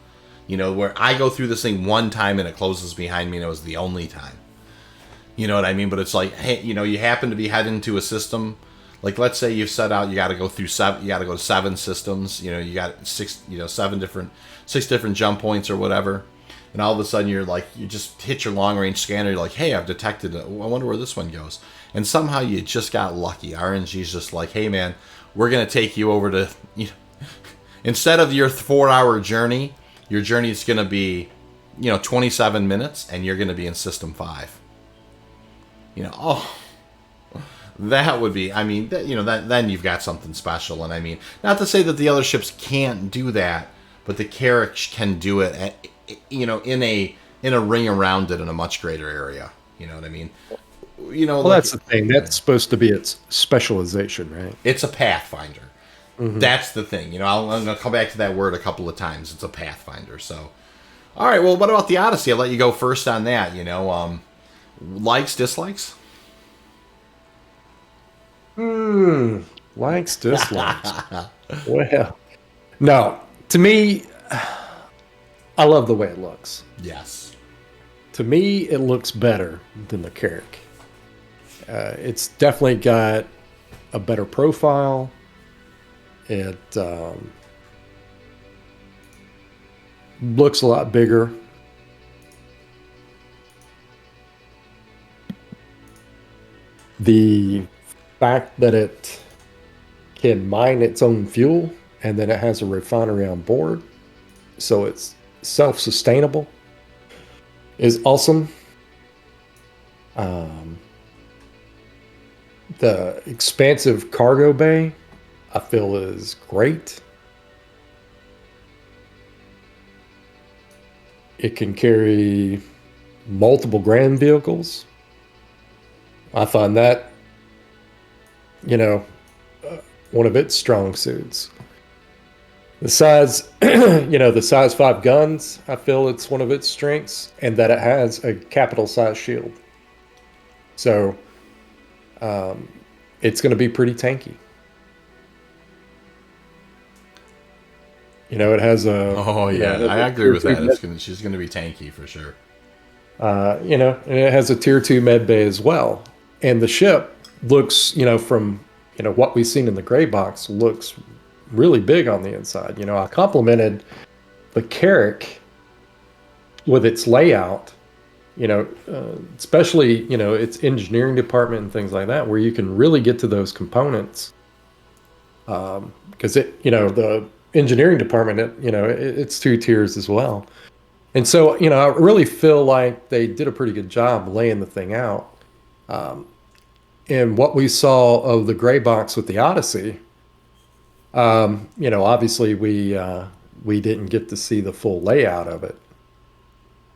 Speaker 1: where I go through this thing one time and it closes behind me and it was the only time. You know what I mean? But it's like, hey, you happen to be heading to a system. Like, let's say you've set out, you got to go through you got to go to 7 systems. You got 6 different jump points or whatever. And all of a sudden you just hit your long range scanner. You're like, hey, I've detected it. I wonder where this one goes. And somehow you just got lucky. RNG's just like, hey man, we're going to take you over to, instead of your 4-hour journey, your journey is going to be, 27 minutes and you're going to be in system 5. That would be, then you've got something special. And I mean, not to say that the other ships can't do that, but the Carrack can do it in a ring around it in a much greater area. You know what I mean?
Speaker 2: Well, that's the thing. That's supposed to be its specialization, right?
Speaker 1: It's a pathfinder. Mm-hmm. That's the thing. I'm going to come back to that word a couple of times. It's a pathfinder. So, all right. Well, what about the Odyssey? I'll let you go first on that. Likes, dislikes.
Speaker 2: Likes, dislikes. Well, no. To me, I love the way it looks.
Speaker 1: Yes.
Speaker 2: To me, it looks better than the Carrack. It's definitely got a better profile. It looks a lot bigger. The fact that it can mine its own fuel and then it has a refinery on board, so it's self-sustainable, is awesome. The expansive cargo bay, I feel, is great. It can carry multiple grand vehicles. I find that, one of its strong suits. The size, the size 5 guns, I feel it's one of its strengths, and that it has a capital size shield. So, it's going to be pretty tanky. It has a...
Speaker 1: Oh, yeah, I agree with that. She's going to be tanky for sure.
Speaker 2: And it has a tier 2 med bay as well. And the ship looks, from, what we've seen in the gray box, looks really big on the inside. I complimented the Carrack with its layout, especially, its engineering department and things like that, where you can really get to those components. Because the engineering department, it's 2 tiers as well. And so, I really feel like they did a pretty good job laying the thing out. And what we saw of the gray box with the Odyssey, obviously we didn't get to see the full layout of it,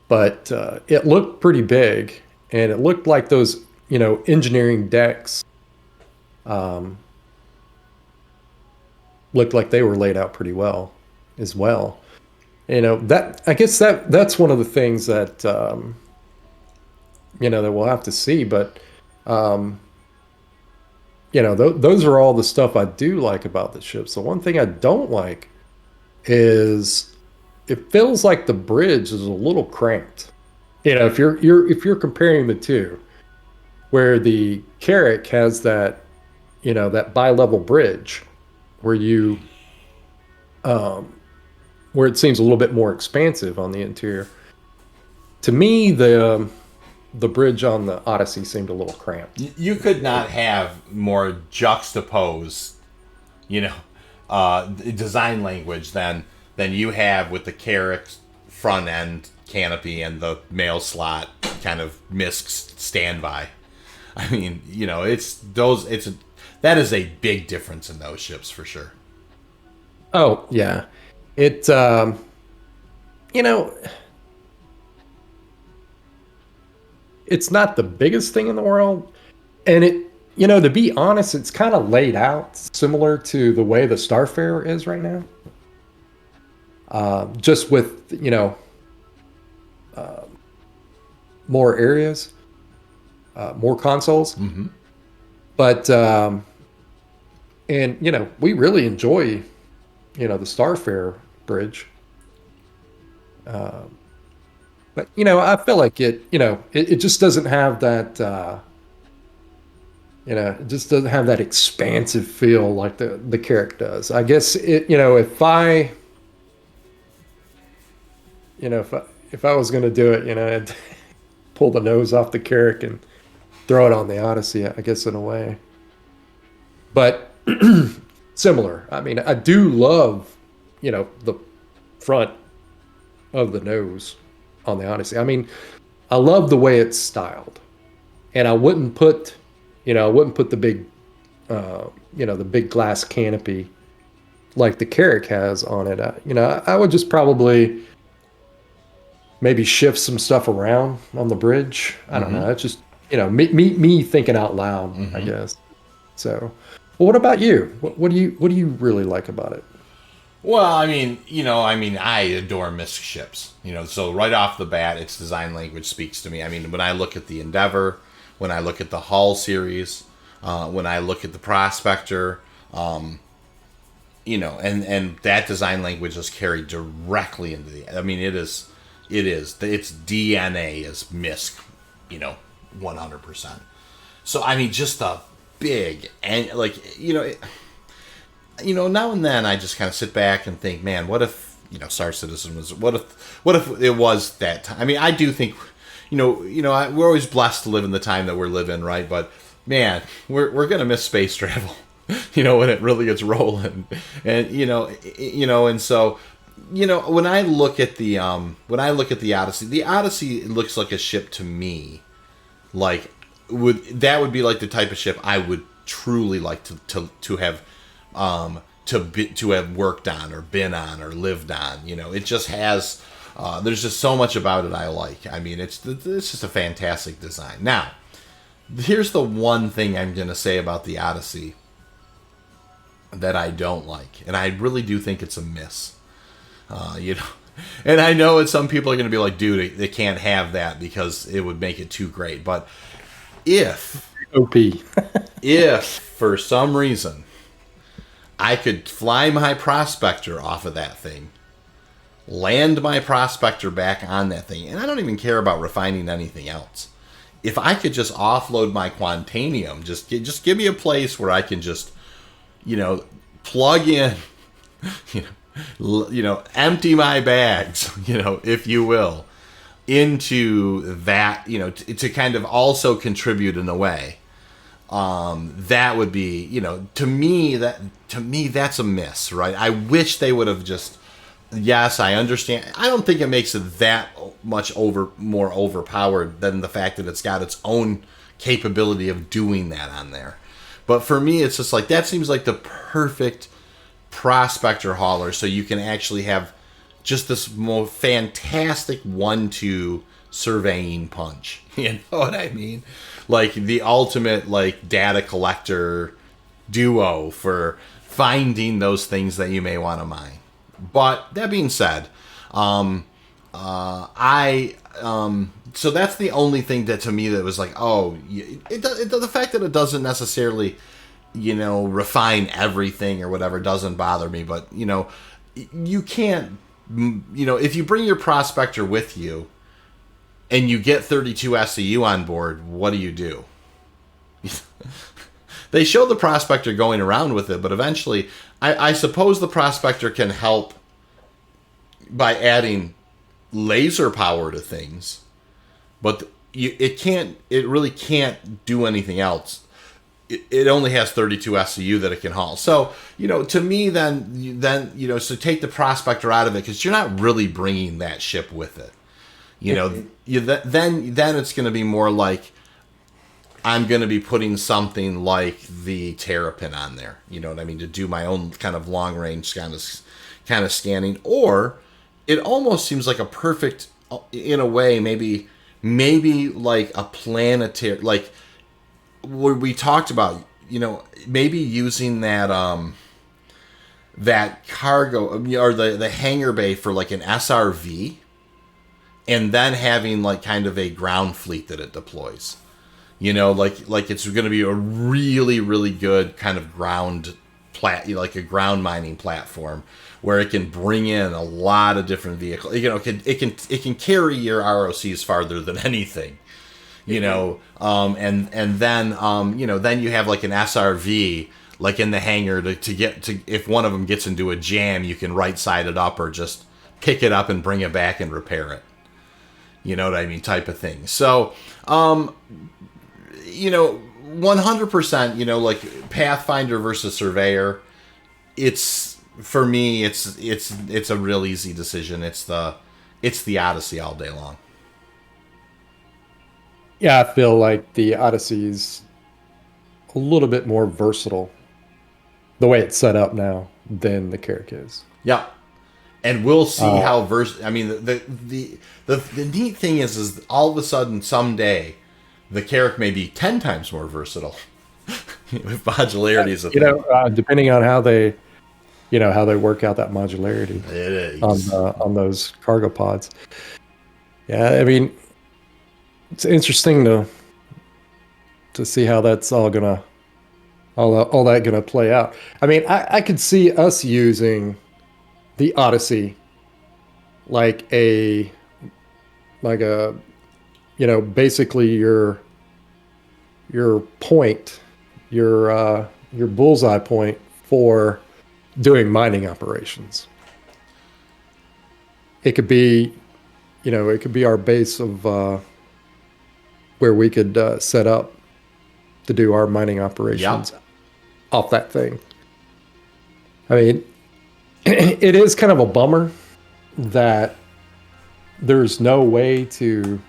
Speaker 2: but it looked pretty big, and it looked like those, engineering decks looked like they were laid out pretty well as well. That I guess that's one of the things that that we'll have to see. But those are all the stuff I do like about the ships. The one thing I don't like is it feels like the bridge is a little cramped. If you're comparing the two, where the Carrack has that bi-level bridge, where you where it seems a little bit more expansive on the interior. To me, the bridge on the Odyssey seemed a little cramped.
Speaker 1: You could not have more juxtaposed, design language than you have with the Carrack front end canopy and the mail slot kind of MISC standby. I mean, that is a big difference in those ships for sure.
Speaker 2: Oh yeah, it it's not the biggest thing in the world, and to be honest, it's kind of laid out similar to the way the Starfarer is right now. Just with more areas, more consoles.
Speaker 1: Mm-hmm.
Speaker 2: But we really enjoy the Starfarer bridge. But I feel like it just doesn't have that it just doesn't have that expansive feel like the Carrack does. I guess if I was going to do it, I'd pull the nose off the Carrack and throw it on the Odyssey, I guess, in a way. But similar. I mean, I do love, the front of the nose on the Odyssey. I mean, I love the way it's styled, and I wouldn't put the big, the big glass canopy like the Carrack has on it. I would just probably maybe shift some stuff around on the bridge. I don't know. It's just me thinking out loud, I guess. So, well, what about you? What do you really like about it?
Speaker 1: Well, I mean, I adore MISC ships. So right off the bat, its design language speaks to me. I mean, when I look at the Endeavor, when I look at the Hull series, when I look at the Prospector, and that design language is carried directly into the. I mean, its DNA is MISC, 100%. So I mean, just a big and now and then I just kind of sit back and think, man, what if Star Citizen was what if it was that time? I mean, I do think we're always blessed to live in the time that we're living, right? But man, we're gonna miss space travel, when it really gets rolling, and and so when I look at the Odyssey, the Odyssey looks like a ship to me, like would be like the type of ship I would truly like to have to have worked on or been on or lived on. It just has there's just so much about it I like. I mean, it's just a fantastic design. Now, here's the one thing I'm going to say about the Odyssey that I don't like, and I really do think it's a miss. And I know that some people are going to be like, dude, they can't have that because it would make it too great. But if if for some reason I could fly my Prospector off of that thing, land my Prospector back on that thing, and I don't even care about refining anything else. If I could just offload my Quantanium, just give me a place where I can just, plug in, empty my bags, if you will, into that, to kind of also contribute in a way. That would be, to me, that's a miss, right? I wish they would have just, yes, I understand. I don't think it makes it that much more overpowered than the fact that it's got its own capability of doing that on there. But for me, it's just like, that seems like the perfect Prospector hauler, so you can actually have just this more fantastic 1-2 surveying punch. You know what I mean? Like the ultimate data collector duo for finding those things that you may want to mine. But that being said, So that's the only thing that to me that was like, oh, the fact that it doesn't necessarily, refine everything or whatever doesn't bother me. But, you can't, if you bring your prospector with you and you get 32 SCU on board, what do? They show the prospector going around with it, but eventually, I suppose the prospector can help by adding laser power to things, but it really can't do anything else. It only has 32 SCU that it can haul. So, to me, then so take the prospector out of it because you're not really bringing that ship with it. Then it's going to be more like I'm going to be putting something like the Terrapin on there. You know what I mean? To do my own kind of long range kind of scanning, or it almost seems like a perfect, in a way, maybe like a planetary, like what we talked about, maybe using that that cargo or the hangar bay for like an SRV, and then having like kind of a ground fleet that it deploys. Like it's going to be a really, really good kind of like a ground mining platform where it can bring in a lot of different vehicles. It can carry your ROCs farther than anything. And then you have like an SRV like in the hangar to get to, if one of them gets into a jam, you can right side it up or just pick it up and bring it back and repair it. You know what I mean? Type of thing. So, 100%, like Pathfinder versus Surveyor, for me, it's a real easy decision. It's the Odyssey all day long.
Speaker 2: Yeah, I feel like the Odyssey's a little bit more versatile, the way it's set up now, than the Carrack is.
Speaker 1: Yeah. And we'll see how I mean, the neat thing is all of a sudden someday the Carrack may be 10 times more versatile. If modularity is a thing.
Speaker 2: Depending on how they work out that modularity.
Speaker 1: It is
Speaker 2: on those cargo pods. Yeah, I mean, it's interesting to see how that's all that gonna play out. I mean, I could see us using the Odyssey like a basically your point, your bullseye point for doing mining operations. It could be our base of where we could set up to do our mining operations off that thing. I mean, it is kind of a bummer that there's no way to,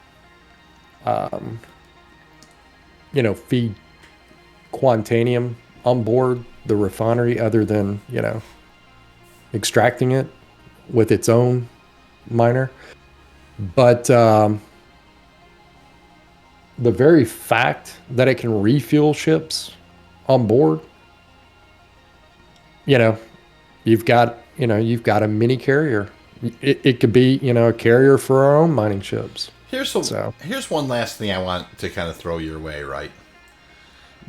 Speaker 2: feed Quantanium on board the refinery other than, extracting it with its own miner. But the very fact that it can refuel ships on board, you've got a mini carrier. It could be, a carrier for our own mining ships.
Speaker 1: Here's one last thing I want to kind of throw your way, right?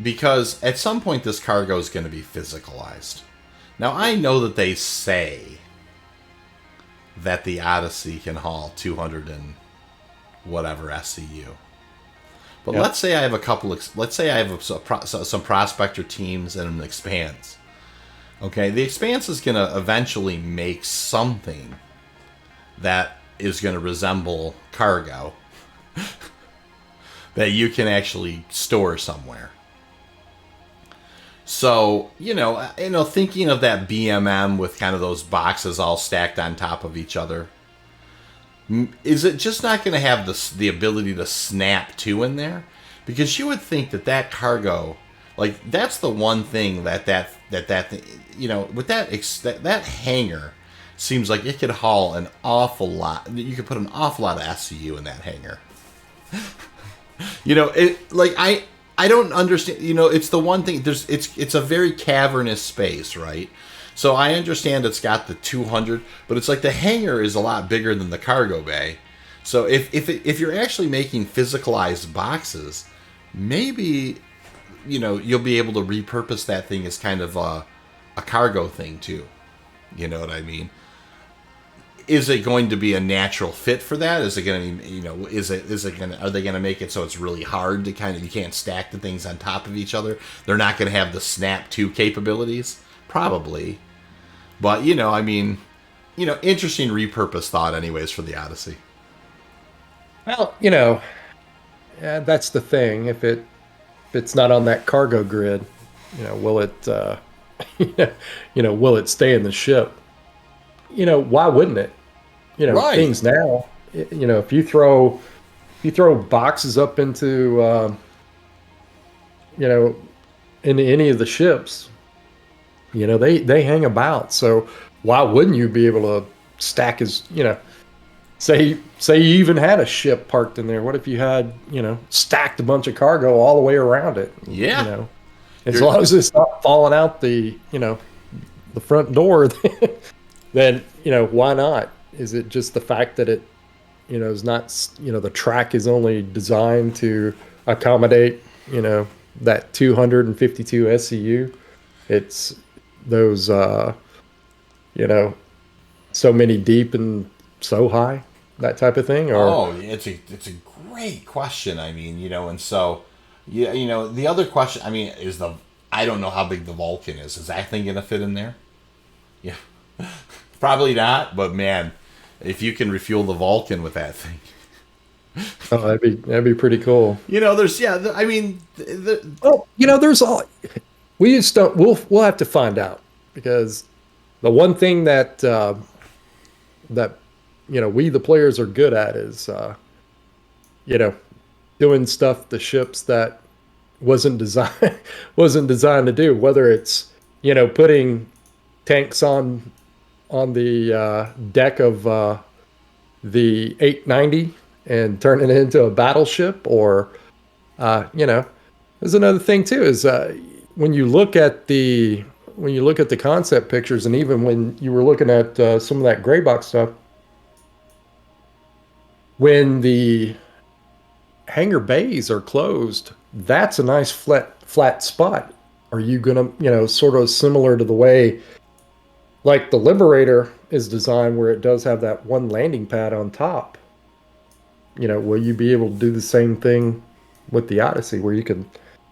Speaker 1: Because at some point this cargo is going to be physicalized. Now, I know that they say that the Odyssey can haul 200 and whatever SCU. But let's say I have some prospector teams and an Expanse. Okay, the Expanse is going to eventually make something that is going to resemble cargo that you can actually store somewhere. So, thinking of that BMM with kind of those boxes all stacked on top of each other, is it just not going to have the ability to snap to in there? Because you would think that cargo, like, that's the one thing that with that hangar, seems like it could haul an awful lot. You could put an awful lot of SCU in that hangar. I don't understand. It's the one thing. It's a very cavernous space, right? So I understand it's got the 200, but it's like the hangar is a lot bigger than the cargo bay. So if you're actually making physicalized boxes, maybe, you'll be able to repurpose that thing as kind of a cargo thing too. You know what I mean? Is it going to be a natural fit for that? Is it going to, are they going to make it so it's really hard to you can't stack the things on top of each other? They're not going to have the snap to capabilities? Probably. But, interesting repurpose thought anyways for the Odyssey.
Speaker 2: Well, that's the thing. If it's not on that cargo grid, will it, will it stay in the ship? Why wouldn't it?
Speaker 1: Right.
Speaker 2: Things now, if you throw boxes up into, into any of the ships, they hang about. So why wouldn't you be able to stack say you even had a ship parked in there? What if you had, stacked a bunch of cargo all the way around it?
Speaker 1: Yeah.
Speaker 2: As long as it's not falling out the front door, then, why not? Is it just the fact that it, is not, the track is only designed to accommodate, that 252 SCU? It's those, so many deep and so high, that type of thing? Or
Speaker 1: it's a great question. I mean, and so, the other question, I mean, I don't know how big the Vulcan is. Is that thing going to fit in there? Yeah. Probably not, but man, if you can refuel the Vulcan with that thing.
Speaker 2: Oh, that'd be pretty cool.
Speaker 1: There's
Speaker 2: there's all, we just don't, we'll have to find out, because the one thing that we the players are good at is doing stuff the ships that wasn't designed to do, whether it's putting tanks on the deck of the 890 and turning it into a battleship, or there's another thing too, is when you look at the concept pictures, and even when you were looking at some of that gray box stuff, when the hangar bays are closed, that's a nice flat spot. Are you gonna, sort of similar to the way like the Liberator is designed, where it does have that one landing pad on top, will you be able to do the same thing with the Odyssey, where you can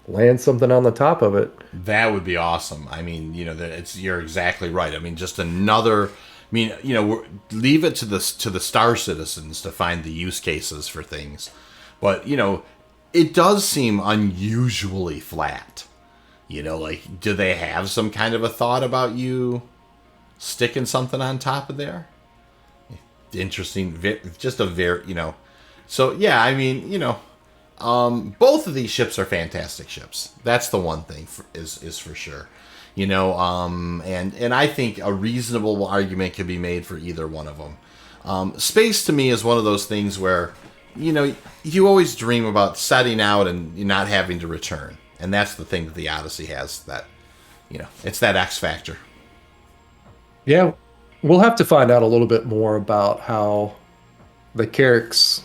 Speaker 2: land something on the top of it?
Speaker 1: That would be awesome. I mean, you're exactly right. I mean, just another, leave it to the Star Citizens to find the use cases for things. But, it does seem unusually flat. Do they have some kind of a thought about you sticking something on top of there? Interesting. Just a very, So, yeah, I mean, both of these ships are fantastic ships. That's the one thing is for sure. And I think a reasonable argument could be made for either one of them. Space to me is one of those things where, you always dream about setting out and not having to return. And that's the thing that the Odyssey has, that, it's that X factor.
Speaker 2: Yeah, we'll have to find out a little bit more about how the Carracks,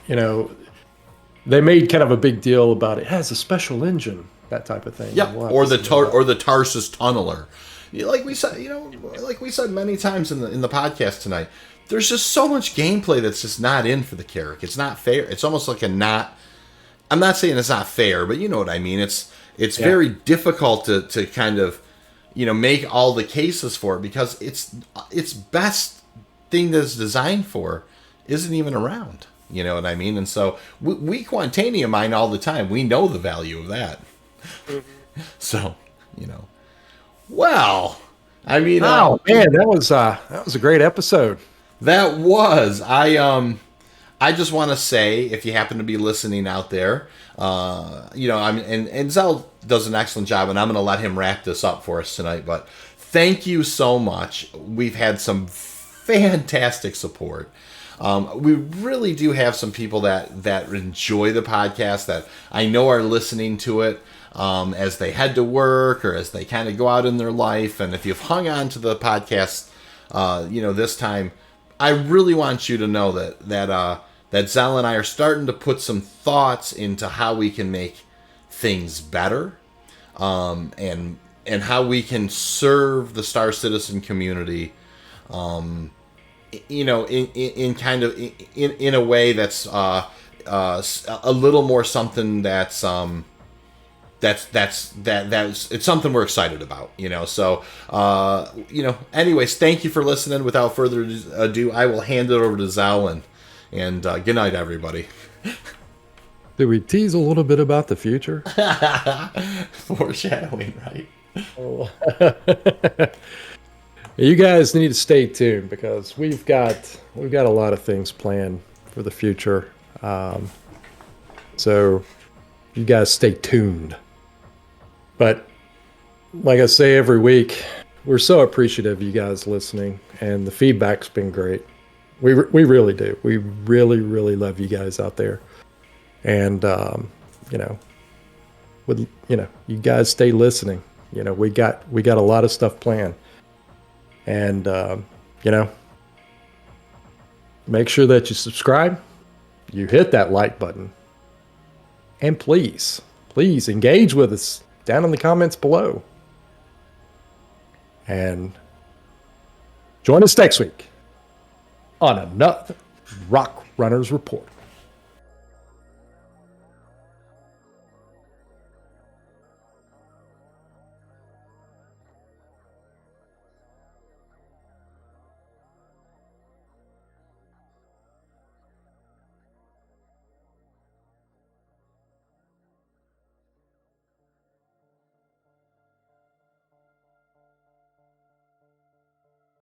Speaker 2: they made kind of a big deal about it has a special engine, that type of thing.
Speaker 1: Yeah, or the Tarsus tunneler. Like we said, many times in the podcast tonight, there's just so much gameplay that's just not in for the Carrack. It's not fair. It's almost like I'm not saying it's not fair, but you know what I mean. It's very difficult to kind of, make all the cases for it, because its best thing that's designed for isn't even around. You know what I mean? And so we Quantania mine all the time. We know the value of that. So, well, I mean,
Speaker 2: oh man, that was a great episode.
Speaker 1: That was. I just want to say, if you happen to be listening out there, and Zel does an excellent job, and I'm going to let him wrap this up for us tonight. But thank you so much. We've had some fantastic support. We really do have some people that enjoy the podcast, that I know are listening to it. as they head to work or as they kind of go out in their life. And if you've hung on to the podcast, this time, I really want you to know that Zel and I are starting to put some thoughts into how we can make things better, and how we can serve the Star Citizen community, in kind of in a way that's a little more something that's it's something we're excited about, So, anyways, thank you for listening. Without further ado, I will hand it over to Zel, and good night, everybody.
Speaker 2: Did we tease a little bit about the future?
Speaker 1: Foreshadowing, right?
Speaker 2: Oh. You guys need to stay tuned because we've got a lot of things planned for the future. So you guys stay tuned. But like I say every week, we're so appreciative of you guys listening, and the feedback's been great. We really do. We really, really love you guys out there. And, you guys stay listening. We got a lot of stuff planned. And, make sure that you subscribe, you hit that like button, and please engage with us down in the comments below. And join us next week on another Rock Runners Report.